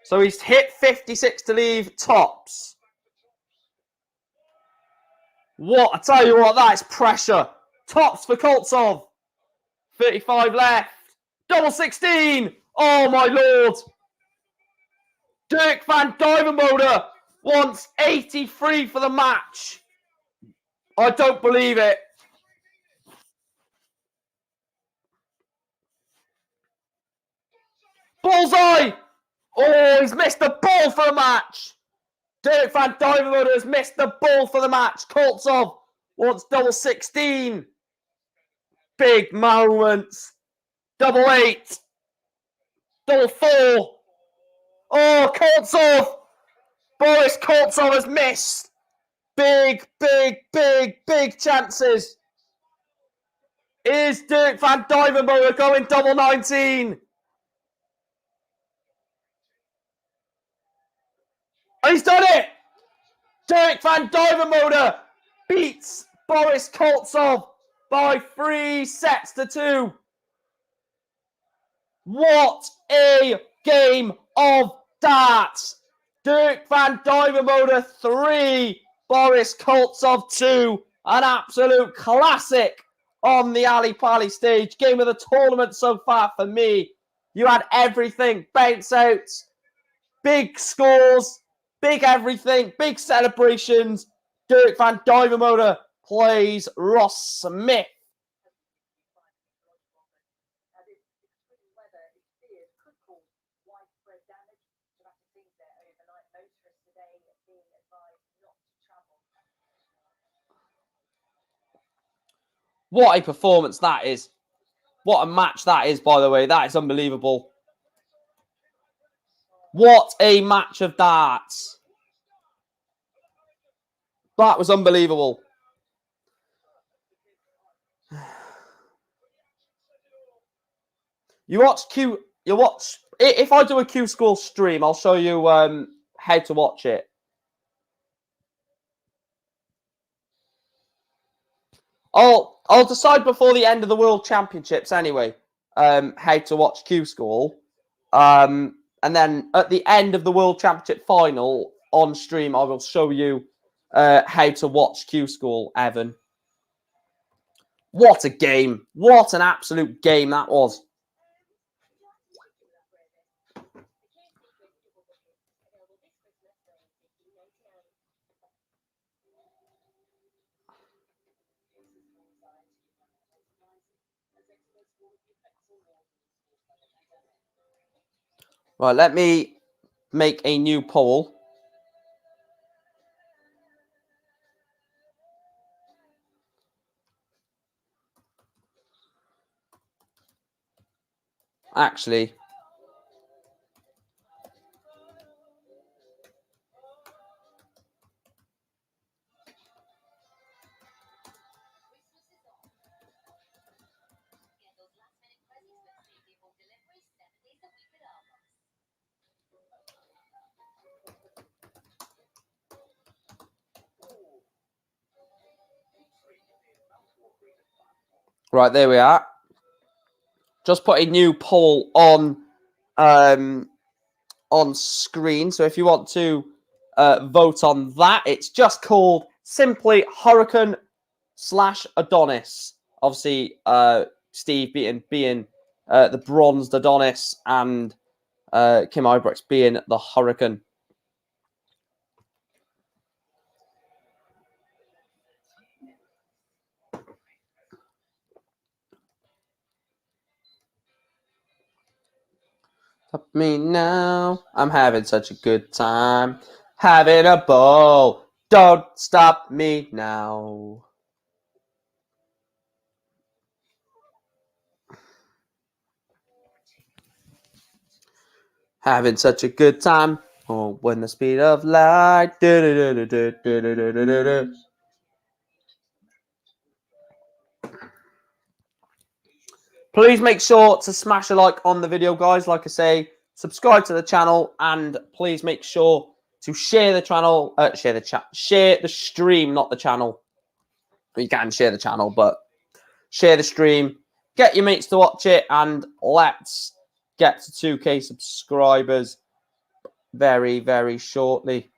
So he's hit 56 to leave tops. What? I tell you what, that is pressure. Tops for Koltsov. 35 left. Double 16. Oh, my Lord. Duijvenbode wants 83 for the match. I don't believe it. Bullseye. Oh, he's missed the ball for the match. Duijvenbode has missed the ball for the match. Koltsov wants double 16. Big moments. Double 8. Double 4. Oh, Koltsov. Boris Koltsov has missed. Big, big, big, big chances. Is Duijvenbode going double 19? And he's done it! Duijvenbode beats Boris Koltsov by 3 sets to 2. What a game of darts! Duijvenbode 3, Boris Koltsov 2. An absolute classic on the Ali Pali stage. Game of the tournament so far for me. You had everything. Bounce outs, big scores, big everything, big celebrations. Duijvenbode plays Ross Smith. What a performance that is. What a match that is, by the way. That is unbelievable. What a match of darts. That was unbelievable. If I do a Q School stream, I'll show you how to watch it. I'll decide before the end of the World Championships anyway, how to watch Q School. And then at the end of the World Championship final on stream, I will show you how to watch Q School, Evan. What a game. What an absolute game that was. Right, let me make a new poll. Actually, right, there we are. Just put a new poll on screen. So if you want to vote on that, it's just called simply Hurricane/Adonis. Obviously, Steve Beaton being the bronzed Adonis and Kim Huybrechts being the Hurricane. Stop me now. I'm having such a good time. Having a ball. Don't stop me now. Having such a good time. Oh, when the speed of light. Please make sure to smash a like on the video, guys. Like I say, subscribe to the channel, and please make sure to share the channel. Share the stream, not the channel. You can share the channel, but share the stream. Get your mates to watch it, and let's get to 2K subscribers very, very shortly.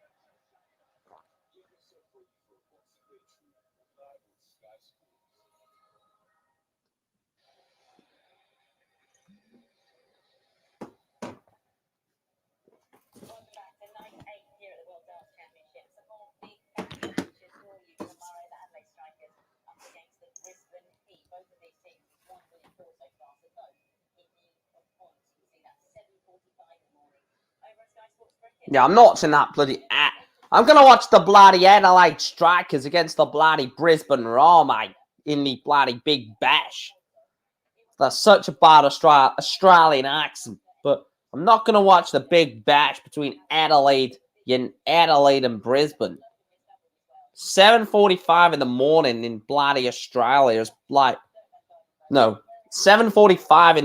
Yeah, I'm not watching that bloody... I'm going to watch the bloody Adelaide Strikers against the bloody Brisbane Raw, mate, in the bloody Big Bash. That's such a bad Australian accent. But I'm not going to watch the Big Bash between Adelaide and Brisbane. 7:45 in the morning in bloody Australia is like... No, 7:45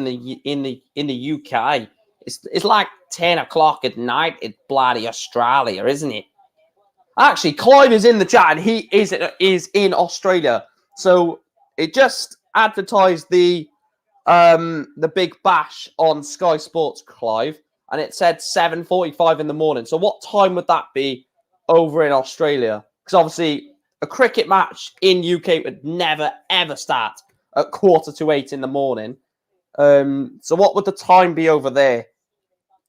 in the UK. It's like 10 o'clock at night in bloody Australia, isn't it? Actually, Clive is in the chat and he is in Australia. So it just advertised the Big Bash on Sky Sports, Clive, and it said 7:45 in the morning. So what time would that be over in Australia? Because obviously a cricket match in UK would never ever start at 7:45 in the morning. So what would the time be over there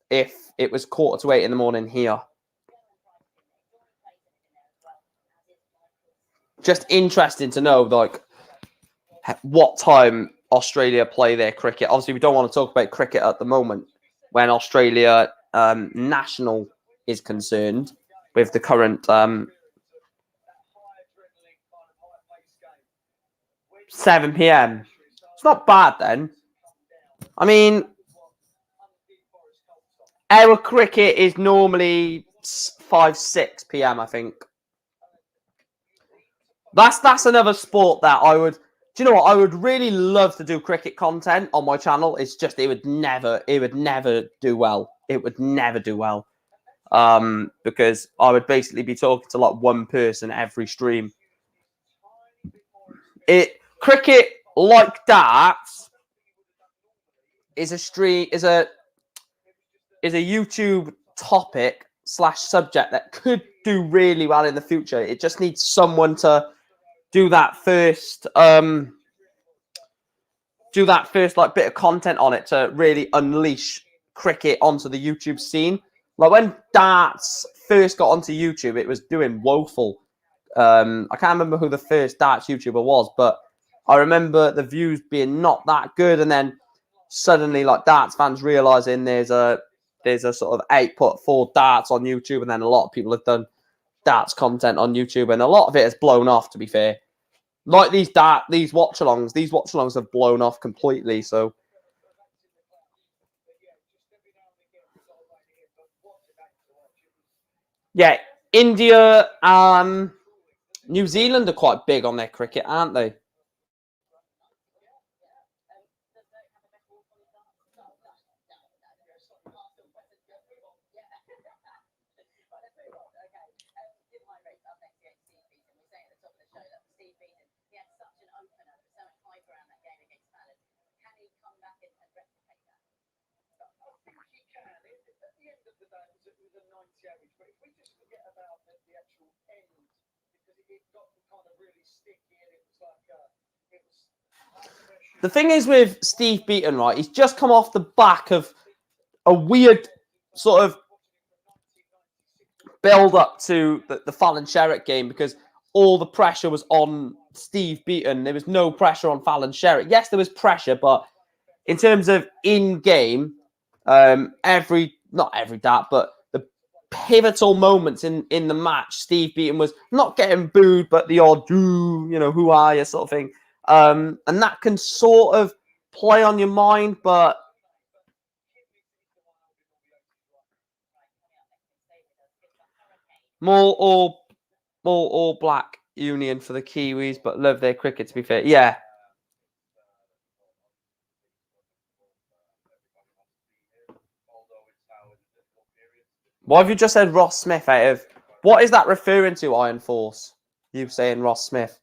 if it was 7:45 in the morning here? Just interesting to know, like, what time Australia play their cricket. Obviously, we don't want to talk about cricket at the moment when Australia national is concerned with the current 7 p.m. It's not bad then. I mean, our cricket is normally 5-6 p.m. I think. That's another sport that I would. Do you know what? I would really love to do cricket content on my channel. It's just it would never do well. It would never do well. Because I would basically be talking to like one person every stream. Cricket, like darts, is a YouTube topic / subject that could do really well in the future. It just needs someone to do that first like bit of content on it to really unleash cricket onto the YouTube scene. Like when darts first got onto YouTube, it was doing woeful. I can't remember who the first darts YouTuber was, but I remember the views being not that good, and then suddenly like darts fans realizing there's a sort of 8-4 darts on YouTube, and then a lot of people have done darts content on YouTube, and a lot of it has blown off, to be fair. Like these watch-alongs have blown off completely, so... Yeah, India, New Zealand are quite big on their cricket, aren't they? The thing is with Steve Beaton, right? He's just come off the back of a weird sort of build up to the Fallon Sherritt game because all the pressure was on Steve Beaton. There was no pressure on Fallon Sherritt. Yes, there was pressure, but in terms of in-game, not every dart, but the pivotal moments in the match, Steve Beaton was not getting booed, but the odd, who are you sort of thing. And that can sort of play on your mind, but more all black union for the Kiwis, but love their cricket, to be fair. Yeah. Why have you just said Ross Smith out of... What is that referring to, Iron Force? You saying Ross Smith?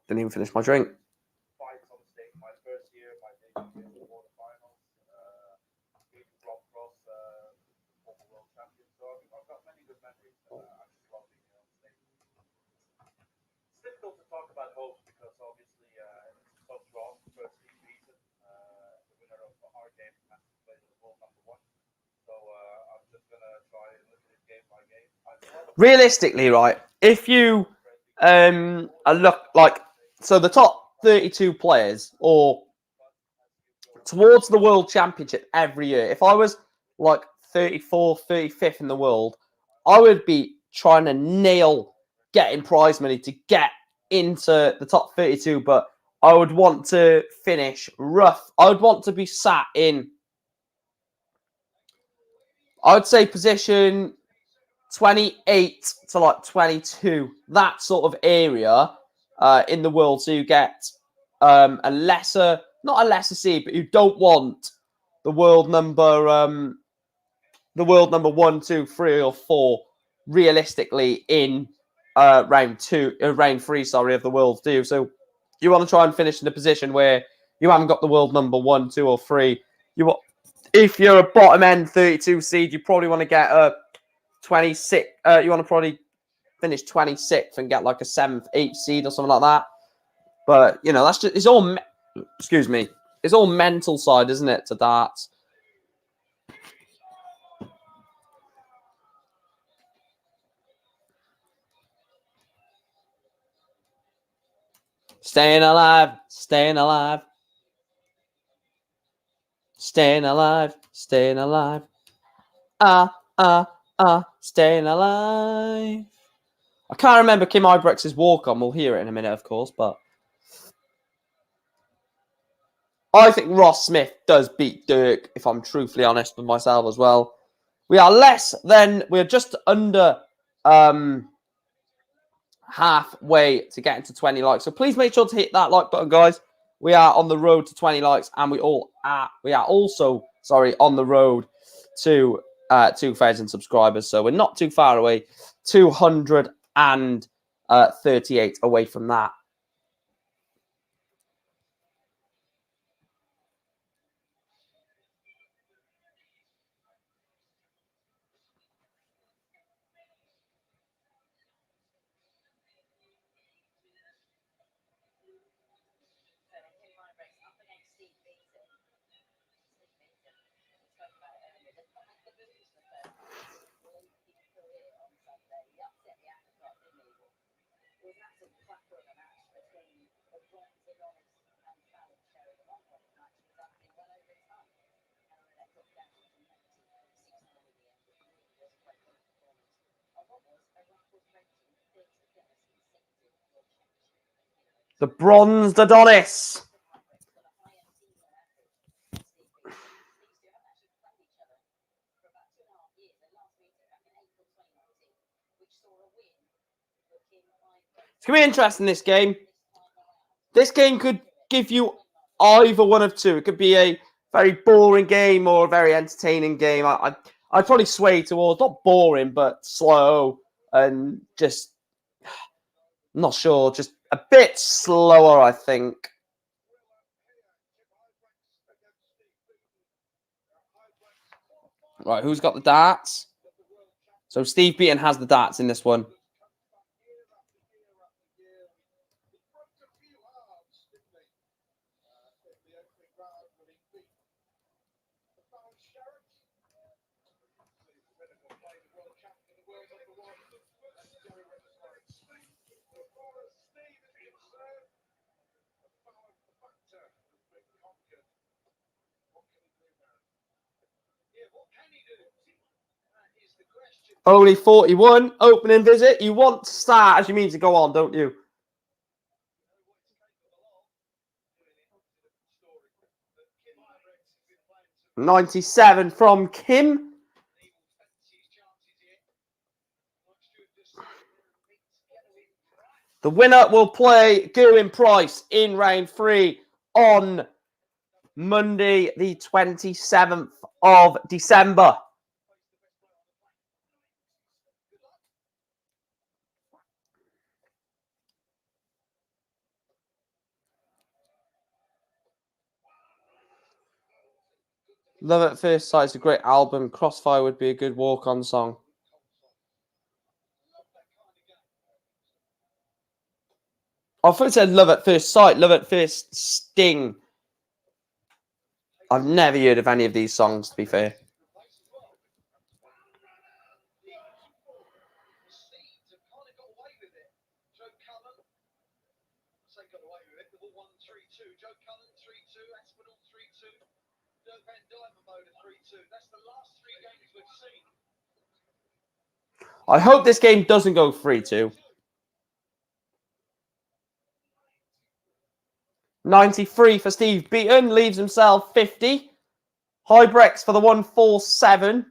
Didn't even finish my drink. Realistically, right, if you look like... So the top 32 players or towards the World Championship every year, if I was like 34th, 35th in the world, I would be trying to nail getting prize money to get into the top 32, but I would want to finish rough. I would want to be sat in, I would say, position 28 to like 22, that sort of area in the world. So you get a lesser, not a lesser seed, but you don't want the world number 1, 2, 3, or 4 realistically in round 3, sorry, of the world do. So you want to try and finish in a position where you haven't got the world number 1, 2, or 3. You want, if you're a bottom end 32 seed, you probably want to get a 26. You want to probably finish 26th and get like a 7th, 8th seed or something like that. But you know, that's just, it's all. Excuse me. It's all mental side, isn't it, to darts? Staying alive, staying alive. Staying alive, staying alive. Staying alive. I can't remember Kim Huybrechts' walk-on. We'll hear it in a minute, of course, but I think Ross Smith does beat Dirk, if I'm truthfully honest with myself as well. We're just under halfway to get into 20 likes. So please make sure to hit that like button, guys. We are on the road to 20 likes, and we are also on the road to 2,000 subscribers. So we're not too far away. 238 away from that. The bronzed Adonis. It's going to be interesting, this game. This game could give you either one of two. It could be a very boring game or a very entertaining game. I'd probably sway towards, not boring, but slow and just, I'm not sure, just a bit slower, I think. Right, who's got the darts? So Steve Beaton has the darts in this one. Only 41, opening visit. You want to start as you mean to go on, don't you? $97 from Kim. The winner will play Gerwin Price in round 3 on Monday, the 27th of December. Love at First Sight is a great album. Crossfire would be a good walk-on song. I thought it said Love at First Sight, Love at First Sting. I've never heard of any of these songs, to be fair. I hope this game doesn't go 3-2. 93 for Steve Beaton, leaves himself 50. Huybrechts for the 147.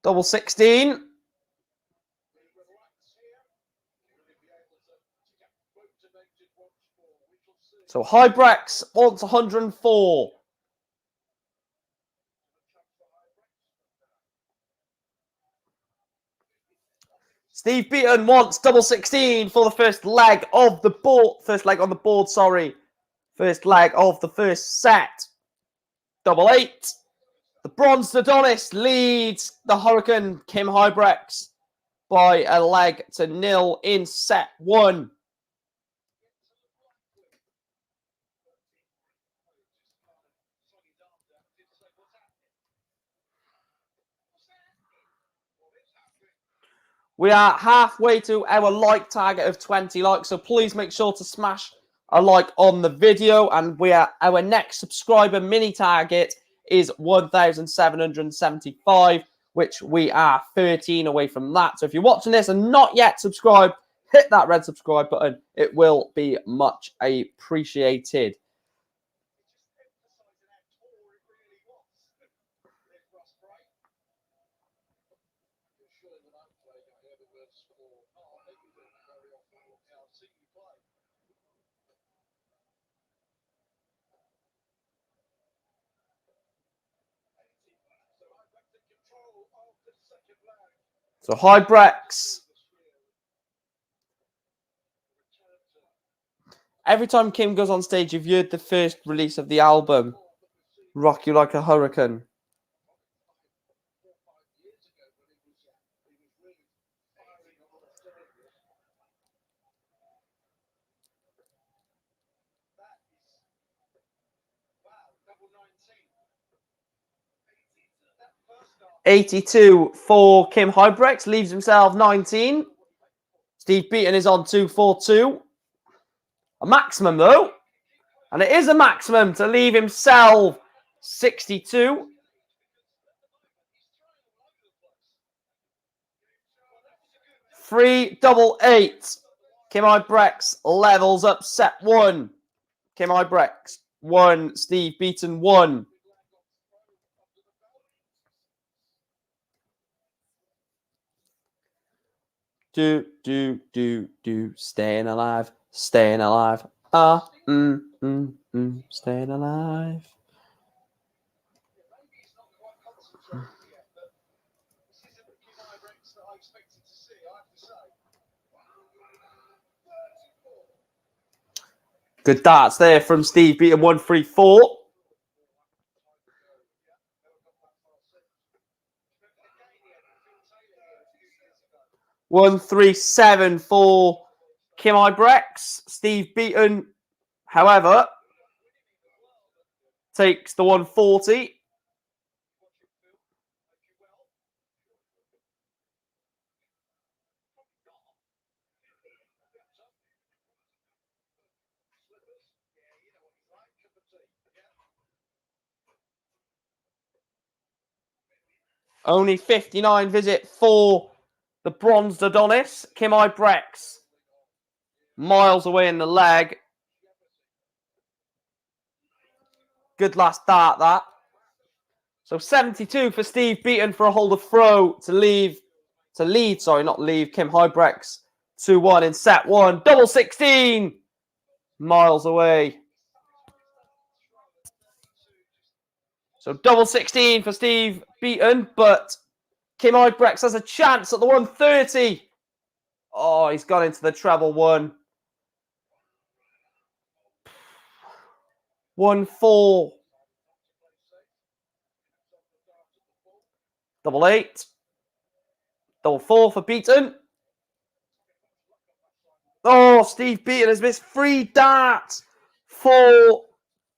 Double 16. So Huybrechts wants 104. Steve Beaton wants double 16 for the first leg of the board. First leg on the board, sorry. First leg of the first set. Double 8. The Bronze Adonis leads the Hurricane Kim Huybrechts by a leg to 0 in set 1. We are halfway to our like target of 20 likes, so please make sure to smash a like on the video. And our next subscriber mini target is 1,775, which we are 13 away from that. So if you're watching this and not yet subscribed, hit that red subscribe button. It will be much appreciated. So Huybrechts. Every time Kim goes on stage, you've heard the first release of the album, Rock You Like a Hurricane. $82 for Kim Huybrechts, leaves himself 19. Steve Beaton is on 242. A maximum though. And it is a maximum to leave himself 62. Free double 8. Kim Huybrechts levels up set 1. Kim Huybrechts 1. Steve Beaton 1. Staying alive, staying alive. Staying alive. Good darts there from Steve Beaton, 134. $137 for Kim Huybrechts. Steve Beaton, however, takes the 140. Only 59 visit for the Bronze Adonis. Kim Huybrechts miles away in the leg. Good last dart, that. So 72 for Steve Beaton for a holder throw to lead Kim Huybrechts 2-1 in set 1. Double 16 miles away. So double 16 for Steve Beaton, but Kim Huybrechts has a chance at the 130. Oh, he's gone into the treble 1. 1-4. Double 8. Double 4 for Beaton. Oh, Steve Beaton has missed 3 darts for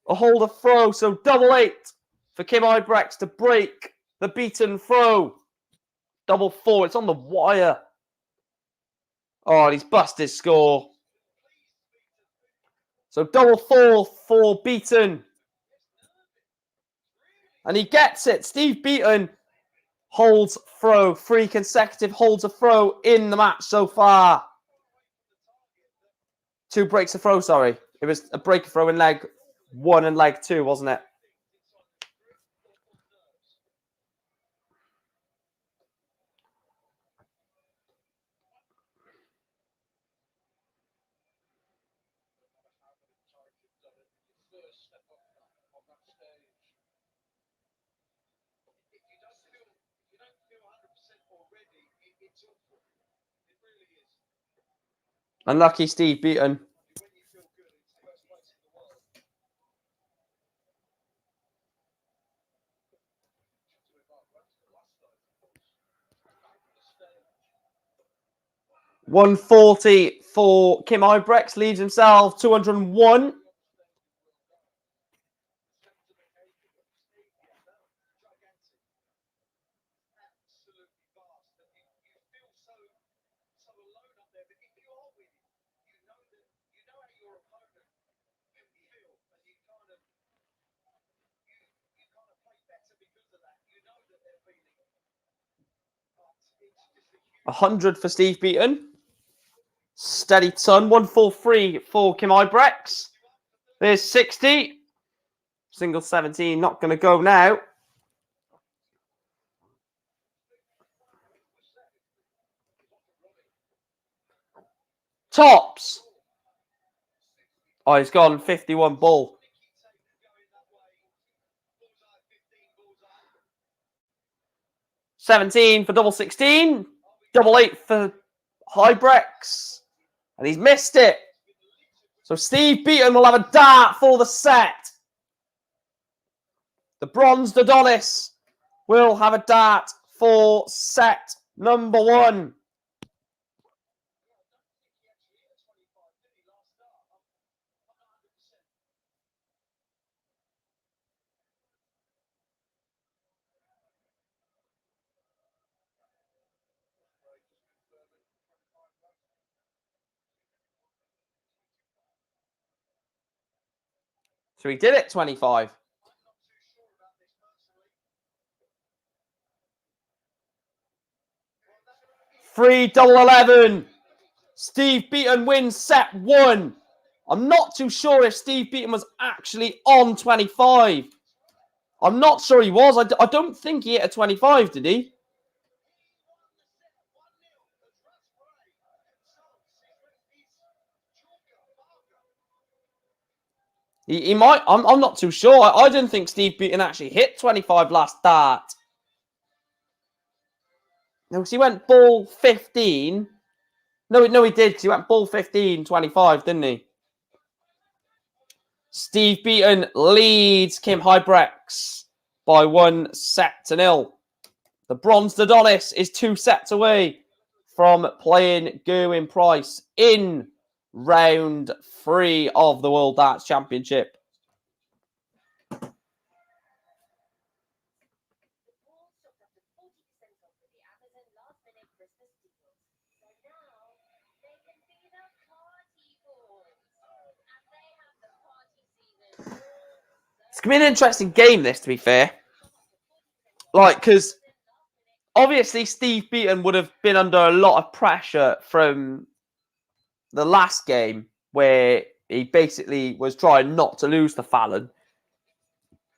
a holder throw. So double 8 for Kim Huybrechts to break the Beaton throw. Double four. It's on the wire. Oh, he's busted his score. So double four for Beaton. And he gets it. Steve Beaton holds throw. 3 consecutive holds a throw in the match so far. 2 breaks a throw, sorry. It was a break a throw in leg 1 and leg 2, wasn't it? Unlucky Steve Beaton. $140 for Kim Huybrechts, leaves himself 201. $100 for Steve Beaton. Steady ton. 143 for Kim Huybrechts. There's 60. Single 17. Not going to go now. Tops. Oh, he's gone 51 bull. $17 for double 16. Double 8 for Huybrechts. And he's missed it. So Steve Beaton will have a dart for the set. The bronzed Adonis will have a dart for set number 1. So he did it, 25. Free double 11. Steve Beaton wins set 1. I'm not too sure if Steve Beaton was actually on 25. I'm not sure he was. I don't think he hit a 25, did he? He might. I'm not too sure. I didn't think Steve Beaton actually hit 25 last start. No, because he went ball 15. No, he did. Because he went ball 15, 25, didn't he? Steve Beaton leads Kim Huybrechts by 1-0. The bronzed Adonis is 2 sets away from playing Gerwyn Price in round 3 of the World Darts Championship. It's going to be an interesting game, this, to be fair. Like, because obviously Steve Beaton would have been under a lot of pressure from the last game where he basically was trying not to lose to Fallon.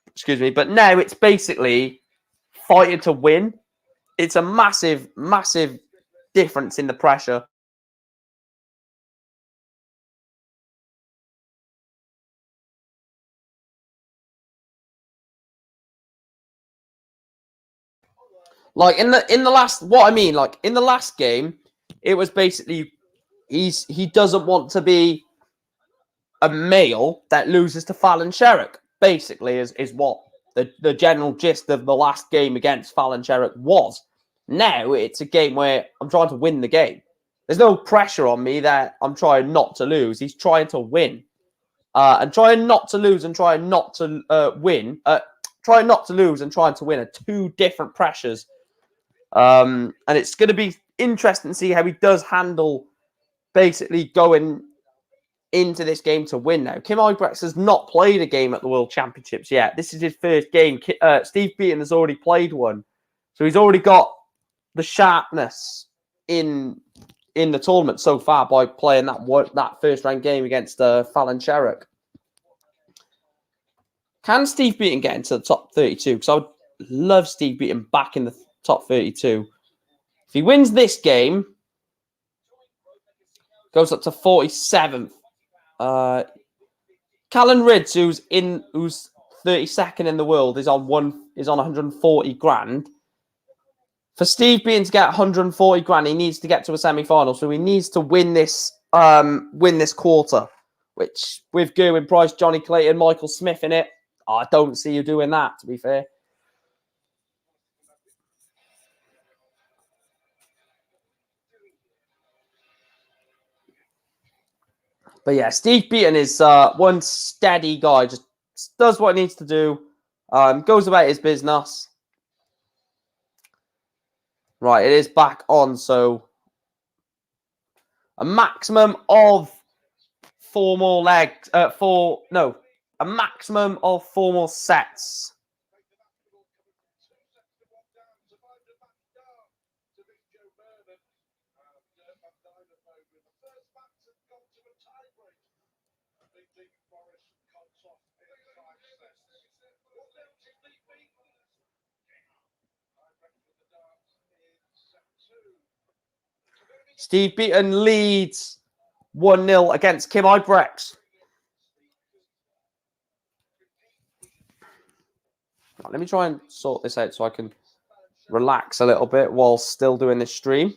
Excuse me. But now it's basically fighting to win. It's a massive, massive difference in the pressure. Like in the last, what I mean, like in the last game, it was basically he doesn't want to be a male that loses to Fallon Sherrick. Basically, is what the general gist of the last game against Fallon Sherrick was. Now it's a game where I'm trying to win the game. There's no pressure on me that I'm trying not to lose. He's trying to win, and trying not to lose and trying not to win. Trying not to lose and trying to win are 2 different pressures. And it's going to be interesting to see how he does handle basically going into this game to win now. Kim Huybrechts has not played a game at the World Championships yet. This is his first game. Steve Beaton has already played one. So he's already got the sharpness in the tournament so far by playing that first round game against Fallon Sherrock. Can Steve Beaton get into the top 32? Because I would love Steve Beaton back in the top 32. If he wins this game, goes up to 47th. Callan Ridds, who's 32nd in the world, is on 140 grand. For Steve Beaton to get 140 grand, he needs to get to a semi-final. So he needs to win this quarter, which with Gerwyn Price, Johnny Clayton, Michael Smith in it, I don't see you doing that, to be fair. But yeah, Steve Beaton is one steady guy, just does what he needs to do, goes about his business. Right, it is back on, so a maximum of a maximum of 4 more sets. Steve Beaton leads 1-0 against Kim Huybrechts. Let me try and sort this out so I can relax a little bit while still doing this stream.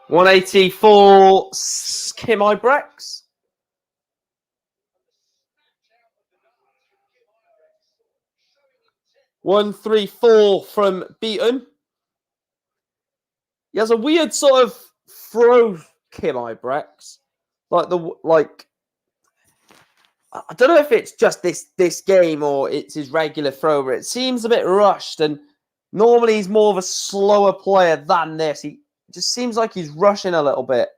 $180 for Kim Huybrechts. $134 from Beaton. He has a weird sort of throw, Kim Huybrechts. I don't know if it's just this game or it's his regular throw, but it seems a bit rushed. And normally he's more of a slower player than this. He just seems like he's rushing a little bit.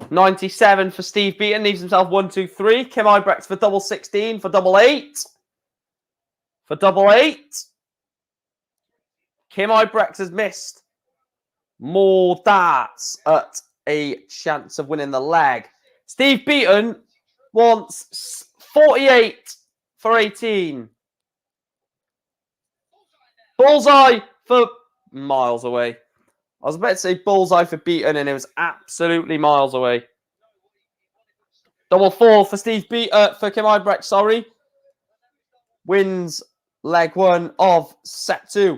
$97 for Steve Beaton, leaves himself 1-2-3. Kim Huybrechts for double 16, for double 8. For double 8. Kim Huybrechts has missed more darts at a chance of winning the leg. Steve Beaton wants 48 for 18. Bullseye for miles away. I was about to say bullseye for Beaton, and it was absolutely miles away. Double 4 for Steve Beaton, for Kim Huybrechts, sorry. Wins leg 1 of set 2.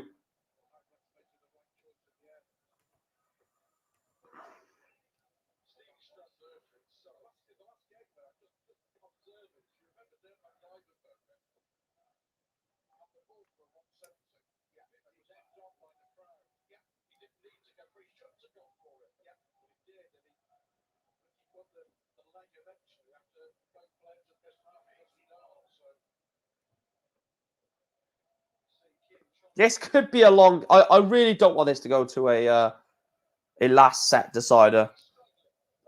This could be a long... I really don't want this to go to a last set decider.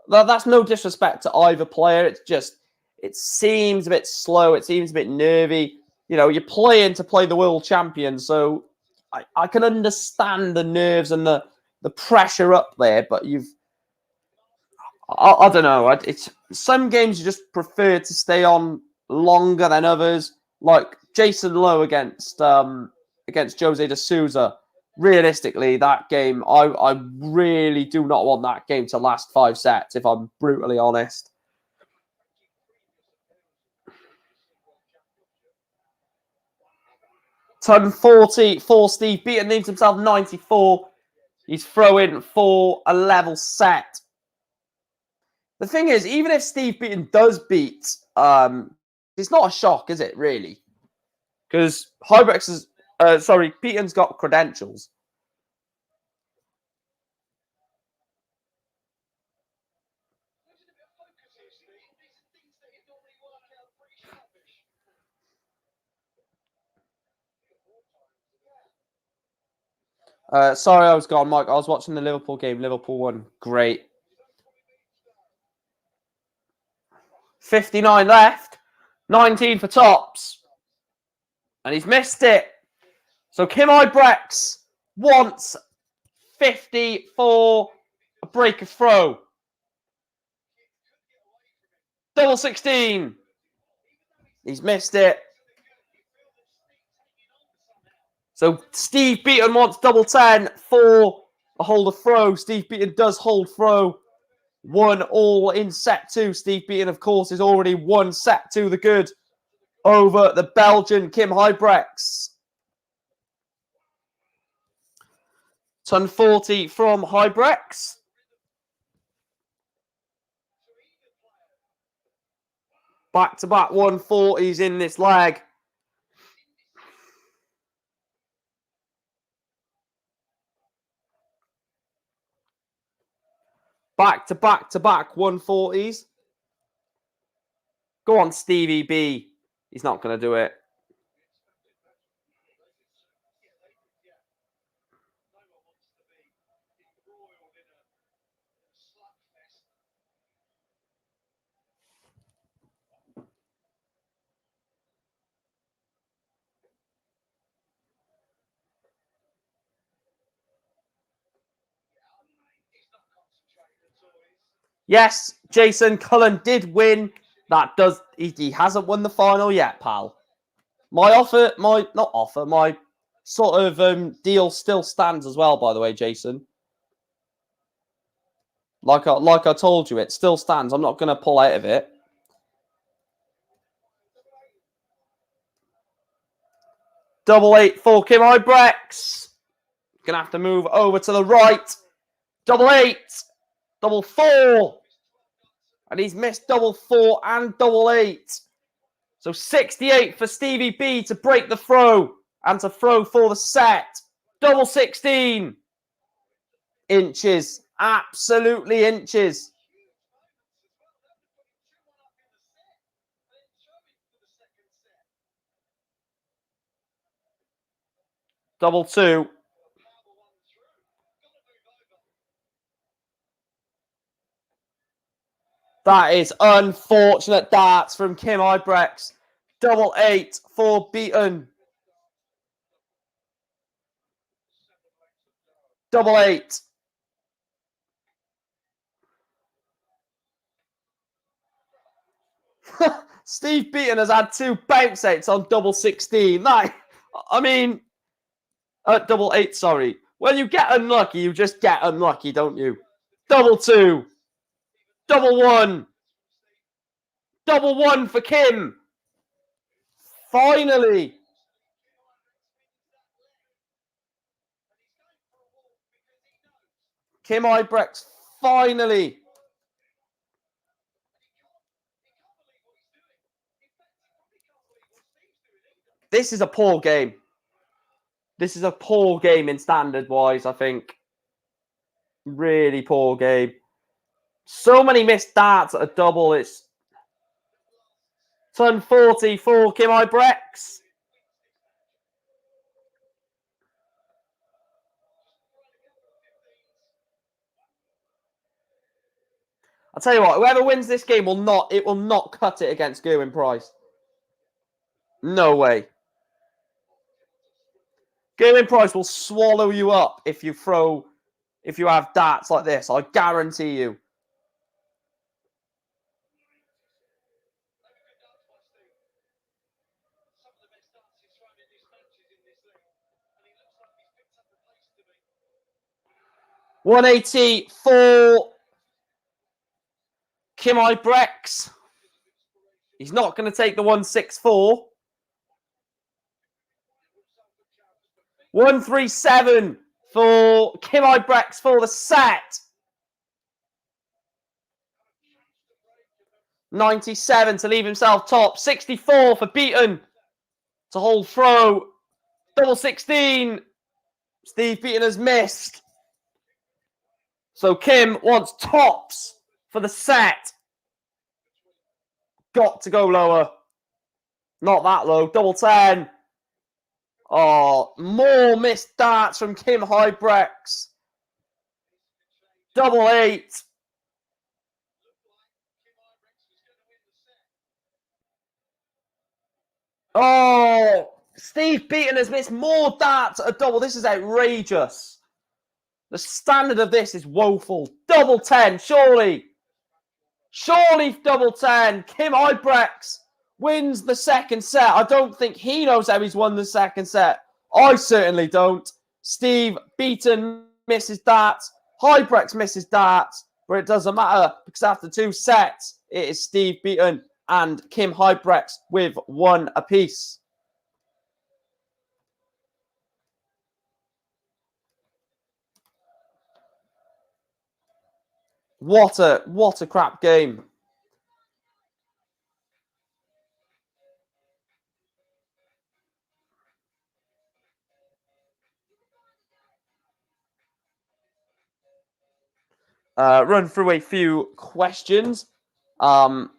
That's no disrespect to either player. It's just... It seems a bit slow. It seems a bit nervy. You know, you're playing to play the world champion, so I can understand the nerves and the pressure up there, but you've... I don't know. It's some games you just prefer to stay on longer than others. Like Jason Lowe against Jose de Souza. Realistically, that game, I really do not want that game to last 5 sets, if I'm brutally honest. Ton 40 for Steve Beaton, leaves himself 94. He's throwing for a level set. The thing is, even if Steve Beaton does beat, it's not a shock, is it, really? Because Huybrechts is, Beaton's got credentials. Sorry, I was gone, Mike. I was watching the Liverpool game. Liverpool won. Great. 59 left. 19 for tops. And he's missed it. So Kim Huybrechts wants 50 for a break of throw. Double 16. He's missed it. So Steve Beaton wants double 10 for a hold of throw. Steve Beaton does hold throw. 1-1 in set 2. Steve Beaton, of course, is already 1 set to the good over the Belgian Kim Huybrechts. Ton 40 from Huybrechts. Back-to-back 140s in this leg. Back-to-back 140s. Go on, Stevie B. He's not going to do it. Yes, Jason Cullen did win. That does he hasn't won the final yet, pal. My sort of deal still stands as well, by the way, Jason. Like I told you, it still stands. I'm not going to pull out of it. Double 8 for Kim Huybrechts. Going to have to move over to the right. Double 8. Double 4. And he's missed double 4 and double 8. So 68 for Stevie B to break the throw and to throw for the set. Double 16. Inches. Absolutely inches. Double 2. That is unfortunate darts from Kim Huybrechts. Double 8 for Beaton. Double 8. Steve Beaton has had 2 bounce outs on double 16. Double 8, sorry. When you get unlucky, you just get unlucky, don't you? Double 2. Double 1. Double 1 for Kim. Finally. Kim Huybrechts, finally. This is a poor game. This is a poor game in standard-wise, I think. Really poor game. So many missed darts at a double. It's ton 40 for Kim Huybrechts. I'll tell you what, whoever wins this game will not cut it against Gerwyn Price. No way. Gerwyn Price will swallow you up if you have darts like this. I guarantee you. $180 for Kim Huybrechts. He's not going to take the 164. 137 for Kim Huybrechts for the set. 97 to leave himself top. 64 for Beaton to hold throw. Double 16. Steve Beaton has missed. So Kim wants tops for the set. Got to go lower. Not that low. Double 10. Oh, more missed darts from Kim Huybrechts. Double 8. Oh, Steve Beaton has missed more darts at a double. This is outrageous. The standard of this is woeful. Double 10, surely. Surely double 10. Kim Huybrechts wins the second set. I don't think he knows how he's won the second set. I certainly don't. Steve Beaton misses darts. Huybrechts misses darts. But it doesn't matter because after 2 sets, it is Steve Beaton and Kim Huybrechts with 1 apiece. What a crap game. Run through a few questions. We'll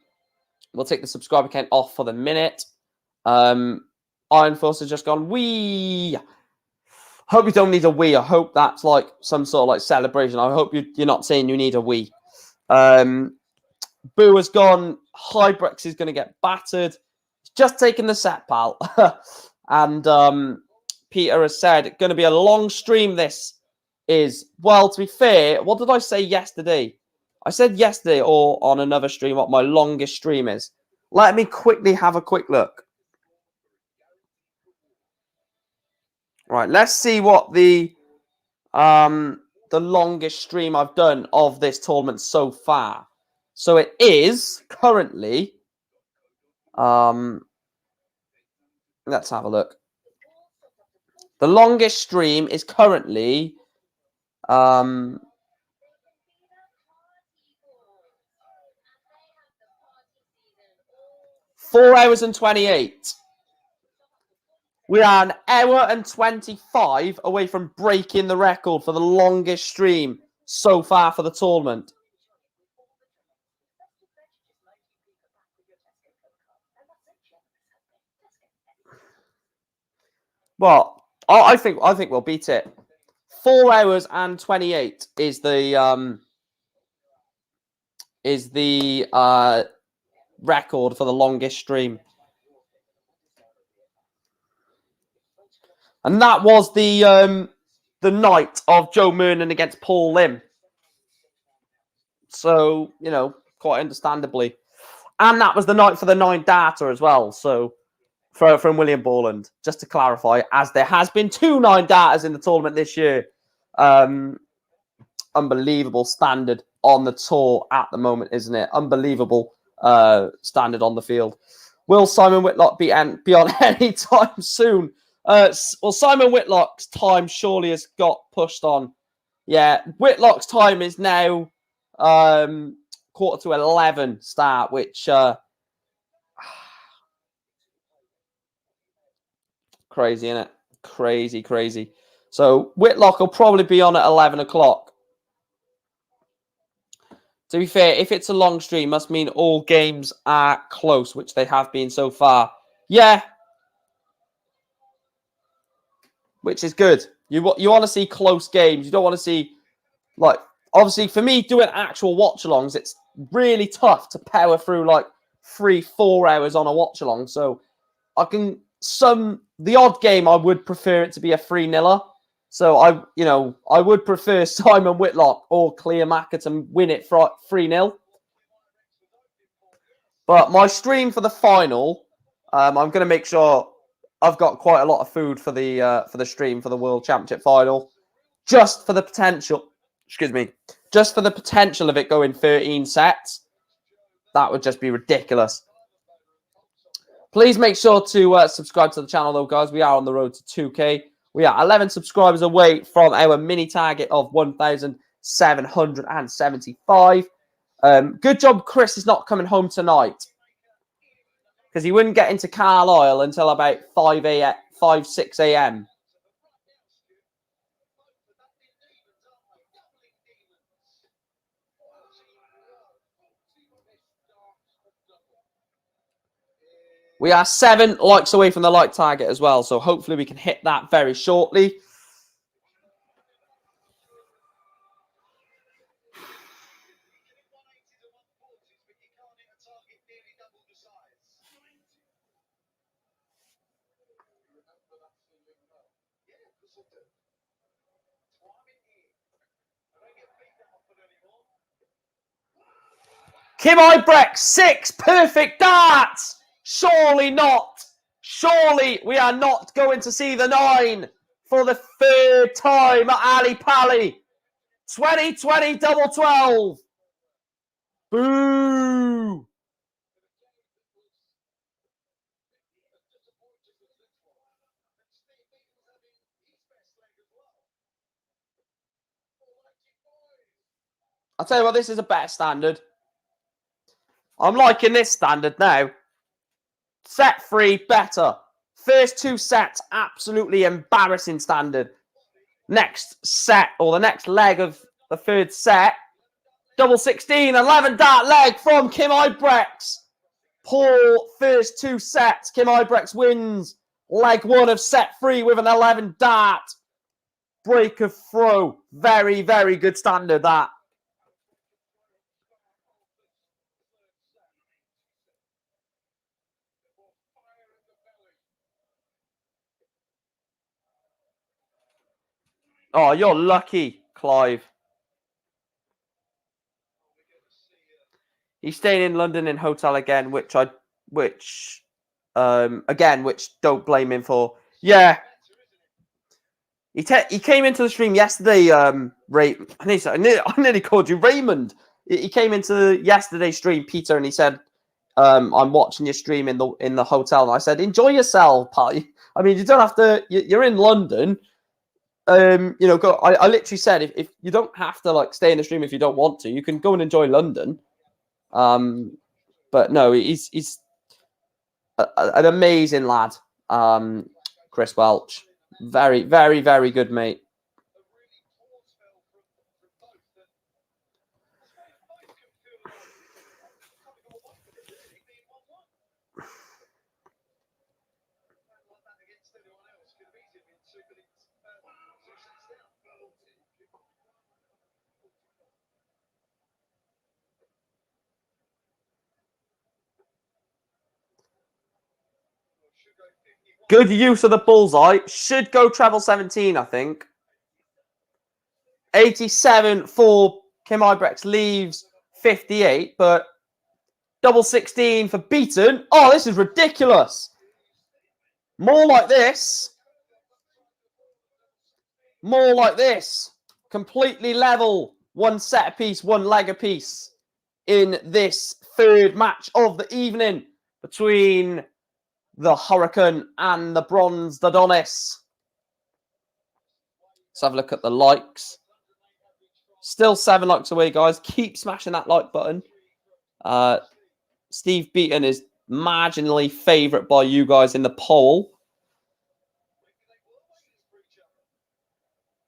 take the subscriber count off for the minute. Iron Force has just gone, wee. Hope you don't need a wee. I hope that's like some sort of like celebration. I hope you're not saying you need a wee. Boo has gone, Huybrechts is going to get battered. He's just taken the set, pal. And Peter has said, going to be a long stream this is. Well, to be fair, what did I say yesterday? I said yesterday or on another stream what my longest stream is. Let me quickly have a quick look. Right, let's see what the longest stream I've done of this tournament so far. So it is currently, let's have a look. The longest stream is currently 4 hours and 28. We are an hour and 25 away from breaking the record for the longest stream so far for the tournament. Well, I think we'll beat it. 4 hours and 28 is the record for the longest stream. And that was the night of Joe Murnan against Paul Lim. So, you know, quite understandably. And that was the night for the 9 data as well. So, from William Borland, just to clarify, as there has been 2 9 datas in the tournament this year. Unbelievable standard on the tour at the moment, isn't it? Unbelievable standard on the field. Will Simon Whitlock be on any time soon? Well, Simon Whitlock's time surely has got pushed on. Yeah, Whitlock's time is now 11:15 start, which crazy, isn't it? Crazy. So Whitlock will probably be on at 11 o'clock. To be fair, if it's a long stream, must mean all games are close, which they have been so far. Yeah. Which is good. You want to see close games. You don't want to see, like, obviously for me doing actual watch-alongs, it's really tough to power through like 3-4 hours on a watch-along. So I can the odd game I would prefer it to be a 3-0. So I would prefer Simon Whitlock or Kleermaker to win it for 3-0. But my stream for the final, I'm going to make sure I've got quite a lot of food for the stream for the World Championship final, just for the potential. Excuse me, just for the potential of it going 13 sets. That would just be ridiculous. Please make sure to subscribe to the channel, though, guys. We are on the road to 2K. We are 11 subscribers away from our mini target of 1,775. Good job Chris is not coming home tonight, because he wouldn't get into Carlisle until about 6 a.m. We are 7 likes away from the like target as well, so hopefully we can hit that very shortly. Kim Huybrechts, 6 perfect darts. Surely not. Surely we are not going to see the 9 for the 3rd time at Ali Pali. 2020 double 12. Boo. I'll tell you what, this is a better standard. I'm liking this standard now. Set 3, better. First 2 sets, absolutely embarrassing standard. Next set, or the next leg of the 3rd set, double 16, 11 dart leg from Kim Huybrechts. Poor first 2 sets. Kim Huybrechts wins leg 1 of set 3 with an 11 dart break of throw. Very, very good standard, that. Oh, you're lucky, Clive. He's staying in London in hotel again, which don't blame him for. Yeah. He came into the stream yesterday, Ray. I nearly called you Raymond. He came into yesterday's stream, Peter, and he said, I'm watching your stream in the hotel. And I said, enjoy yourself, pal. I mean, you don't have to, you're in London. Go. I literally said, if you don't have to like stay in the stream if you don't want to, you can go and enjoy London. But no, he's an amazing lad. Chris Welch, very, very, very good mate. Good use of the bullseye. Should go treble 17, I think. 87 for Kim Huybrechts, leaves 58, but double 16 for Beaton. Oh, this is ridiculous. More like this. More like this. Completely level. 1 set apiece, 1 leg apiece in this 3rd match of the evening between the Hurricane and the Bronze Adonis. Let's have a look at the likes. Still 7 likes away, guys. Keep smashing that like button. Steve Beaton is marginally favourite by you guys in the poll.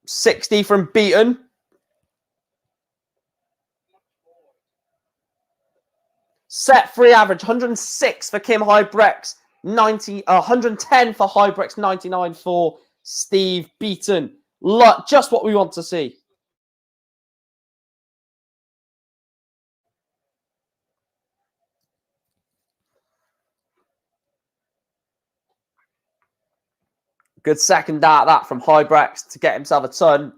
60 from Beaton. Set 3 average, 106 for Kim Huybrechts, 110 for Huybrechts, 99 for Steve Beaton. Just what we want to see. Good second dart that from Huybrechts to get himself a ton.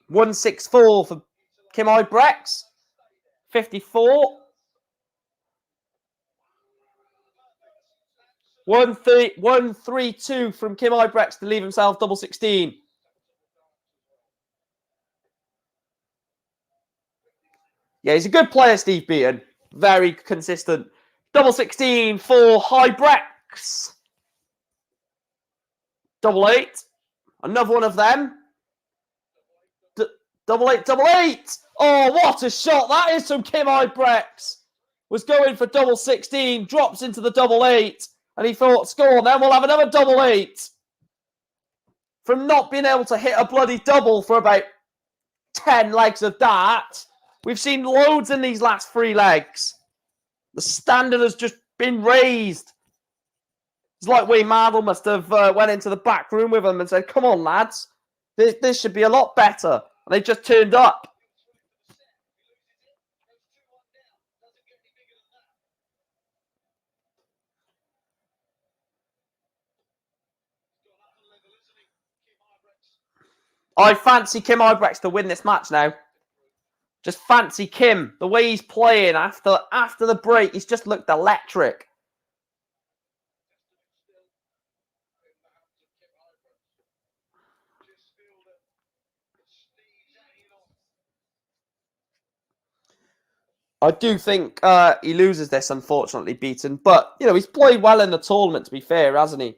$164 for Kim Huybrechts. 54. 132 from Kim Huybrechts to leave himself double 16. Yeah, he's a good player, Steve Beaton. Very consistent. Double 16 for Huybrechts. Double 8. Another one of them. Double 8, double 8. Oh, what a shot that is from Kim Huybrechts. Was going for double 16, drops into the double 8, and he thought, score, then we'll have another double 8. From not being able to hit a bloody double for about 10 legs of that, we've seen loads in these last 3 legs. The standard has just been raised. It's like Wayne Mardle must have went into the back room with them and said, come on, lads, this should be a lot better. And they just turned up. I fancy Kim Huybrechts to win this match now. Just fancy Kim. The way he's playing after the break, he's just looked electric. I do think he loses this, unfortunately, Beaton. But, you know, he's played well in the tournament, to be fair, hasn't he?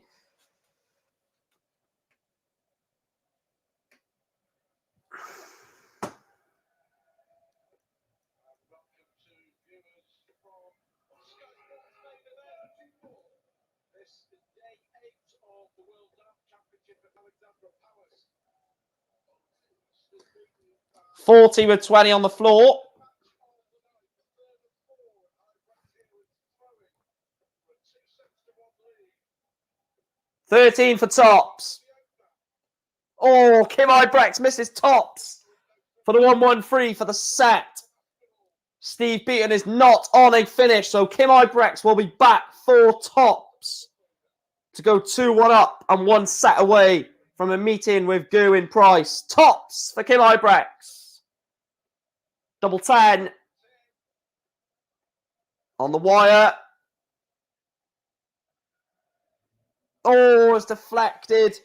$40 with 20 on the floor. $13 for tops. Oh, Kim Huybrechts misses tops for the 1-1-3 for the set. Steve Beaton is not on a finish, so Kim Huybrechts will be back for tops to go 2-1 up and 1 set away from a meeting with Gerwin Price. Tops for Kim Huybrechts. Double 10 on the wire. Oh, it's deflected.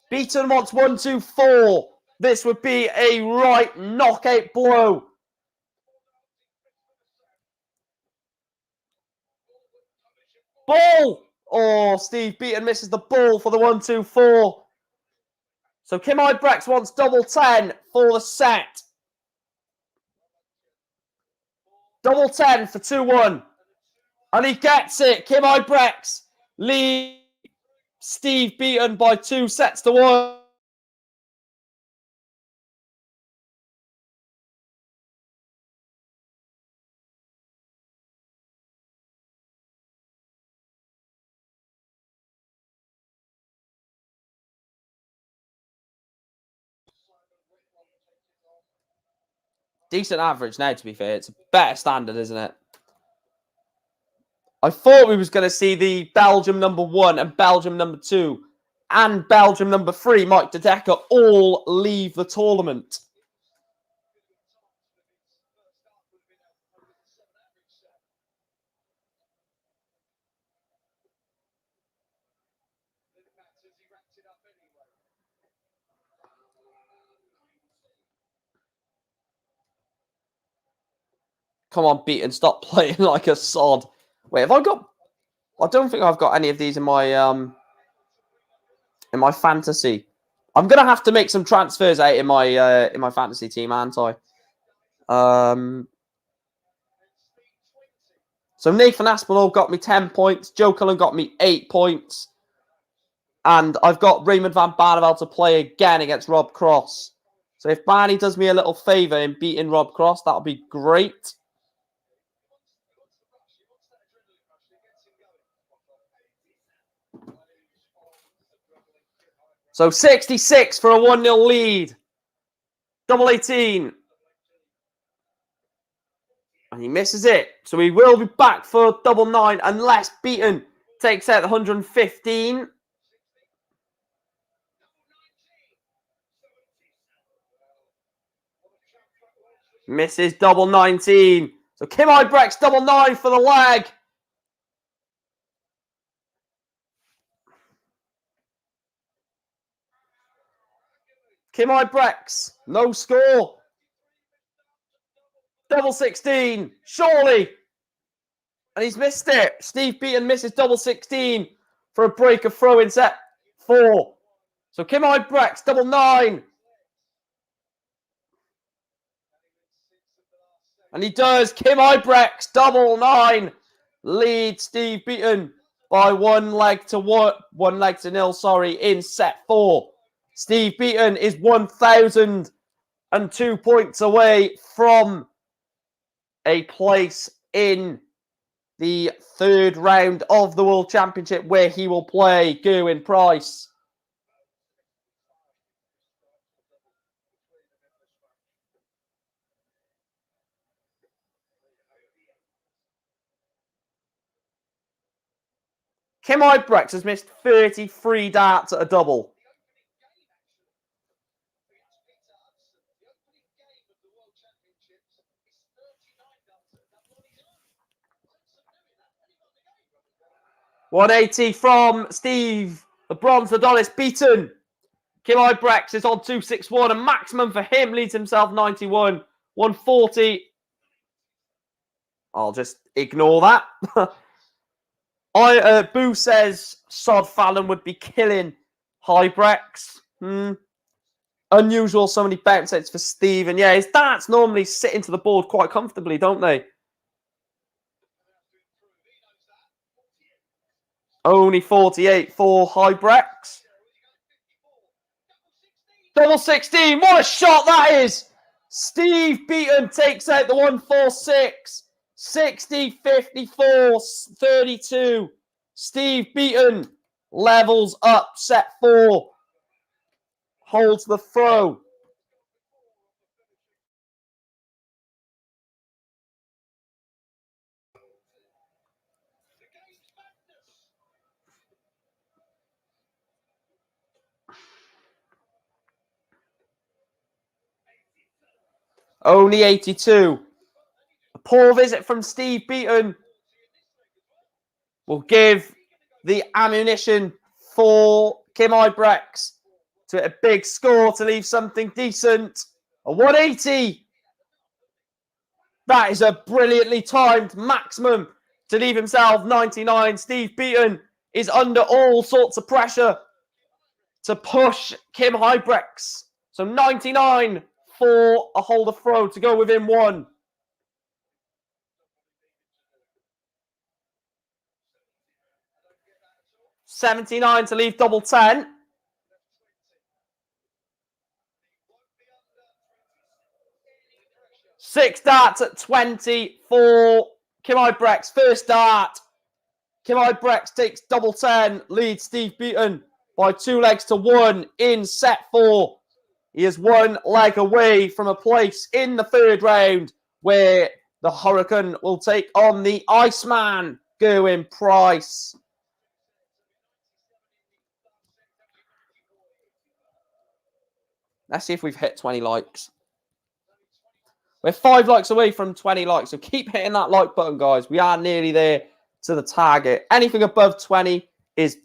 Beaton wants 1-2-4. This would be a right knockout blow. Ball! Oh, Steve Beaton misses the ball for the 1-2-4. So Kim Huybrechts wants double 10 for the set. Double 10 for 2-1. And he gets it. Kim Huybrechts leads Steve Beaton by 2 sets to 1. Decent average now, to be fair. It's a better standard, isn't it? I thought we was going to see the Belgium number 1 and Belgium number 2 and Belgium number 3, Mike De Decker, all leave the tournament. Come on, Beaton, stop playing like a sod. Wait, have I got... I don't think I've got any of these in my fantasy. I'm gonna have to make some transfers out in my fantasy team, aren't I? So Nathan Aspinal got me 10 points. Joe Cullen got me 8 points. And I've got Raymond van Barneveld to play again against Rob Cross. So if Barney does me a little favour in beating Rob Cross, that'll be great. So 66 for a 1-0 lead. Double 18. And he misses it. So he will be back for double 9 unless Beaton takes out 115. Misses double 19. So Kim Huybrechts double 9 for the leg. Kim Huybrechts, no score. Double 16. Surely. And he's missed it. Steve Beaton misses double 16 for a break of throw in set 4. So Kim Huybrechts, double 9. And he does. Kim Huybrechts, double 9. Leads Steve Beaton by one leg to nil, in set 4. Steve Beaton is 1,002 points away from a place in the third round of the World Championship where he will play Gerwyn Price. Kim Huybrechts has missed 33 darts at a double. .180 from Steve, the bronze Adonis Beaton. Kim Huybrechts is on 261, and maximum for him leads himself 91. 140. I'll just ignore that. Boo says Sod Fallon would be killing Huybrechts. Unusual, so many bounce hits for Steve. And yeah, his darts normally sit into the board quite comfortably, don't they? Only 48 for Huybrechts. Double 16. What a shot that is. Steve Beaton takes out the 146. 60, 54, 32. Steve Beaton levels up set 4. Holds the throw. Only 82. A poor visit from Steve Beaton will give the ammunition for Kim Huybrechts to a big score to leave something decent. A 180. That is a brilliantly timed maximum to leave himself 99. Steve Beaton is under all sorts of pressure to push Kim Huybrechts. So 99 for a holder throw to go within 1. $79 to leave double 10. Six darts at 20 for Kim Huybrechts. First dart. Kim Huybrechts takes double 10, leads Steve Beaton by 2 legs to 1 in set 4. He is 1 leg away from a place in the third round where the Hurricane will take on the Iceman, Gerwyn Price. Let's see if we've hit 20 likes. We're 5 likes away from 20 likes, so keep hitting that like button, guys. We are nearly there to the target. Anything above 20 is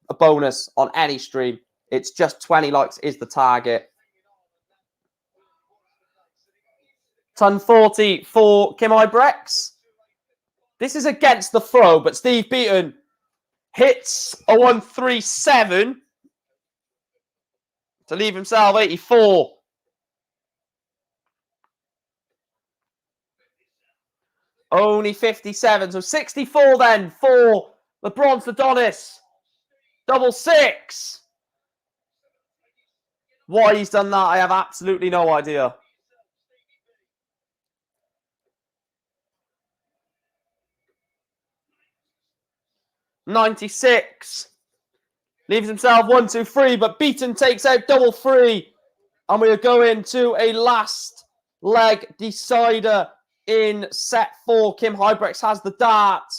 a bonus on any stream. It's just 20 likes is the target. Ton 40 for Kim Huybrechts. This is against the throw, but Steve Beaton hits a 137 to leave himself 84. Only 57, so 64 then for the bronze Adonis. Double 6. Why he's done that, I have absolutely no idea. $96. Leaves himself 1, 2, 3, but Beaton takes out double 3. And we are going to a last leg decider in set 4. Kim Huybrechts has the dart.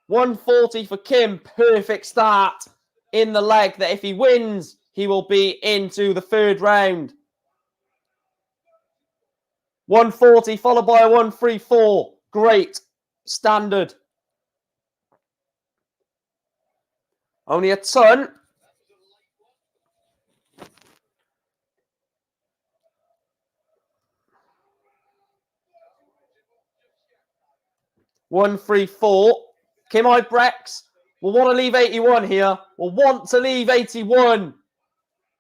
$140 for Kim. Perfect start in the leg that if he wins, he will be into the third round. $140 followed by a 134. Great standard. Only a ton. 1-3-4. Kim Huybrechts will want to leave 81 here. Will want to leave 81.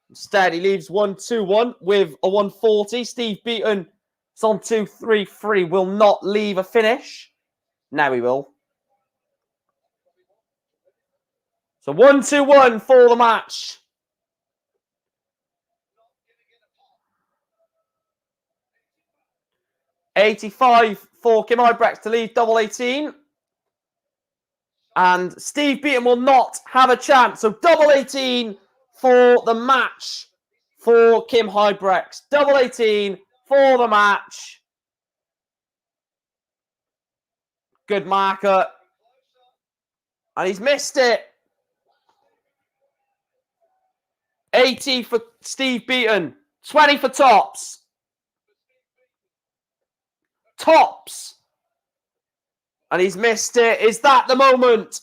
Instead, he leaves 1-2-1 with a 140. Steve Beaton is on 2-3-3. Will not leave a finish. Now he will. So 1-2-1 for the match. $85 for Kim Huybrechts to leave double 18. And Steve Beaton will not have a chance. So double 18 for the match for Kim Huybrechts. Double 18 for the match. Good marker. And he's missed it. 80 for Steve Beaton. 20 for tops. Tops. And he's missed it. Is that the moment?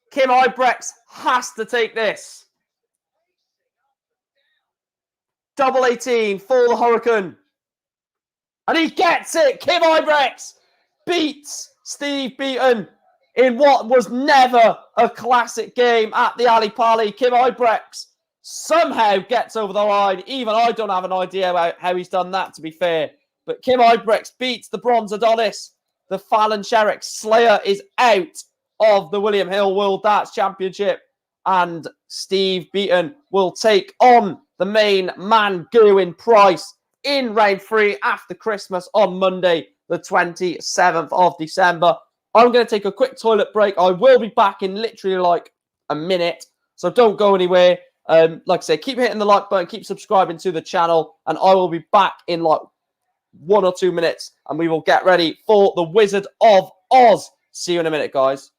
Kim Huybrechts has to take this. Double 18 for the Hurricane. And he gets it. Kim Huybrechts beats Steve Beaton in what was never a classic game at the Ali Pali. Kim Huybrechts somehow gets over the line. Even I don't have an idea about how he's done that, to be fair. But Kim Huybrechts beats the Bronze Adonis. The Fallon Sherrick Slayer is out of the William Hill World Darts Championship. And Steve Beaton will take on the main man, Gerwyn Price, in round 3 after Christmas on Monday, the 27th of December. I'm going to take a quick toilet break. I will be back in literally like a minute, so don't go anywhere. Like I say, keep hitting the like button, keep subscribing to the channel, and I will be back in like 1 or 2 minutes, and we will get ready for the Wizard of Oz. See you in a minute, guys.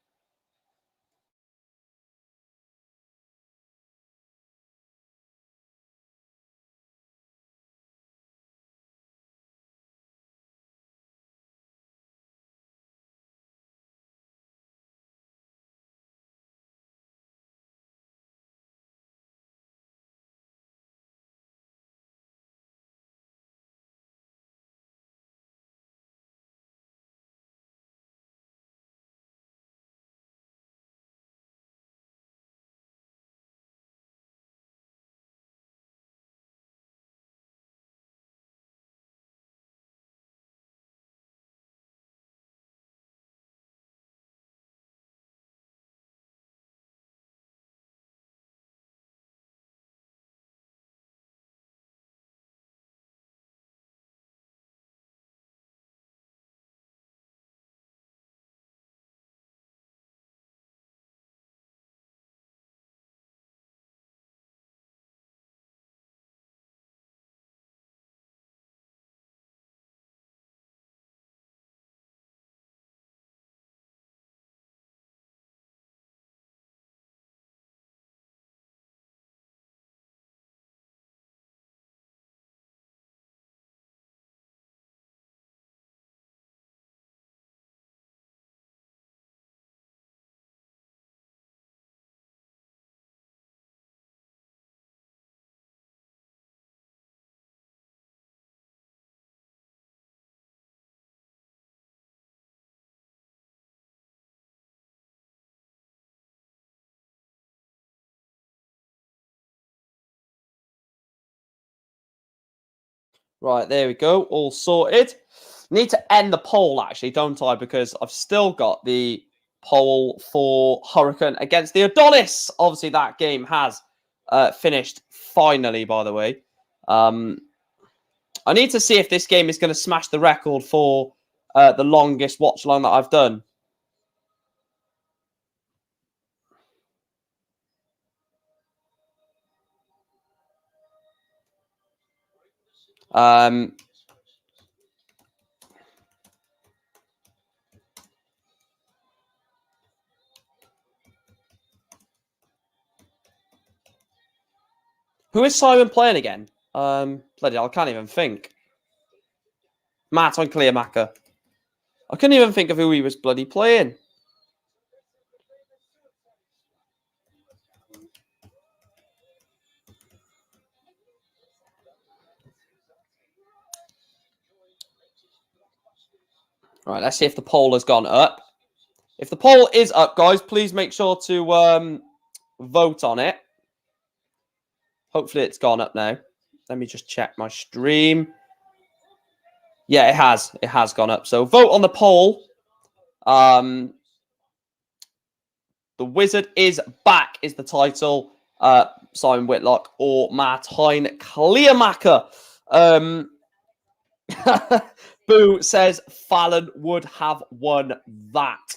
Right, there we go. All sorted. Need to end the poll, actually, don't I? Because I've still got the poll for Hurricane against the Adonis. Obviously, that game has finished finally, by the way. I need to see if this game is going to smash the record for the longest watch along that I've done. Who is Simon playing again? Bloody hell, I can't even think. Matt on Kleermaker. I couldn't even think of who he was bloody playing. Right, let's see if the poll has gone up. If the poll is up, guys, please make sure to vote on it. Hopefully it's gone up now. Let me just check my stream. Yeah, it has. It has gone up. So vote on the poll. The Wizard is back is the title. Simon Whitlock or Martin Kleermaker. Boo says Fallon would have won that.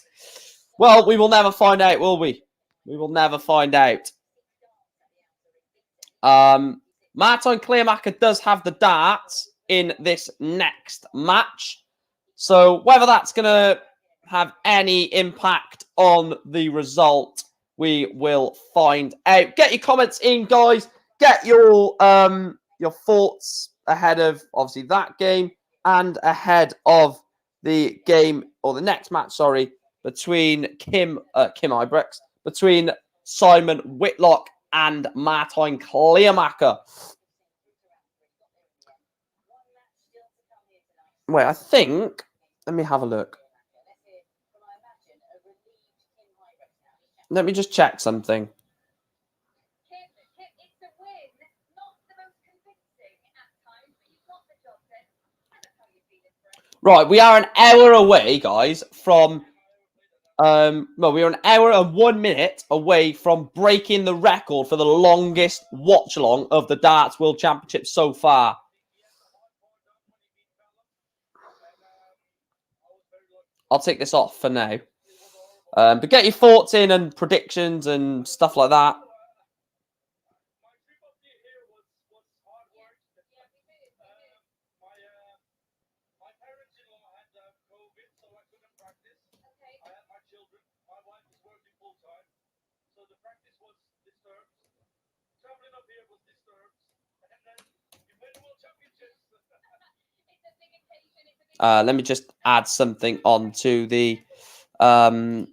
Well, we will never find out, will we? We will never find out. Martin Kleermaker does have the darts in this next match. So whether that's going to have any impact on the result, we will find out. Get your comments in, guys. Get your thoughts ahead of, obviously, that game and ahead of the game, or the next match, sorry, between Kim Huybrechts, between Simon Whitlock and Martin Kleermaker. Wait, I think... Let me have a look. Let me just check something. Right, we are an hour away, guys, from... well, we are an hour and 1 minute away from breaking the record for the longest watch-along of the Darts World Championship so far. I'll take this off for now. But get your thoughts in and predictions and stuff like that. Let me just add something on to the... there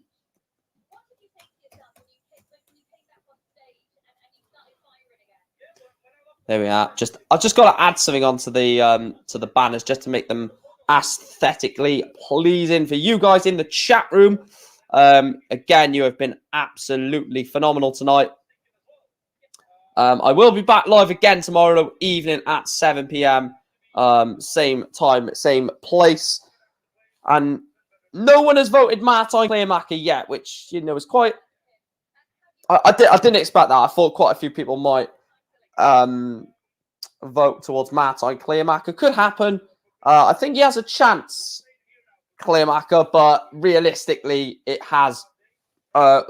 we are. I've just got to add something onto the banners just to make them aesthetically pleasing for you guys in the chat room. Again, you have been absolutely phenomenal tonight. I will be back live again tomorrow evening at 7 p.m. Same time, same place. And no one has voted Martin Kleermaker yet, which, you know, is quite... I didn't expect that. I thought quite a few people might vote towards Martin Kleermaker. Could happen. I think he has a chance, Kleermaker, but realistically, it has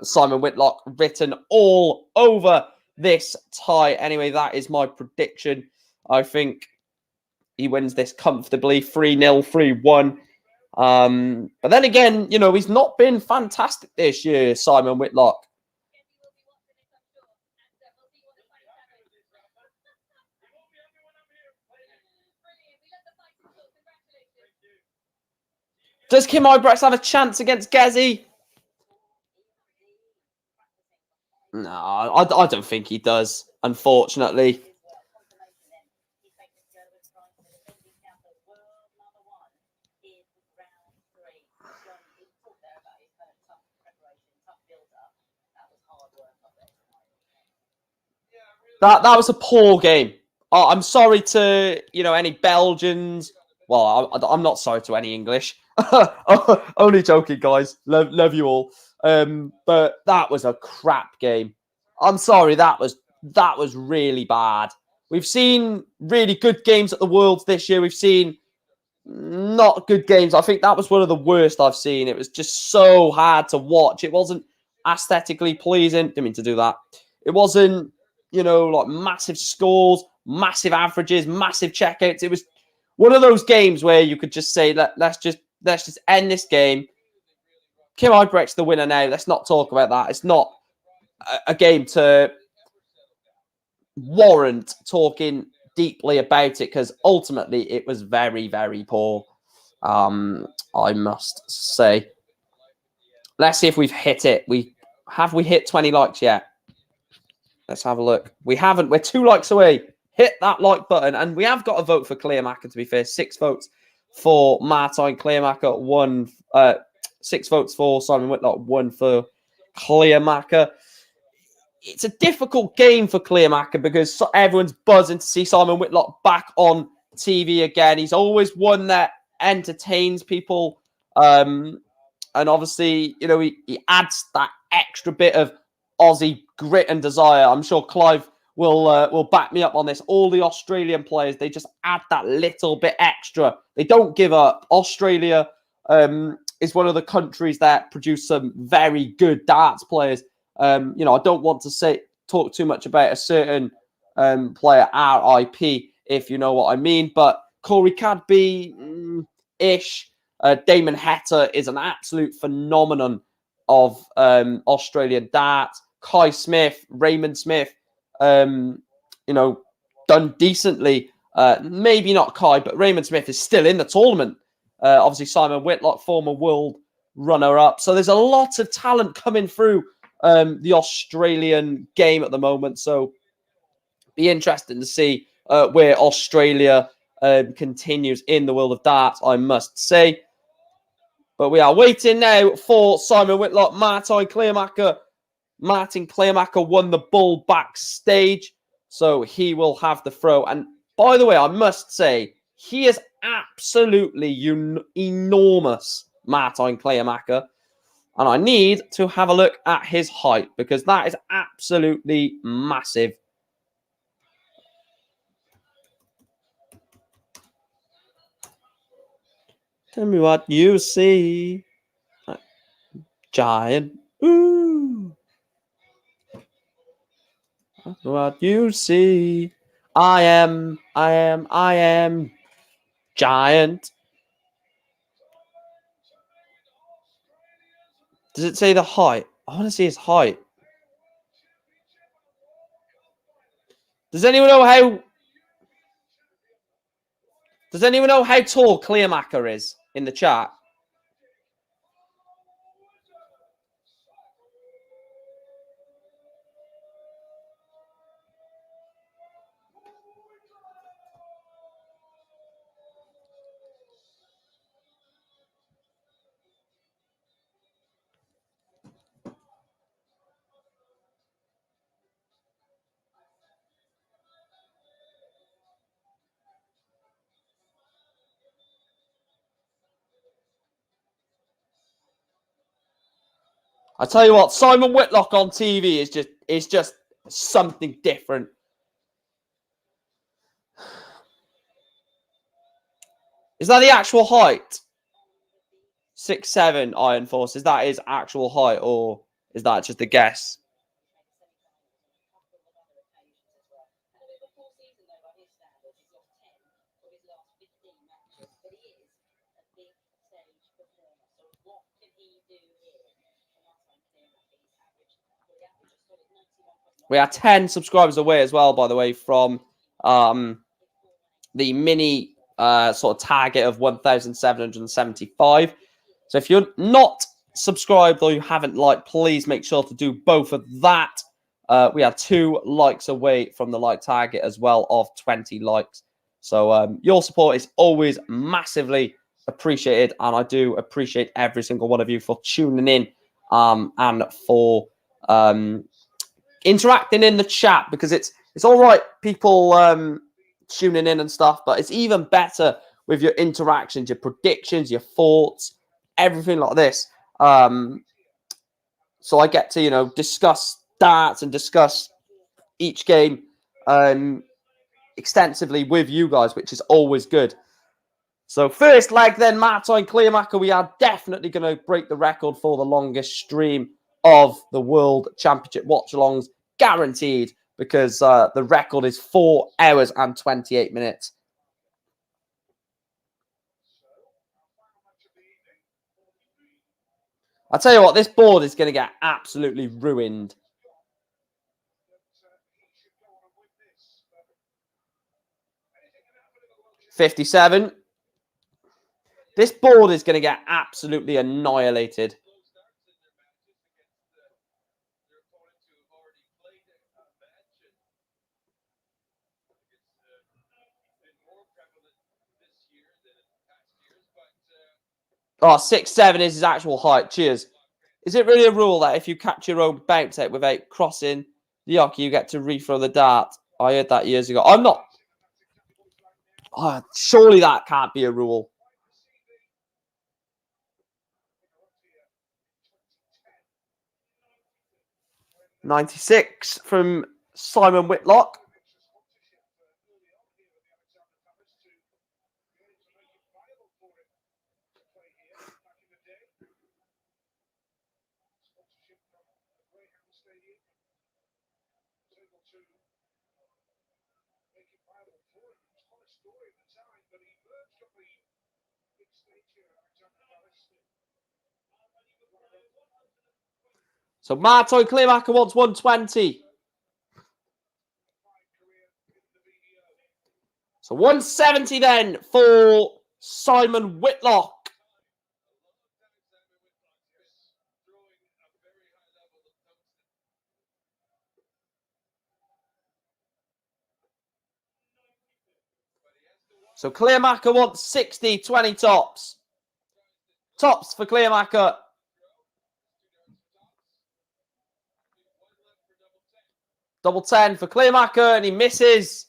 Simon Whitlock written all over this tie. Anyway, that is my prediction. I think he wins this comfortably, 3-0, 3-1. But then again, you know, he's not been fantastic this year, Simon Whitlock. Does Kim Huybrechts have a chance against Gezi? No, I don't think he does, unfortunately. That was a poor game. I'm sorry to, you know, any Belgians. Well, I'm not sorry to any English. Only joking, guys. Love you all. But that was a crap game. I'm sorry. That was really bad. We've seen really good games at the Worlds this year. We've seen not good games. I think that was one of the worst I've seen. It was just so hard to watch. It wasn't aesthetically pleasing. Didn't mean to do that. It wasn't, you know, like massive scores, massive averages, massive checkouts. It was one of those games where you could just say, let's just end this game. Kim Huybrechts the winner now. Let's not talk about that. It's not a game to warrant talking deeply about it, because ultimately it was very, very poor. I must say. Let's see if we've hit it. Have we hit 20 likes yet? Let's have a look. We haven't. We're 2 likes away. Hit that like button. And we have got a vote for Kleermaker, to be fair. 6 votes for Martin Kleermaker, 6 votes for Simon Whitlock, 1 for Kleermaker. It's a difficult game for Kleermaker because everyone's buzzing to see Simon Whitlock back on TV again. He's always one that entertains people. And obviously, you know, he adds that extra bit of Aussie grit and desire. I'm sure Clive will back me up on this. All the Australian players, they just add that little bit extra. They don't give up. Australia is one of the countries that produce some very good darts players. You know, I don't want to talk too much about a certain player, RIP, if you know what I mean. But Corey Cadby-ish. Damon Heta is an absolute phenomenon of Australian darts. Kai Smith, Raymond Smith, you know, done decently. Maybe not Kai, but Raymond Smith is still in the tournament. Obviously, Simon Whitlock, former world runner-up. So there's a lot of talent coming through the Australian game at the moment. So be interesting to see where Australia continues in the world of darts, I must say. But we are waiting now for Simon Whitlock. Martin Kleermaker won the ball backstage, so he will have the throw. And by the way, I must say, he is absolutely enormous, Martin Kleermaker. And I need to have a look at his height because that is absolutely massive. Tell me what you see. Giant. Ooh. What you see. I am giant. Does it say the height? I want to see his height. Does anyone know how tall Kleermaker is in the chat? I tell you what, Simon Whitlock on TV is just something different. Is that the actual height? 6'7" Iron Force. Is that his actual height, or is that just a guess? We are 10 subscribers away as well, by the way, from the mini sort of target of 1,775. So if you're not subscribed or you haven't liked, please make sure to do both of that. We are 2 likes away from the like target as well of 20 likes. So your support is always massively appreciated, and I do appreciate every single one of you for tuning in and for interacting in the chat, because it's all right, people tuning in and stuff, but it's even better with your interactions, your predictions, your thoughts, everything like this. So I get to, you know, discuss darts and discuss each game extensively with you guys, which is always good. So first leg then, Martin Kleermaker. We are definitely going to break the record for the longest stream of the World Championship watch-alongs, guaranteed, because the record is 4 hours and 28 minutes. I'll tell you what, this board is going to get absolutely ruined. 57. This board is going to get absolutely annihilated. Oh, 6'7" is his actual height. Cheers. Is it really a rule that if you catch your own bounce out without crossing the hockey, you get to rethrow the dart? I heard that years ago. I'm not... Oh, surely that can't be a rule. '96 from Simon Whitlock. So Martin Kleermaker wants 120. So 170 then for Simon Whitlock. So Kleermaker wants 60, 20 tops. Tops for Kleermaker. Double 10 for Kleermaker, and he misses.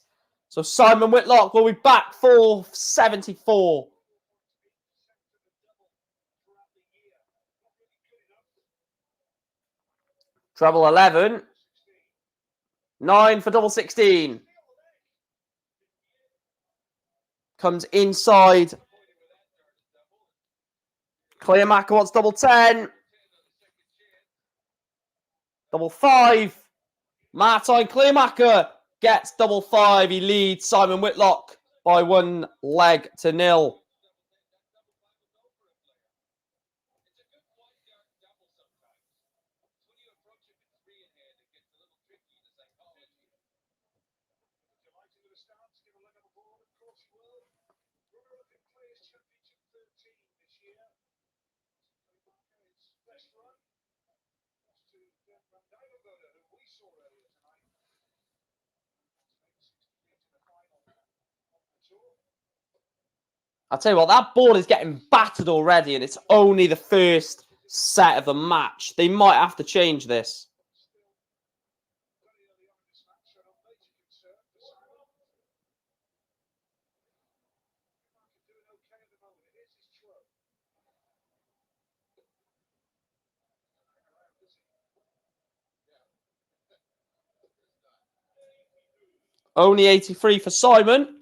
So Simon Whitlock will be back for 74. Treble 11. 9 for double 16. Comes inside. Kleermaker wants double 10. Double 5. Martin Kleermaker gets double 5. He leads Simon Whitlock by 1 leg to 0. I'll tell you what, that board is getting battered already, and it's only the first set of the match. They might have to change this. Only 83 for Simon.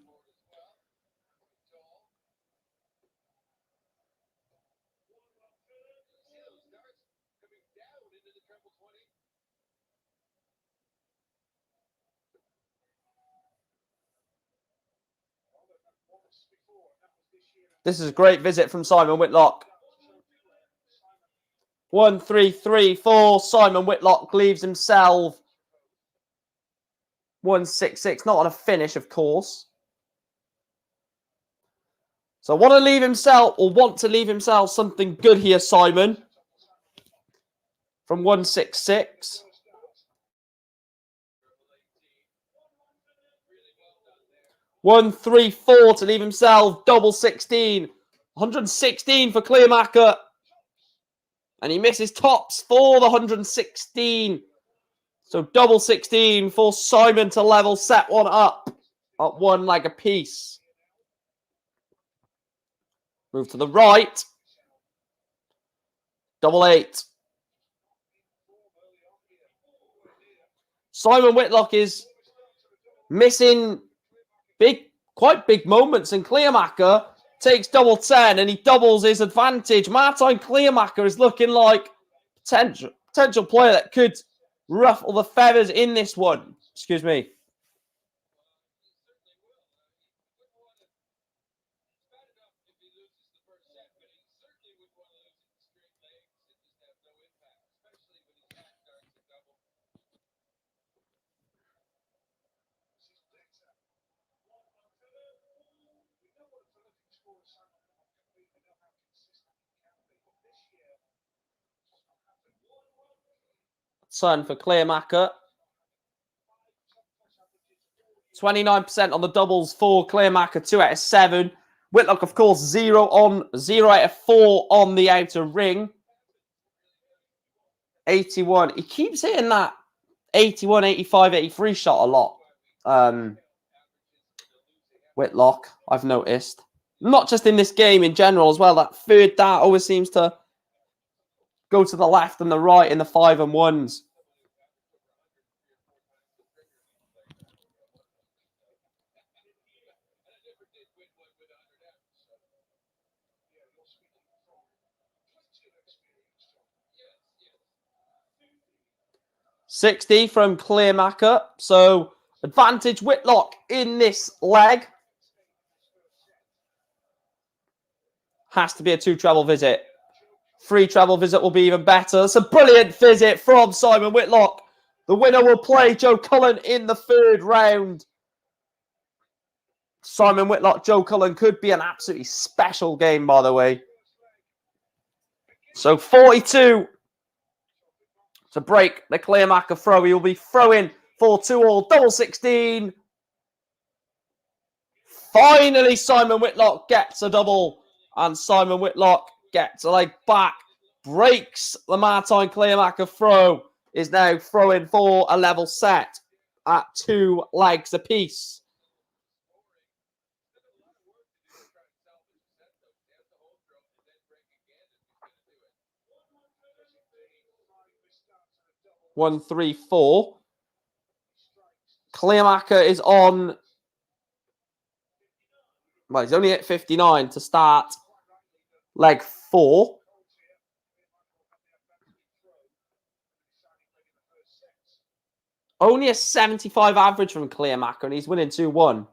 This is a great visit from Simon Whitlock. 1, 3, 3, 4. Simon Whitlock leaves himself 166. Not on a finish, of course. So want to leave himself something good here, Simon. From 166. One, 3, 4 to leave himself double 16. 116 for Kleermaker. And he misses tops for the 116. So double 16 for Simon to level set one up at 1 leg apiece. Move to the right. Double 8. Simon Whitlock is missing quite big moments, and Kleermaker takes double 10 and he doubles his advantage. Martin Kleermaker is looking like potential player that could ruffle the feathers in this one. Excuse me. Turn for Kleermaker. 29% on the doubles for Kleermaker, 2 out of 7. Whitlock, of course, 0 out of 4 on the outer ring. 81. He keeps hitting that 81, 85, 83 shot a lot. Whitlock, I've noticed. Not just in this game, in general as well. That third dart always seems to go to the left and the right in the 5 and 1s. $60 from Kleermaker. So, advantage Whitlock in this leg. Has to be a 2 treble visit. 3 treble visit will be even better. It's a brilliant visit from Simon Whitlock. The winner will play Joe Cullen in the 3rd round. Simon Whitlock, Joe Cullen could be an absolutely special game, by the way. So 42 to break the Kleermaker throw. He will be throwing for 2-all, double 16. Finally, Simon Whitlock gets a double. And Simon Whitlock gets a leg back. Breaks the Martin Kleermaker throw. Is now throwing for a level set at 2 legs apiece. One, 3, 4. Kleermaker is on. Well, he's only at 59 to start leg 4. Only a 75 average from Kleermaker, and he's winning 2-1.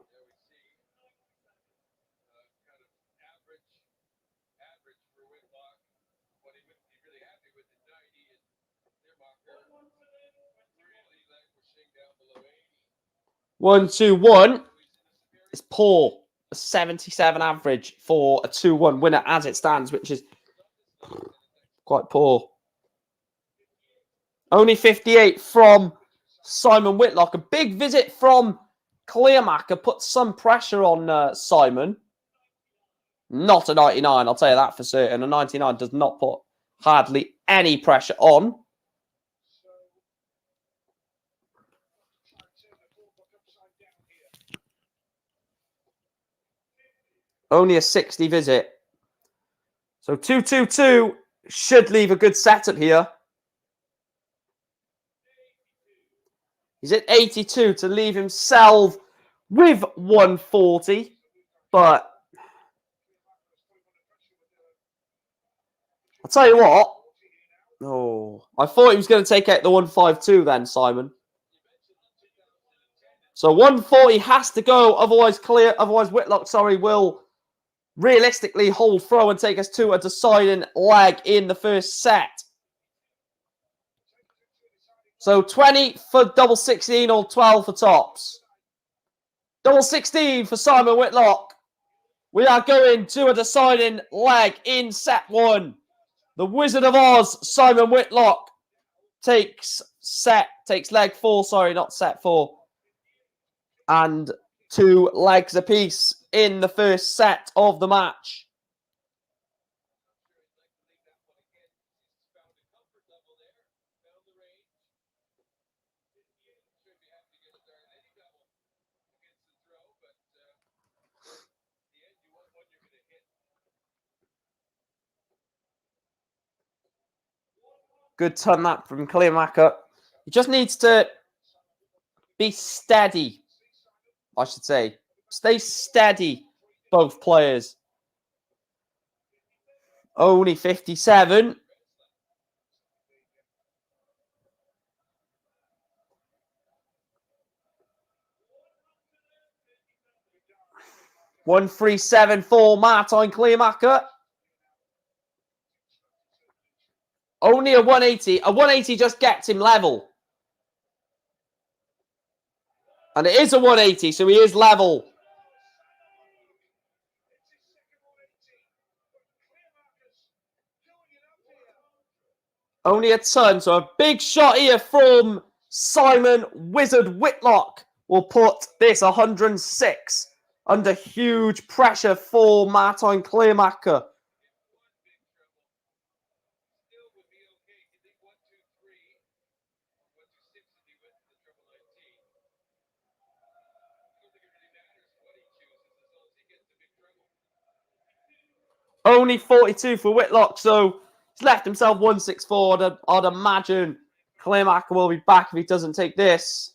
One, 2, 1. It's poor. A 77 average for a 2-1 winner as it stands, which is quite poor. Only 58 from Simon Whitlock. A big visit from Kleermaker puts some pressure on Simon. Not a 99, I'll tell you that for certain. A 99 does not put hardly any pressure on. Only a 60 visit. So 2-2-2 should leave a good setup here. He's at 82 to leave himself with 140. But I'll tell you what. Oh, I thought he was going to take out the 152 then, Simon. So 140 has to go. Otherwise, Whitlock, will realistically hold throw and take us to a deciding leg in the first set. So 20 for double 16 or 12 for tops. Double 16 for Simon Whitlock. We are going to a deciding leg in set 1. The Wizard of Oz, Simon Whitlock, takes leg 4. Sorry, not set 4. And 2 legs apiece in the first set of the match. Good turn that from Kleermaker. He just needs to be steady, I should say. Stay steady, both players. Only 57. One, 3, 7, 4. Martin Kleermaker. Only a 180. A 180 just gets him level. And it is a 180, so he is level. Only a ton. So a big shot here from Simon Wizard Whitlock will put this 106 under huge pressure for Martin Kleermaker. Only 42 for Whitlock, so he's left himself 164. I'd imagine Kleermaker will be back if he doesn't take this.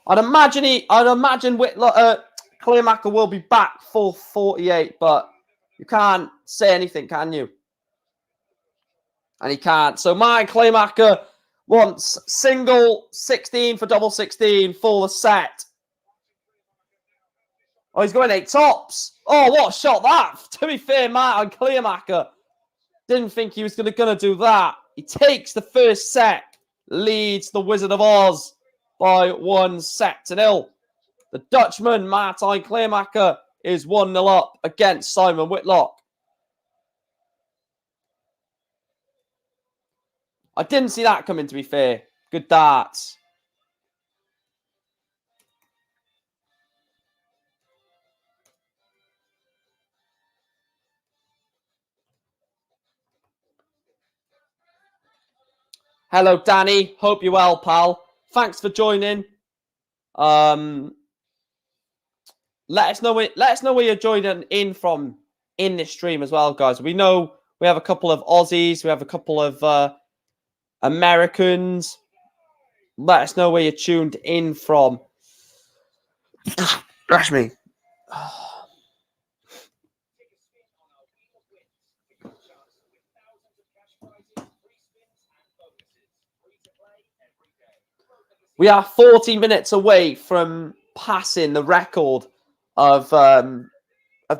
I'd imagine Whitlock, Kleermaker will be back for 48, but you can't say anything, can you? And he can't. So Martin Kleermaker wants single 16 for double 16 for the set. Oh, he's going 8 tops. Oh, what a shot that. To be fair, Martin Kleermaker didn't think he was going to do that. He takes the first set, leads the Wizard of Oz by 1-0. The Dutchman, Martin Kleermaker, is 1-0 up against Simon Whitlock. I didn't see that coming, to be fair. Good darts. Hello, Danny. Hope you're well, pal. Thanks for joining. Let us know where you're joining in from in this stream as well, guys. We know we have a couple of Aussies. We have a couple of Americans. Let us know where you're tuned in from. That's me. We are 40 minutes away from passing the record of the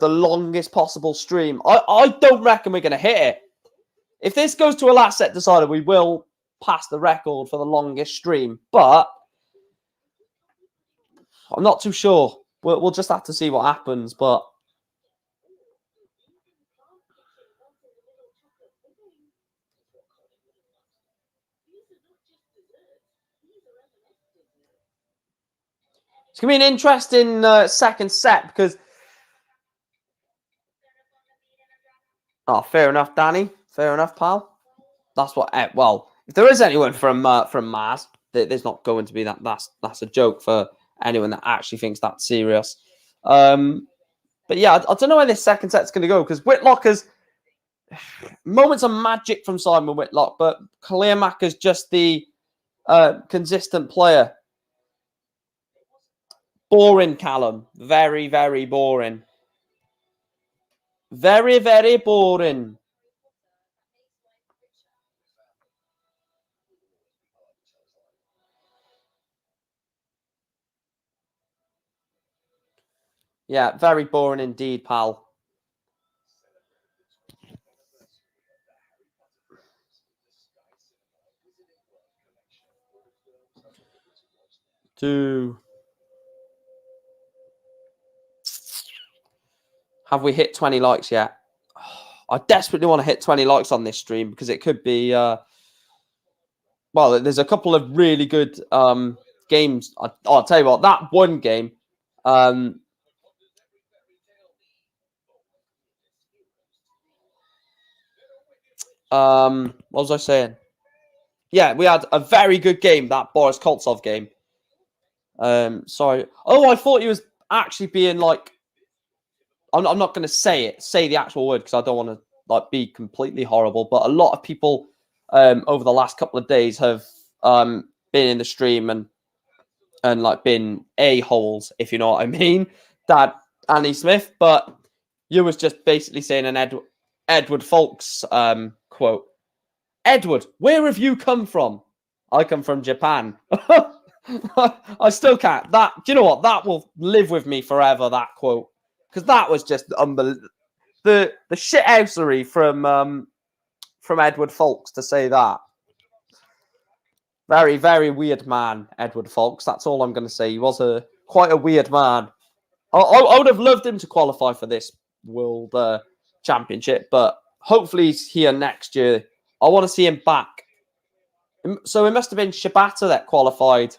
longest possible stream. I don't reckon we're going to hit it. If this goes to a last set decider, we will pass the record for the longest stream. But I'm not too sure. We'll just have to see what happens. But it's going to be an interesting second set because... Oh, fair enough, Danny. Fair enough, pal. That's what... well, if there is anyone from Mars, there's not going to be that. That's a joke for anyone that actually thinks that's serious. But yeah, I don't know where this second set's going to go because Whitlock has... moments of magic from Simon Whitlock, but Kleermaker's just the consistent player. Boring, Callum. Very, very boring. Very, very boring. Yeah, very boring indeed, pal. Have we hit 20 likes yet? I desperately want to hit 20 likes on this stream because it could be... well, there's a couple of really good games. I'll tell you what, that one game... what was I saying? Yeah, we had a very good game, that Boris Koltsov game. Sorry. Oh, I thought he was actually being like... I'm not going to say the actual word because I don't want to like be completely horrible. But a lot of people over the last couple of days have been in the stream and like been a-holes, if you know what I mean. That Annie Smith, but you was just basically saying an Edward Folks quote. Edward, where have you come from? I come from Japan. I still can't. Do you know what? That will live with me forever, that quote. Because that was just unbelievable. The shithousery from Edward Folks to say that. Very, very weird man, Edward Folks. That's all I'm going to say. He was quite a weird man. I would have loved him to qualify for this World Championship, but hopefully he's here next year. I want to see him back. So it must have been Shibata that qualified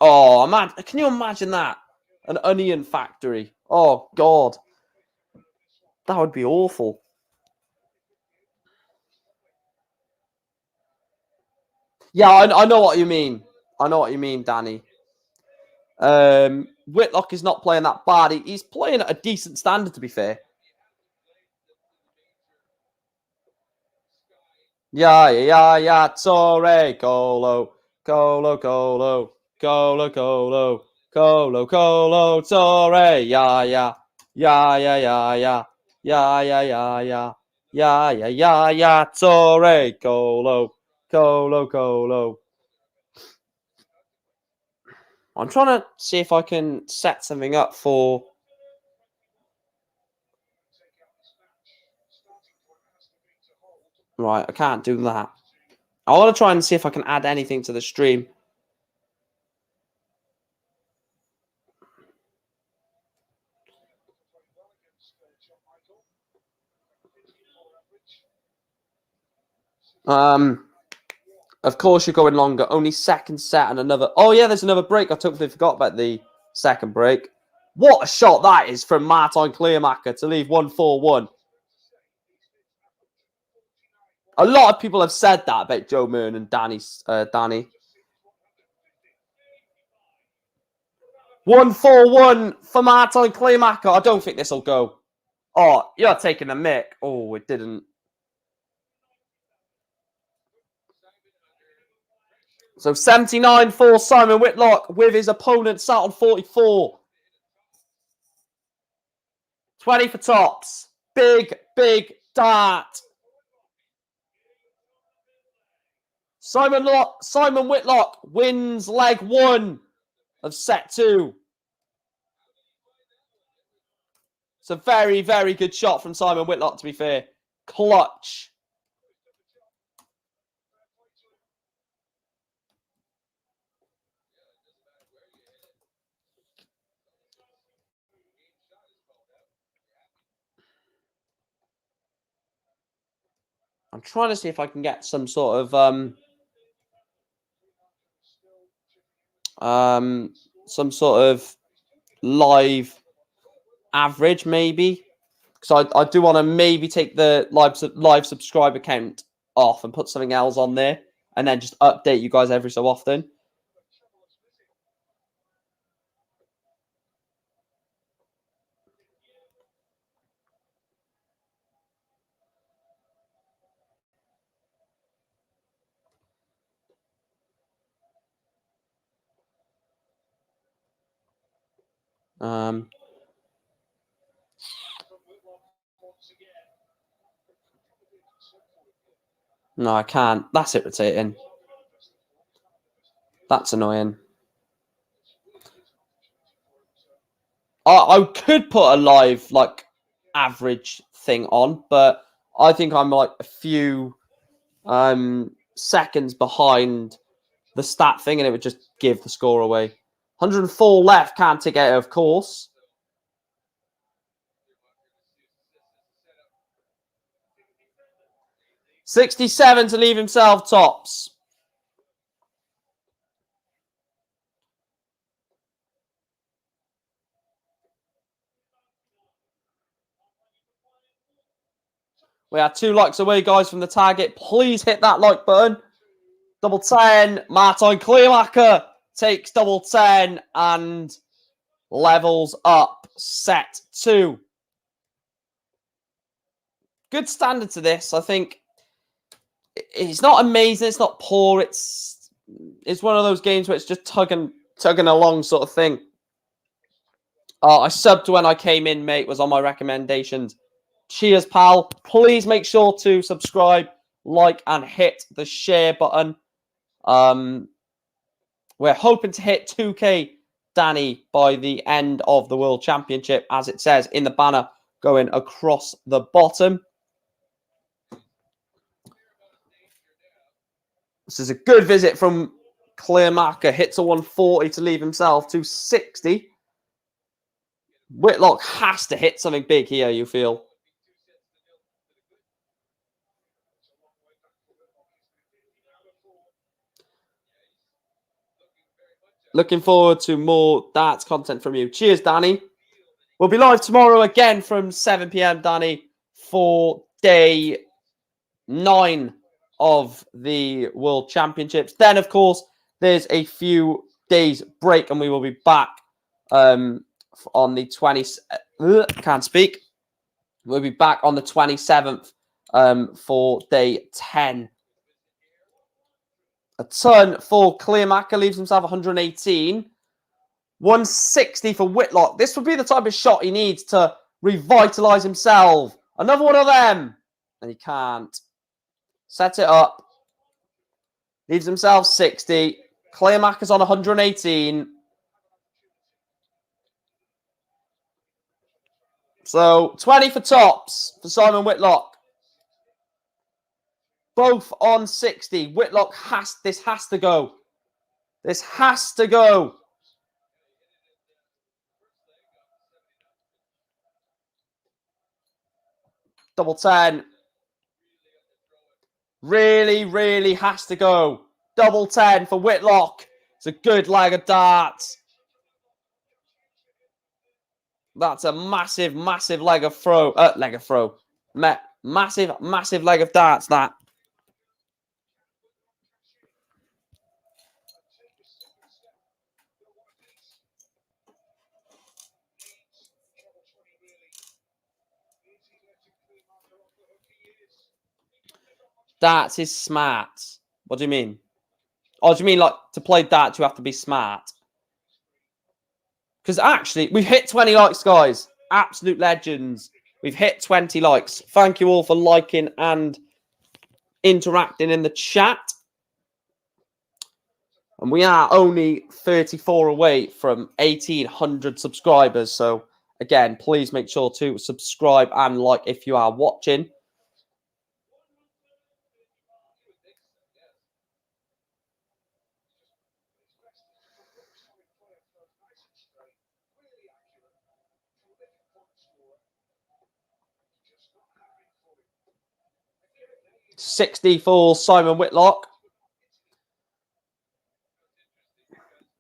Oh, man, can you imagine that? An onion factory. Oh, God. That would be awful. Yeah, I know what you mean. I know what you mean, Danny. Whitlock is not playing that bad. He's playing at a decent standard, to be fair. Yeah. Torre, Colo, Colo, Colo, Colo, Colo, Colo, Colo, Torre, yeah. Yeah. Torre, Colo, Colo, Colo. I'm trying to see if I can set something up for. Right, I can't do that. I want to try and see if I can add anything to the stream. Of course, you're going longer. Only second set and another. Oh, yeah, there's another break. I totally forgot about the second break. What a shot that is from Martin Kleermaker to leave 1-4-1. A lot of people have said that about Joe Murnan and Danny. 1-4-1 for Martin Kleermaker. I don't think this will go. Oh, you're taking a mick. Oh, it didn't. So 79 for Simon Whitlock with his opponent sat on 44. 20 for tops. Big dart. Simon Whitlock wins leg 1 of set 2. It's a very good shot from Simon Whitlock, to be fair. Clutch. I'm trying to see if I can get some sort of live average, maybe. Because I do want to maybe take the live subscriber count off and put something else on there, and then just update you guys every so often. No, I can't. That's irritating. That's annoying. I could put a live, average thing on, but I think I'm, a few seconds behind the stat thing, and it would just give the score away. 104 left, can't take it out, of course. $67 to leave himself tops. We are 2 likes away, guys, from the target. Please hit that like button. Double 10. Martin Kleermaker takes double 10 and levels up set 2. Good standard to this. I think it's not amazing. It's not poor. It's one of those games where it's just tugging along sort of thing. I subbed when I came in, mate. Was on my recommendations. Cheers, pal. Please make sure to subscribe, like, and hit the share button. We're hoping to hit 2K, Danny, by the end of the World Championship, as it says in the banner going across the bottom. This is a good visit from Kleermaker. Hits a 140 to leave himself 260. Whitlock has to hit something big here, you feel. Looking forward to more darts content from you. Cheers, Danny. We'll be live tomorrow again from 7 p.m, Danny, for day 9 of the World Championships. Then, of course, there's a few days break, and we will be back on the 20th. Can't speak. We'll be back on the 27th for day 10. A ton for Kleermaker, leaves himself 118. 160 for Whitlock. This would be the type of shot he needs to revitalise himself. Another one of them. And he can't. Set it up. Leaves himself 60. Kleermaker's on 118. So 20 for tops for Simon Whitlock. Both on 60. Whitlock this has to go. This has to go. Double 10. Really, really has to go. Double 10 for Whitlock. It's a good leg of darts. That's a massive, massive leg of throw. Massive, massive leg of darts, that. Darts is smart. What do you mean? Oh, do you mean like to play darts you have to be smart? Because actually, we've hit 20 likes, guys. Absolute legends. We've hit 20 likes. Thank you all for liking and interacting in the chat. And we are only 34 away from 1,800 subscribers. So, again, please make sure to subscribe and like if you are watching. $60 for Simon Whitlock.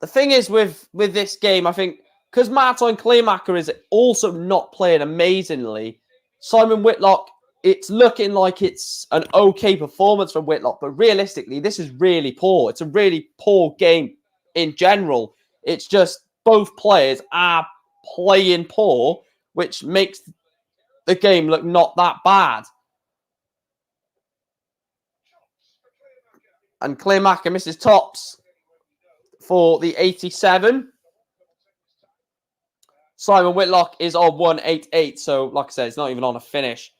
The thing is with this game, I think, because Martin Kleermaker is also not playing amazingly, Simon Whitlock, it's looking like it's an okay performance from Whitlock, but realistically, this is really poor. It's a really poor game in general. It's just both players are playing poor, which makes the game look not that bad. And Kleermaker misses tops for the 87. Simon Whitlock is on 188. So, like I said, it's not even on a finish.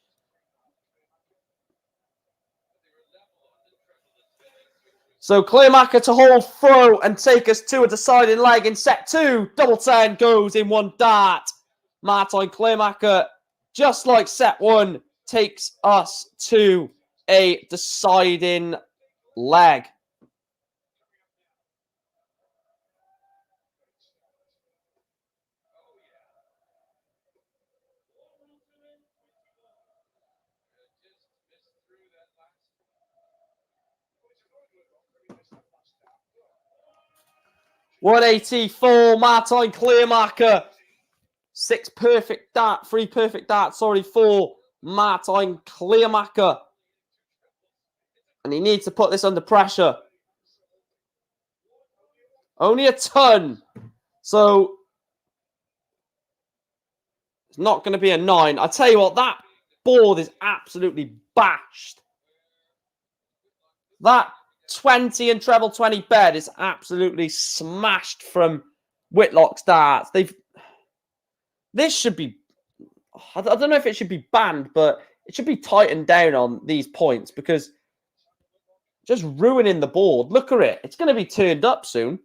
So, Kleermaker to hold throw and take us to a deciding leg in set 2. Double 10 goes in one dart. Martin Kleermaker, just like set 1, takes us to a deciding leg. $184, Martin Kleermaker. 3 perfect darts, for Martin Kleermaker. And he needs to put this under pressure. Only a ton. So, it's not going to be a 9. I tell you what, that board is absolutely bashed. That 20 and treble 20 bed is absolutely smashed from Whitlock's darts. This should be, I don't know if it should be banned, but it should be tightened down on these points because just ruining the board. Look at it. It's going to be turned up soon.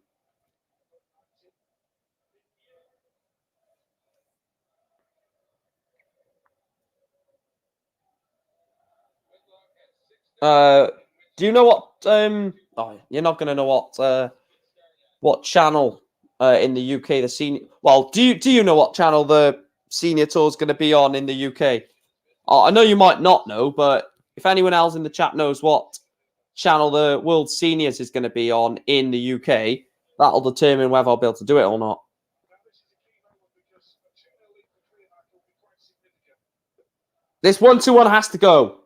Do you know what? Oh, you're not going to know what channel in the UK the senior. Well, do you know what channel the senior tour is going to be on in the UK? I know you might not know, but if anyone else in the chat knows what channel the World Seniors is going to be on in the UK, that'll determine whether I'll be able to do it or not. This 1-2-1 has to go.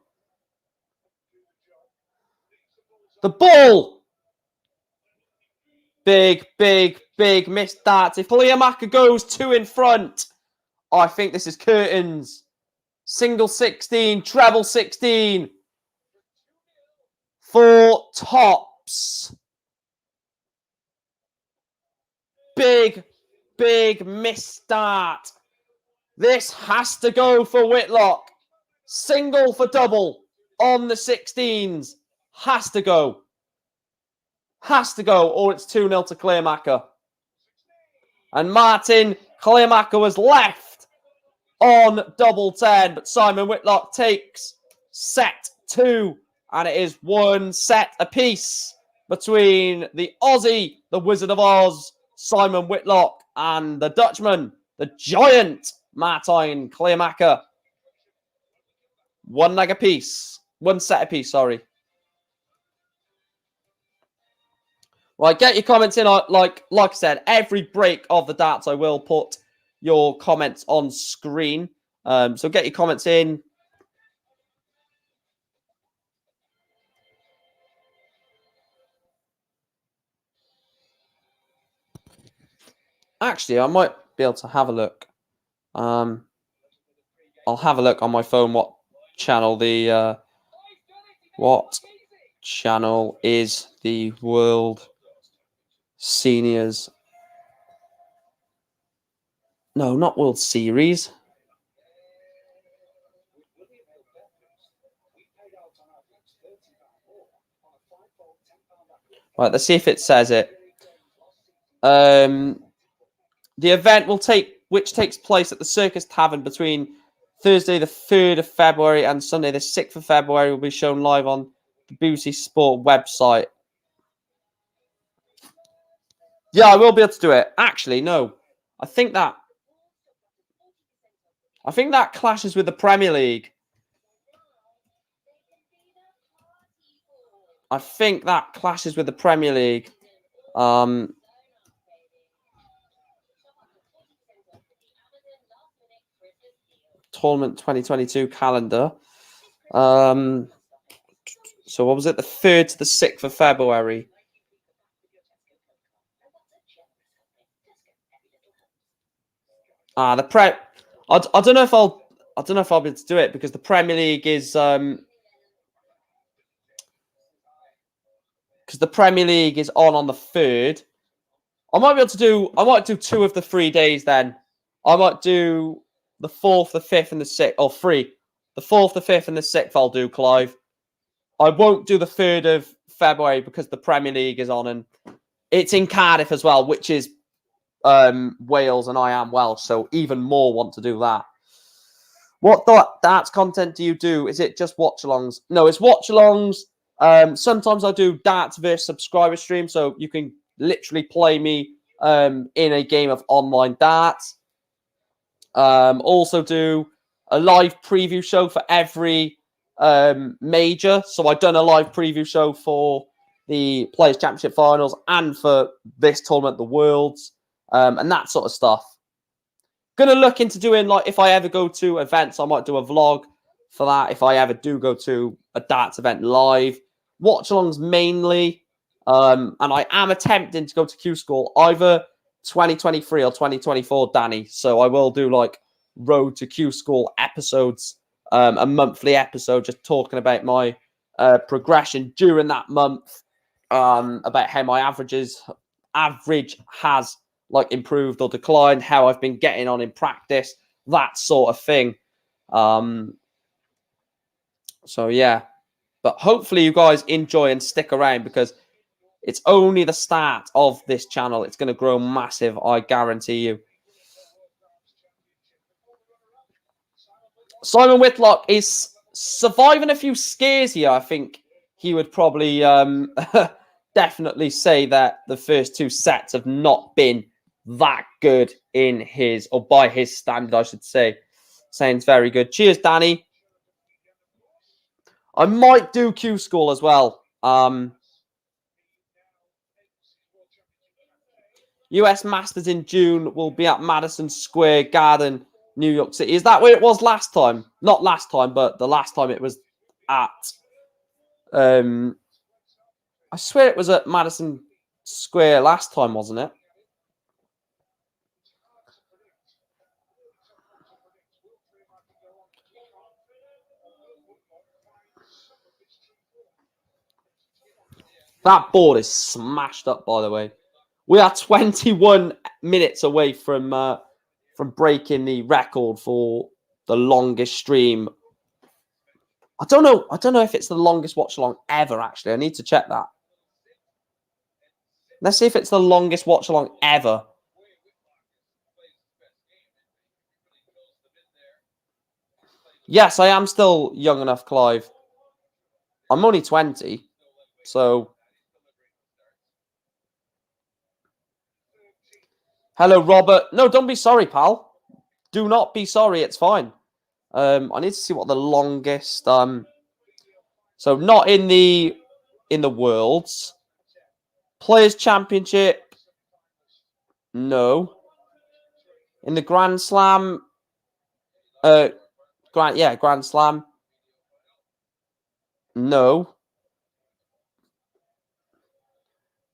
The ball. Big, big, big missed darts. If Kleermaker goes 2 in front, I think this is curtains. Single 16, treble 16. 4 tops. Big, big missed dart. This has to go for Whitlock. Single for double on the 16s. Has to go. Has to go, or it's 2-0 to Kleermaker. And Martin, Kleermaker was left on double 10, but Simon Whitlock takes set 2, and it is 1 set apiece between the Aussie, the Wizard of Oz, Simon Whitlock, and the Dutchman, the giant Martin Kleermaker. 1 leg apiece. 1 set apiece, sorry. Right, get your comments in. Like I said, every break of the darts, I will put your comments on screen. So get your comments in. Actually, I might be able to have a look. I'll have a look on my phone what channel the what channel is the World Seniors. No, not World Series. Right, let's see if it says it. The event which takes place at the Circus Tavern between Thursday the 3rd of February and Sunday the 6th of February will be shown live on the BBC Sport website. Yeah, I will be able to do it. Actually, no. I think that clashes with the Premier League. I think that clashes with the Premier League. Tournament 2022 calendar. So what was it? The 3rd to the 6th of February. I don't know if I'll be able to do it because the Premier League is on the 3rd. I might do 2 of the 3 days then. I might do the 4th, the 5th, and the 6th, or 3. The 4th, the 5th, and the 6th I'll do, Clive. I won't do the 3rd of February because the Premier League is on, and it's in Cardiff as well, which is Wales, and I am Welsh, so even more want to do that. What darts content do you do? Is it just watch-alongs? No, it's watch-alongs. Sometimes I do darts versus subscriber stream, so you can literally play me in a game of online darts. Also do a live preview show for every major. So I've done a live preview show for the Players' Championship Finals and for this tournament, the Worlds, and that sort of stuff. Going to look into doing, like, if I ever go to events, I might do a vlog for that. If I ever do go to a darts event live. Watch-alongs mainly. And I am attempting to go to Q School either 2023 or 2024, Danny. So I will do, like, Road to Q School episodes, a monthly episode, just talking about my progression during that month, about how my average has, like, improved or declined, how I've been getting on in practice, that sort of thing. So, yeah. But hopefully you guys enjoy and stick around because it's only the start of this channel. It's going to grow massive, I guarantee you. Simon Whitlock is surviving a few scares here. I think he would probably definitely say that the first 2 sets have not been that good in his, or by his standard, I should say. Sounds very good. Cheers, Danny. I might do Q School as well. US Masters in June will be at Madison Square Garden, New York City. Is that where it was last time? Not last time, but the last time it was at... I swear it was at Madison Square last time, wasn't it? That board is smashed up, by the way. We are 21 minutes away from breaking the record for the longest stream. I don't know if it's the longest watch along ever, actually. I need to check that. Let's see if it's the longest watch along ever. Yes, I am still young enough, Clive. I'm only 20, so... Hello, Robert. No, don't be sorry, pal. Do not be sorry. It's fine. I need to see what the longest... So not in the Worlds. Players' Championship. No. In the Grand Slam. Grand Slam. No.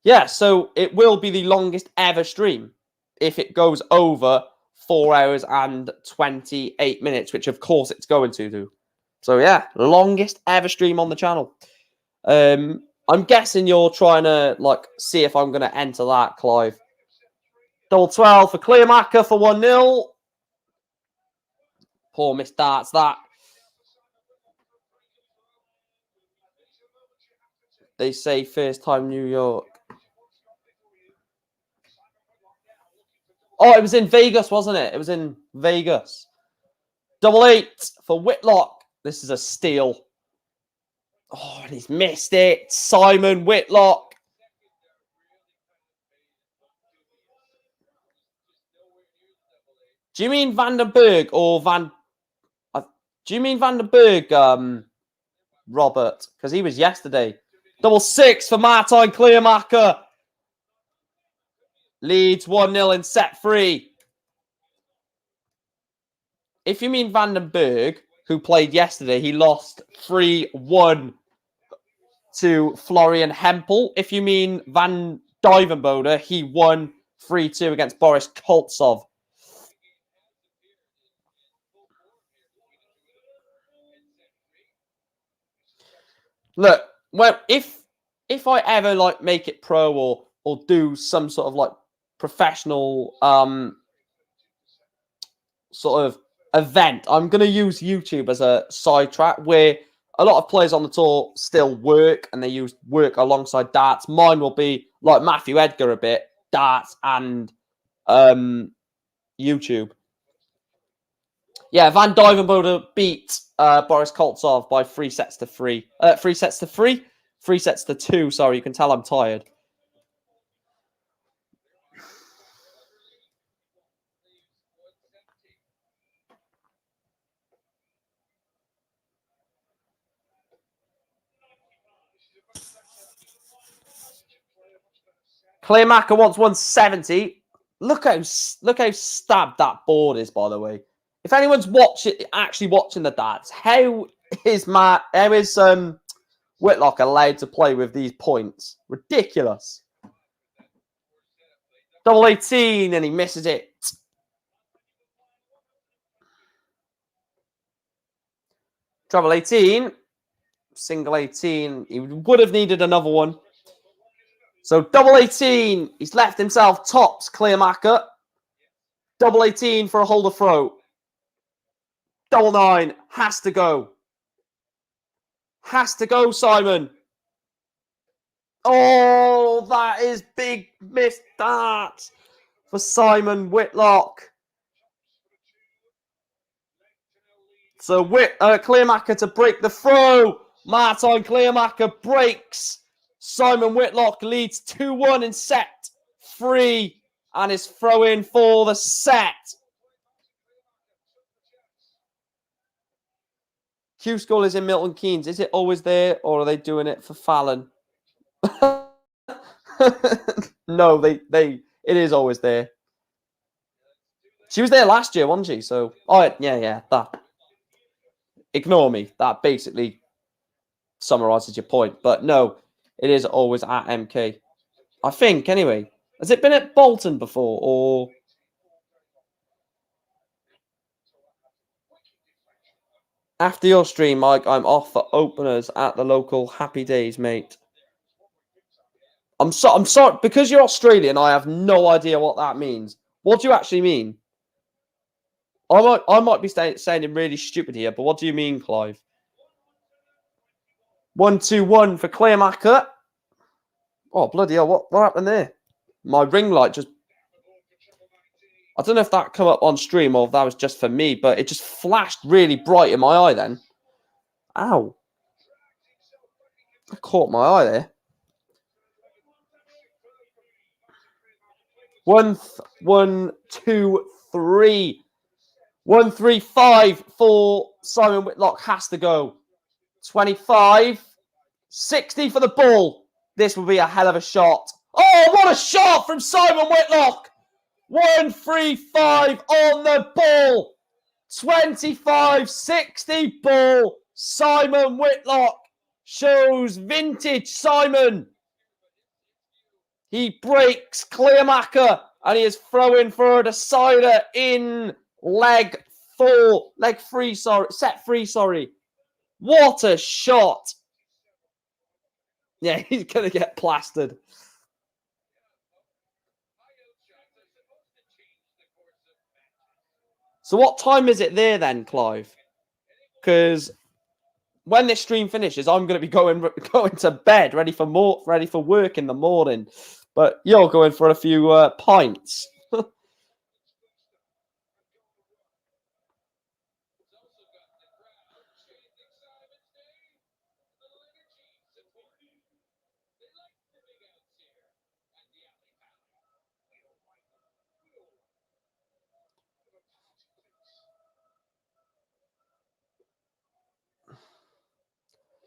Yeah, so it will be the longest ever stream if it goes over 4 hours and 28 minutes, which of course it's going to do. So yeah, longest ever stream on the channel. I'm guessing you're trying to see if I'm going to enter that, Clive. Double 12 for Kleermaker for 1-0. Poor missed darts, that. They say first time New York. Oh, it was in Vegas, wasn't it? It was in Vegas. Double 8 for Whitlock. This is a steal. Oh, and he's missed it. Simon Whitlock. Do you mean Vandenberg or Van... Do you mean Vandenberg, Robert? Because he was yesterday. Double 6 for Martin Kleermaker. Leads 1-0 in set 3. If you mean Vandenberg, who played yesterday, he lost 3-1 to Florian Hempel. If you mean Van Duijvenbode, he won 3-2 against Boris Koltsov. Look, well, if I ever make it pro or do some sort of professional sort of event, I'm going to use YouTube as a sidetrack where a lot of players on the tour still work and they use work alongside darts. Mine will be like Matthew Edgar a bit, darts and YouTube. Yeah, Van Duijvenbode beat Boris Koltsov by 3 sets to 3. 3 sets to 3? 3 sets to 2. Sorry, you can tell I'm tired. Kleermaker wants 170. Look how stabbed that board is, by the way. If anyone's actually watching the darts, how is Whitlock allowed to play with these points? Ridiculous. Double 18 and he misses it. Treble 18. Single 18. He would have needed another one. So double 18. He's left himself tops, Kleermaker. Double 18 for a holder throw. Double 9. Has to go. Has to go, Simon. Oh, that is big missed darts for Simon Whitlock. So Kleermaker to break the throw. Martin Kleermaker breaks. Simon Whitlock leads 2-1 in set 3 and is throw-in for the set. Q School is in Milton Keynes. Is it always there or are they doing it for Fallon? No, they It is always there. She was there last year, wasn't she? So, oh, yeah, that. Ignore me. That basically summarises your point. But no, it is always at MK. I think, anyway. Has it been at Bolton before, or... After your stream, Mike, I'm off for openers at the local Happy Days, mate. I'm sorry, because you're Australian, I have no idea what that means. What do you actually mean? I might be sounding really stupid here, but what do you mean, Clive? 1-2-1 for Kleermaker. Oh, bloody hell, what happened there? My ring light just... I don't know if that come up on stream or if that was just for me, but it just flashed really bright in my eye then. Ow. I caught my eye there. 1, 2, 3. 1, 3, 5 for Simon Whitlock has to go. 25. 60 for the ball. This will be a hell of a shot. Oh, what a shot from Simon Whitlock. 1, 3, 5 on the ball. 25, 60 ball. Simon Whitlock shows vintage Simon. He breaks Kleermaker and he is throwing for a decider in leg 3, set 3, sorry. What a shot. Yeah, he's going to get plastered. So what time is it there then, Clive? Because when this stream finishes, I'm going to be going to bed, ready for work in the morning. But you're going for a few pints.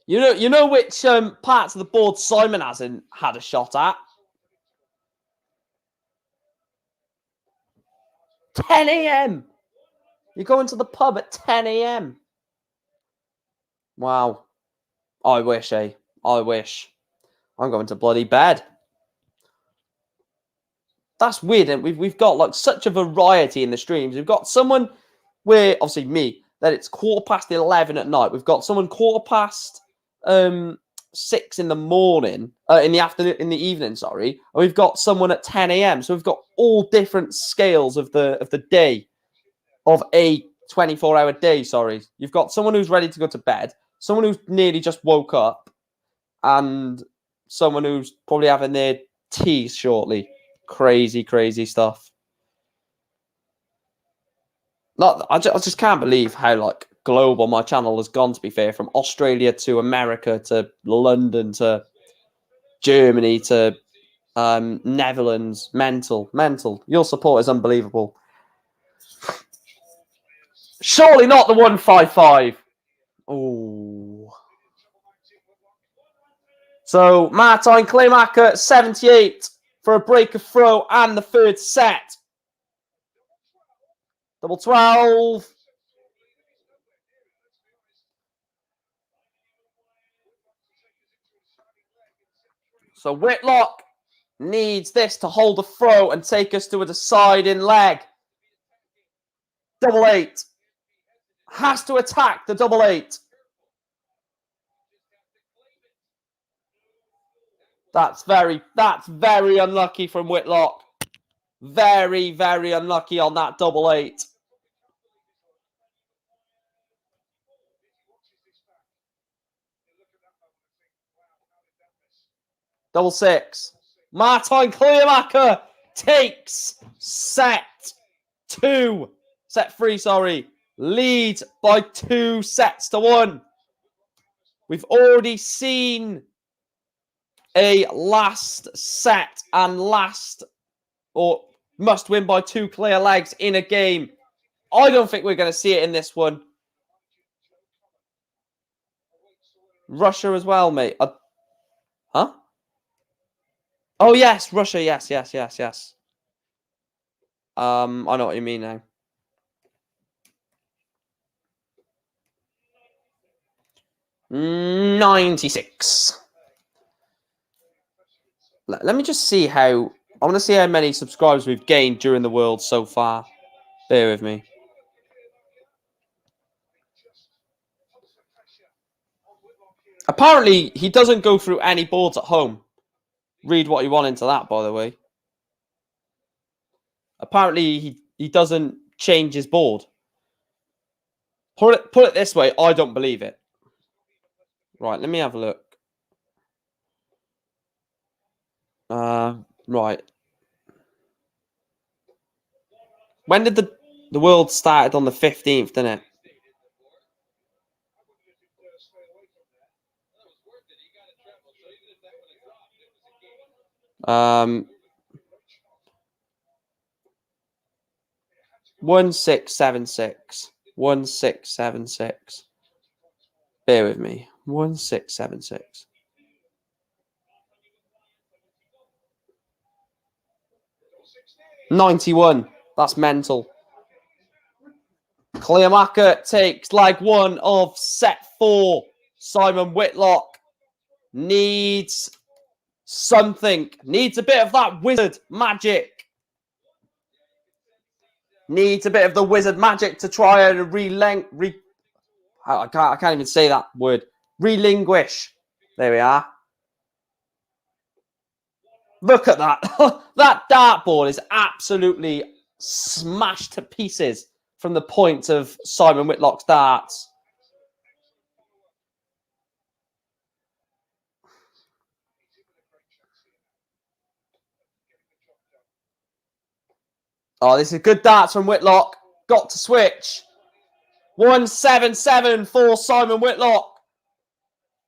You know which parts of the board Simon hasn't had a shot at? 10 a.m. You're going to the pub at 10 a.m. Wow. I wish, eh? I wish. I'm going to bloody bed. That's weird, and we've got like such a variety in the streams. We've got someone where, obviously me, that it's 11:15 at night. We've got someone 6 in the morning, in the evening, sorry. And we've got someone at 10 a.m. So we've got all different scales of the day, of a 24-hour day, sorry. You've got someone who's ready to go to bed, someone who's nearly just woke up, and someone who's probably having their tea shortly. Crazy stuff. I just can't believe how like global my channel has gone, to be fair, from Australia to America to London to Germany to Netherlands. Mental. Your support is unbelievable. Surely not the 155. Oh. So Martin Kleermaker 78 for a break of throw and the third set. Double 12. So Whitlock needs this to hold a throw and take us to a deciding leg. Double 8. Has to attack the double 8. That's very unlucky from Whitlock. Very unlucky on that double 8. Double 6. Martin Kleermaker takes set 2. Set 3, sorry. Lead by 2 sets to 1. We've already seen a last set and must win by 2 clear legs in a game. I don't think we're going to see it in this one. Russia as well, mate. Huh? Oh, yes, Russia. Yes. I know what you mean now. $96. Let me just see how... I want to see how many subscribers we've gained during the World so far. Bear with me. Apparently, he doesn't go through any boards at home. Read what you want into that, by the way. Apparently, he doesn't change his board. Put it this way, I don't believe it. Right, let me have a look. Right. When did the World started? On the 15th, didn't it? Um, 1676. 1676. Bear with me. 1676. $91. That's mental. Kleermaker takes leg 1 of set 4. Simon Whitlock needs something. Needs a bit of that wizard magic. Needs a bit of the wizard magic to try and I can't even say that word. Relinquish. There we are. Look at that. That dartboard is absolutely smashed to pieces from the point of Simon Whitlock's darts. Oh, this is good darts from Whitlock. Got to switch. 177 for Simon Whitlock.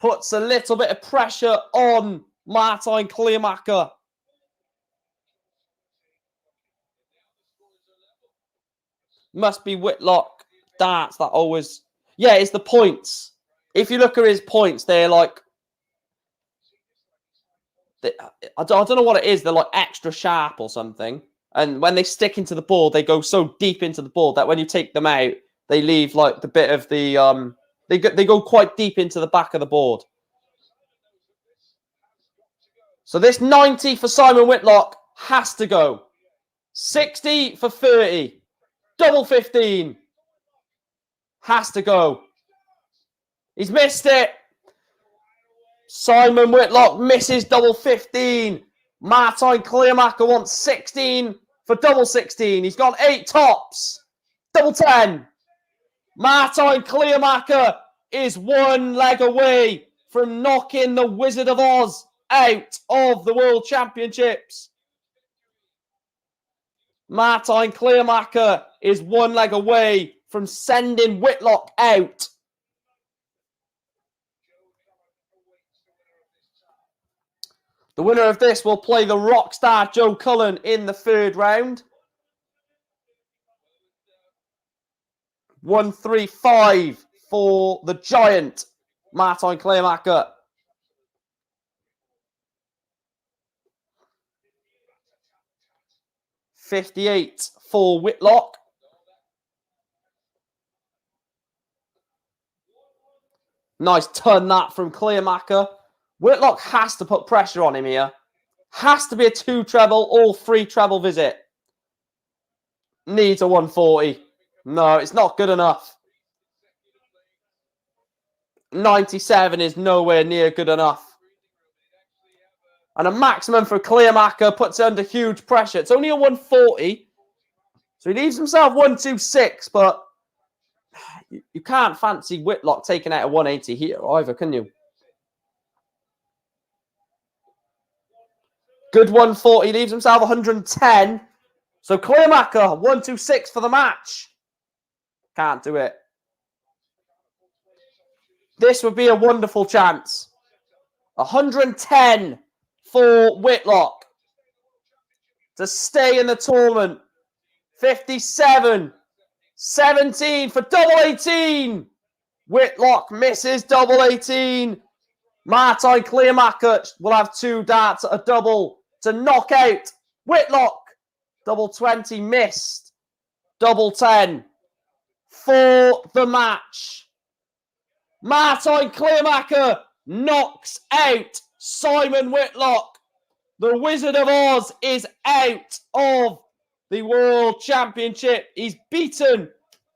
Puts a little bit of pressure on Martin Kleermaker. Must be Whitlock darts that always... Yeah, it's the points. If you look at his points, they're like... I don't know what it is. They're like extra sharp or something. And when they stick into the board, they go so deep into the board that when you take them out, they leave like the bit of the... They go quite deep into the back of the board. So this 90 for Simon Whitlock has to go. 60 for 30. Double 15. Has to go. He's missed it. Simon Whitlock misses double 15. Martin Kleermaker wants 16 for double 16. He's got 8 tops. Double 10. Martin Kleermaker is 1 leg away from knocking the Wizard of Oz out of the World Championships. Martin Kleermaker is 1 leg away from sending Whitlock out. The winner of this will play the rock star Joe Cullen in the 3rd round. 135 for the giant Martin Kleermaker. $58 for Whitlock. Nice turn that from Kleermaker. Whitlock has to put pressure on him here. Has to be a 2 treble or 3 treble visit. Needs a 140. No, it's not good enough. 97 is nowhere near good enough. And a maximum for Kleermaker puts it under huge pressure. It's only a 140. So he leaves himself 126, but you can't fancy Whitlock taking out a 180 here either, can you? Good 140, leaves himself 110. So Kleermaker, 126 for the match. Can't do it. This would be a wonderful chance. 110 for Whitlock to stay in the tournament. 57. 17 for double 18. Whitlock misses double 18. Martin Kleermaker will have 2 darts at a double to knock out Whitlock Double 20 missed. Double 10 for the match. Martin Kleermaker knocks out Simon Whitlock. The Wizard of Oz is out of the World Championship. He's beaten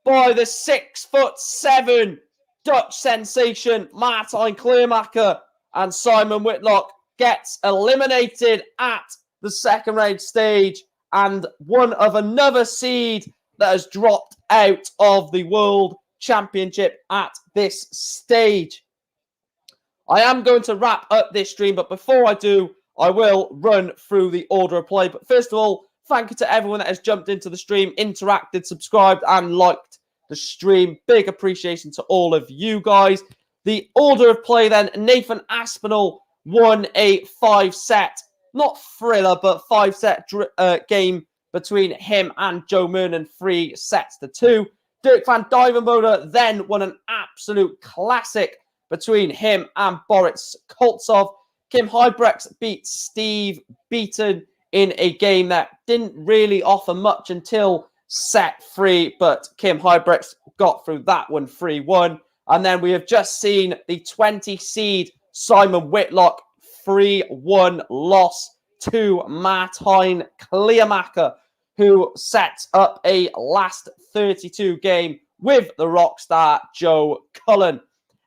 by the 6'7" Dutch sensation Martin Kleermaker, and Simon Whitlock gets eliminated at the second round stage and one of another seed that has dropped out of the World Championship at this stage. I am going to wrap up this stream, but before I do, I will run through the order of play. But first of all, thank you to everyone that has jumped into the stream, interacted, subscribed, and liked the stream. Big appreciation to all of you guys. The order of play then, Nathan Aspinal won a 5-set, not thriller, but 5-set game between him and Joe Murnan, 3-2. Duijvenbode then won an absolute classic between him and Boris Koltsov. Huybrechts beat Steve Beaton in a game that didn't really offer much until set 3, but Huybrechts got through that one 3-1. And then we have just seen the 20 seed Simon Whitlock 3-1 loss to Martin Kleermaker, who sets up a last 32 game with the rockstar Joe Cullen.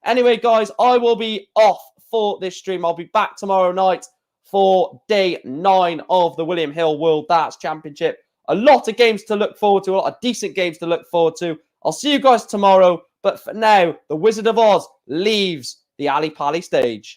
Anyway, guys, I will be off for this stream. I'll be back tomorrow night for day 9 of the William Hill World Darts Championship. A lot of games to look forward to, a lot of decent games to look forward to. I'll see you guys tomorrow, but for now, the Wizard of Oz leaves the Ali Pali stage.